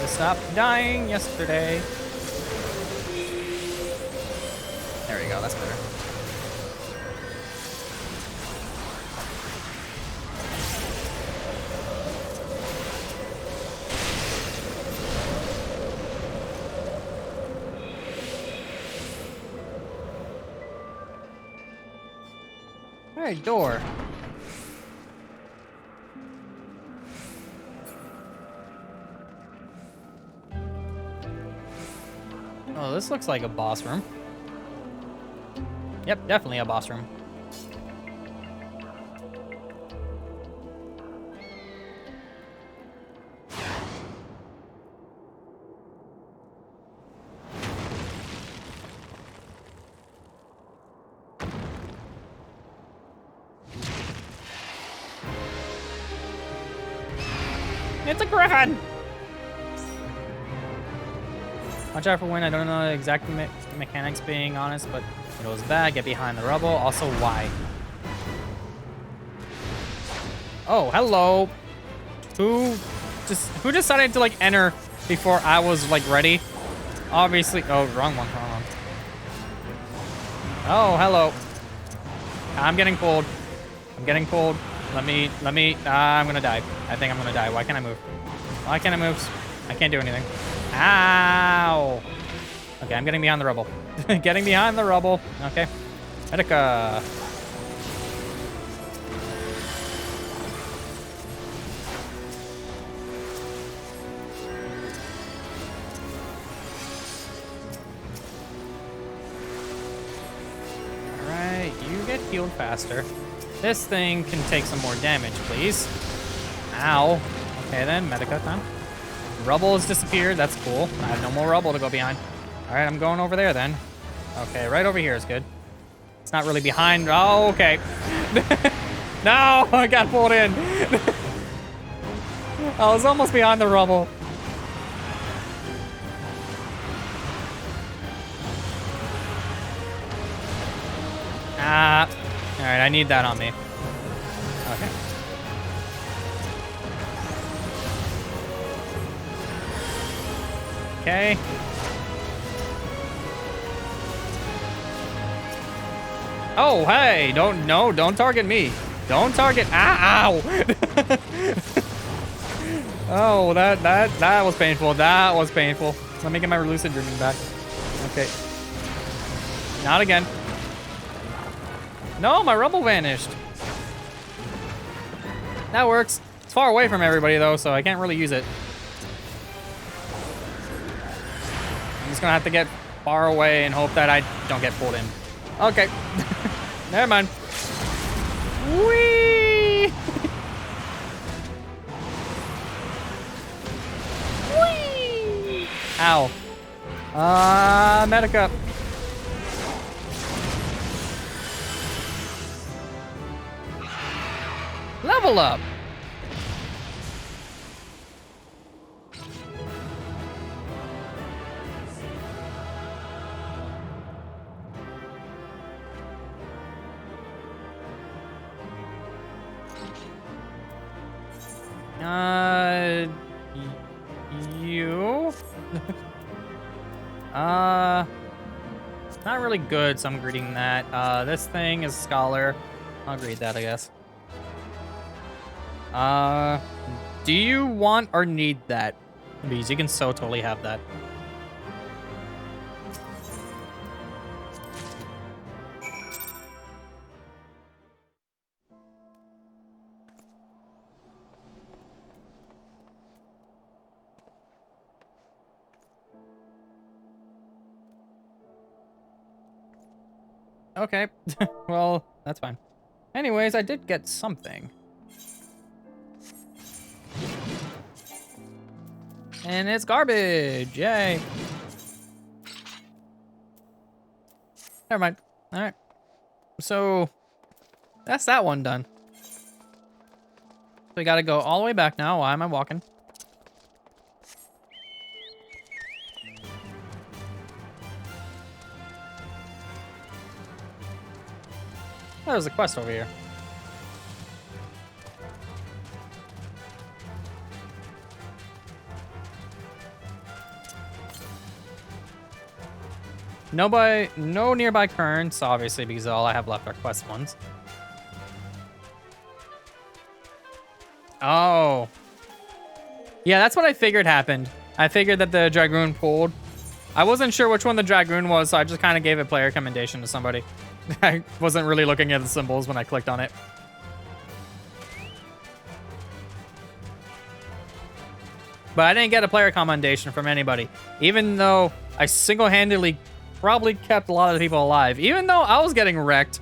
Stop dying yesterday. There we go, that's better. All right, door. Oh, this looks like a boss room. Yep, definitely a boss room. It's a griffin! Watch out for wind. I don't know the exact mechanics, being honest, but it was bad. Get behind the rubble. Also, why? Oh, hello. Who decided to, like, enter before I was, like, ready? Obviously. Oh, wrong one. Wrong one. Oh, hello. I'm getting pulled. I'm getting pulled. Let me, I'm gonna die. I think I'm gonna die. Why can't I move? Why can't I move? I can't do anything. Ow! Okay, I'm getting behind the rubble. Getting behind the rubble. Okay. Medica. Alright, you get healed faster. This thing can take some more damage, please. Ow. Okay then, Medica time. Rubble has disappeared. That's cool. I have no more rubble to go behind. All right, I'm going over there then. Okay, right over here is good. It's not really behind. Oh, okay. No, I got pulled in. I was almost behind the rubble. Ah. All right, I need that on me. Okay. Okay. Oh, hey, don't target me. Don't target, ow. Oh, that was painful. That was painful. Let me get my lucid dreaming back. Okay. Not again. No, my rubble vanished. That works. It's far away from everybody though, so I can't really use it. I'm just gonna have to get far away and hope that I don't get pulled in. Okay. Never mind. Whee! Whee! Ow. Medica. Level up. You? Not really good, so I'm greeting that. This thing is Scholar. I'll greet that, I guess. Do you want or need that? Because you can so totally have that. Okay. Well, that's fine. Anyways, I did get something. And it's garbage. Yay. Never mind. All right. So that's that one done. We got to go all the way back now. Why am I walking? Oh, there's a quest over here. No nearby currents, obviously, because all I have left are quest ones. Oh. Yeah, that's what I figured happened. I figured that the Dragoon pulled. I wasn't sure which one the Dragoon was, so I just kind of gave a player recommendation to somebody. I wasn't really looking at the symbols when I clicked on it. But I didn't get a player commendation from anybody. Even though I single-handedly probably kept a lot of the people alive. Even though I was getting wrecked,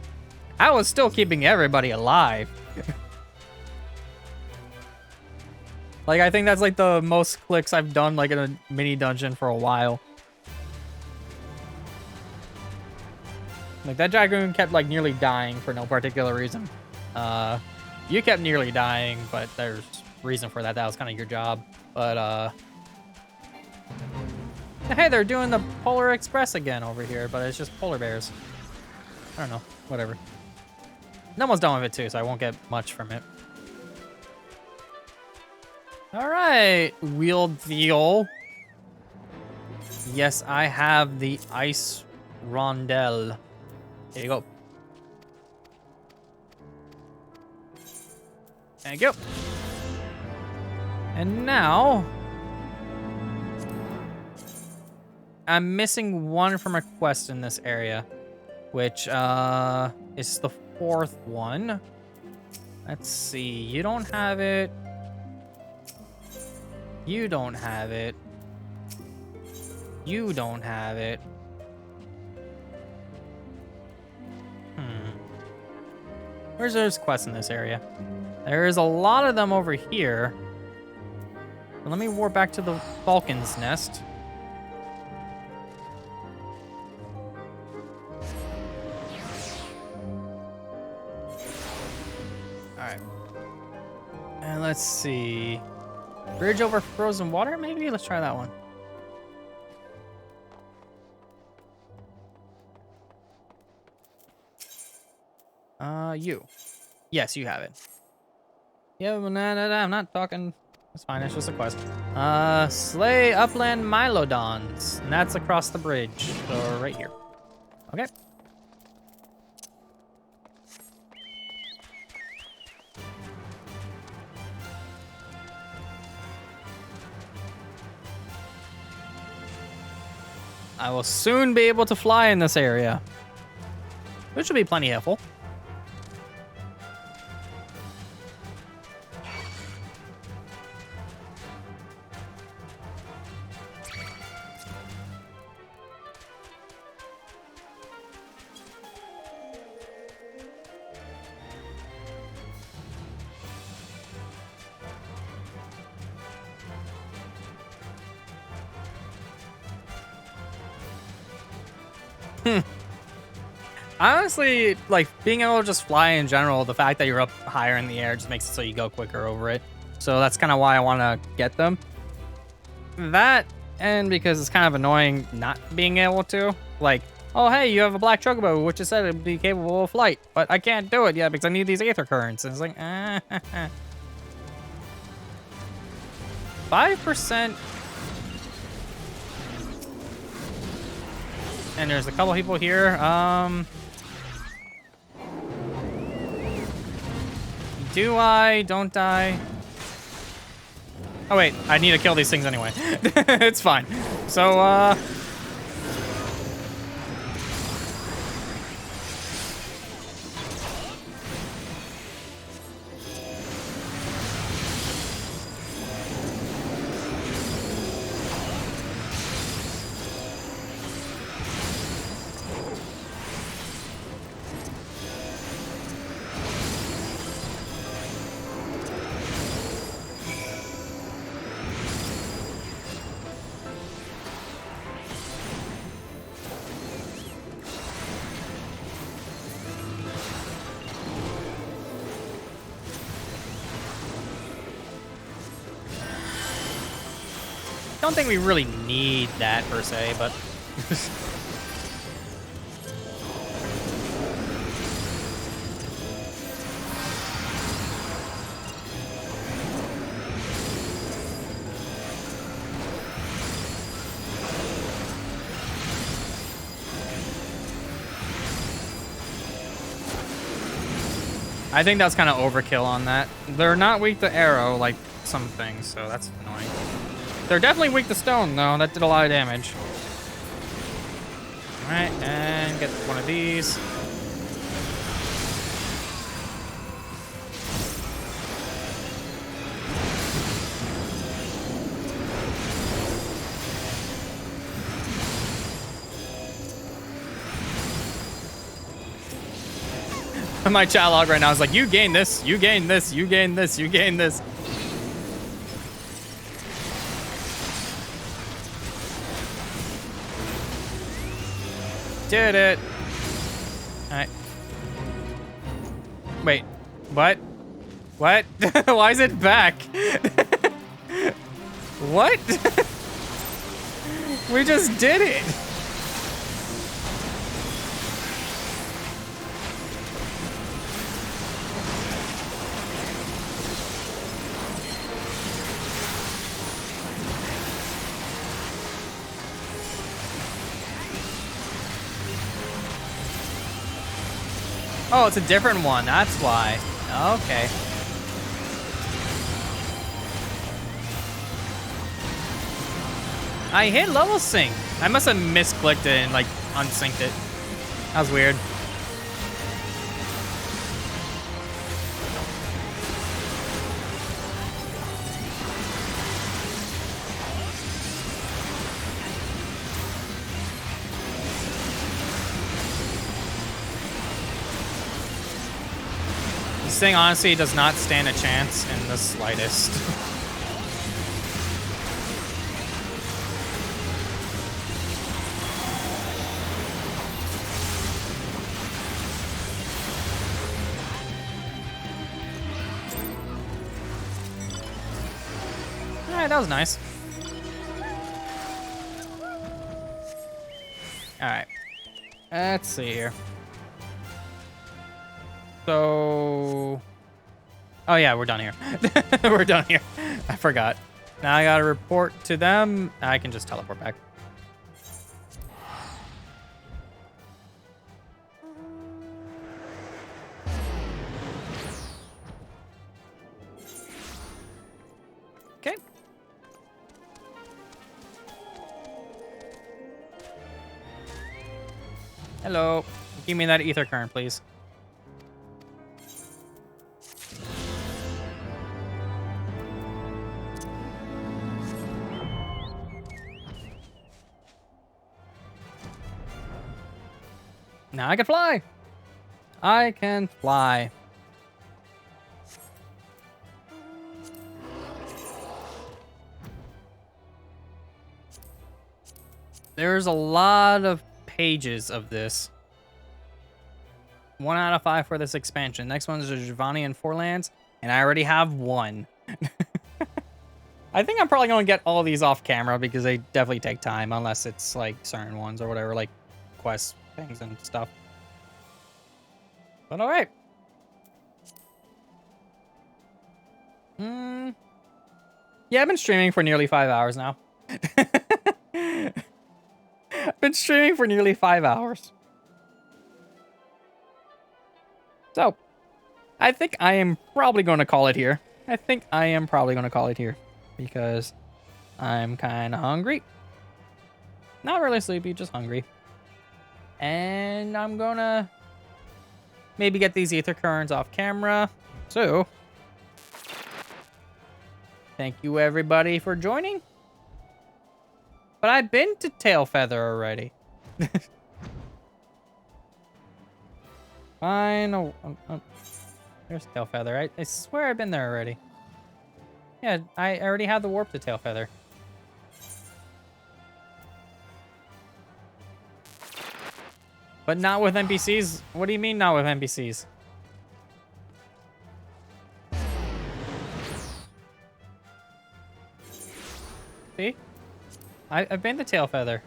I was still keeping everybody alive. Like, I think that's like the most clicks I've done like in a mini dungeon for a while. Like, that Dragoon kept like nearly dying for no particular reason. You kept nearly dying, but there's reason for that. That was kind of your job. But, hey, they're doing the Polar Express again over here, but it's just polar bears. I don't know. Whatever. I'm almost done with it, too, so I won't get much from it. All right, wheel deal. Yes, I have the ice rondelle. Here you go. Thank you. And now, I'm missing one from a quest in this area, which is the 4th one. Let's see. You don't have it. You don't have it. You don't have it. Where's those quests in this area? There's a lot of them over here. But let me warp back to the Falcon's Nest. Alright. And let's see. Bridge over frozen water, maybe? Let's try that one. You. Yes, you have it. Yeah, well, I'm not talking. It's fine, it's just a quest. Slay upland Mylodons. And that's across the bridge. So right here. Okay. I will soon be able to fly in this area, which will be plenty helpful. Honestly, like, being able to just fly in general, the fact that you're up higher in the air just makes it so you go quicker over it. So that's kind of why I want to get them. That, and because it's kind of annoying not being able to. Like, oh, hey, you have a black chocobo, which is said to be capable of flight. But I can't do it yet because I need these aether currents. And it's like, 5%. And there's a couple people here. Do I? Don't I? Oh, wait. I need to kill these things anyway. It's fine. So, don't think we really need that per se, but I think that's kind of overkill on that. They're not weak to arrow like some things, so that's annoying. They're definitely weak to stone, though. That did a lot of damage. All right, and get one of these. My chat log right now is like, you gain this, you gain this, you gain this, you gain this. Did it. All right. Wait, what? What? Why is it back? What? We just did it. Oh, it's a different one. That's why. Okay. I hit level sync. I must have misclicked it and like unsynced it. That was weird. This thing honestly does not stand a chance in the slightest. Alright, that was nice. Alright. Let's see here. So... Oh yeah, we're done here. We're done here. I forgot. Now I gotta report to them. I can just teleport back. Okay. Hello. Give me that ether current, please. Now I can fly. I can fly. There's a lot of pages of this. 1 out of 5 for this expansion. Next one is the Giovanni and Forlands, and I already have 1. I think I'm probably going to get all these off camera because they definitely take time, unless it's like certain ones or whatever, like quest things and stuff. But all right. Yeah, I've been streaming for nearly 5 hours now. I've been streaming for nearly 5 hours. So, I think I am probably going to call it here. Because I'm kind of hungry. Not really sleepy, just hungry. And I'm going to maybe get these ether currents off camera. So, thank you everybody for joining. But I've been to Tailfeather already. Fine. Oh, there's Tailfeather. I swear I've been there already. Yeah, I already have the warp to Tailfeather. But not with NPCs? What do you mean not with NPCs? See? I've been to Tailfeather.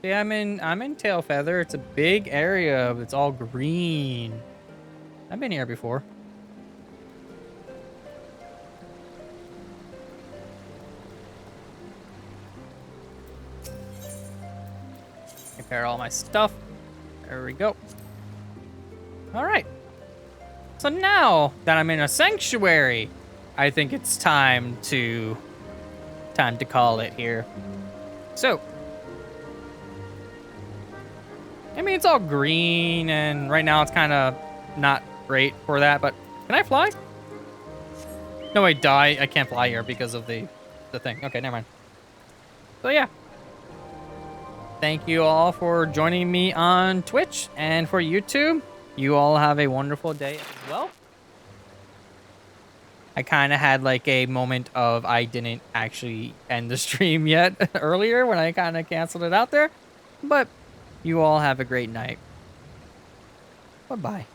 See, I'm in Tailfeather. It's a big area. It's all green. I've been here before. Prepare all my stuff. There we go. All right. So now that I'm in a sanctuary, I think it's time to call it here. So, I mean, it's all green, and right now it's kind of not great for that, but can I fly? No, wait, I can't fly here because of the thing. Okay, never mind. So, yeah. Thank you all for joining me on Twitch and for YouTube. You all have a wonderful day as well. I kind of had like a moment of I didn't actually end the stream yet earlier when I kind of canceled it out there. But you all have a great night. Bye-bye.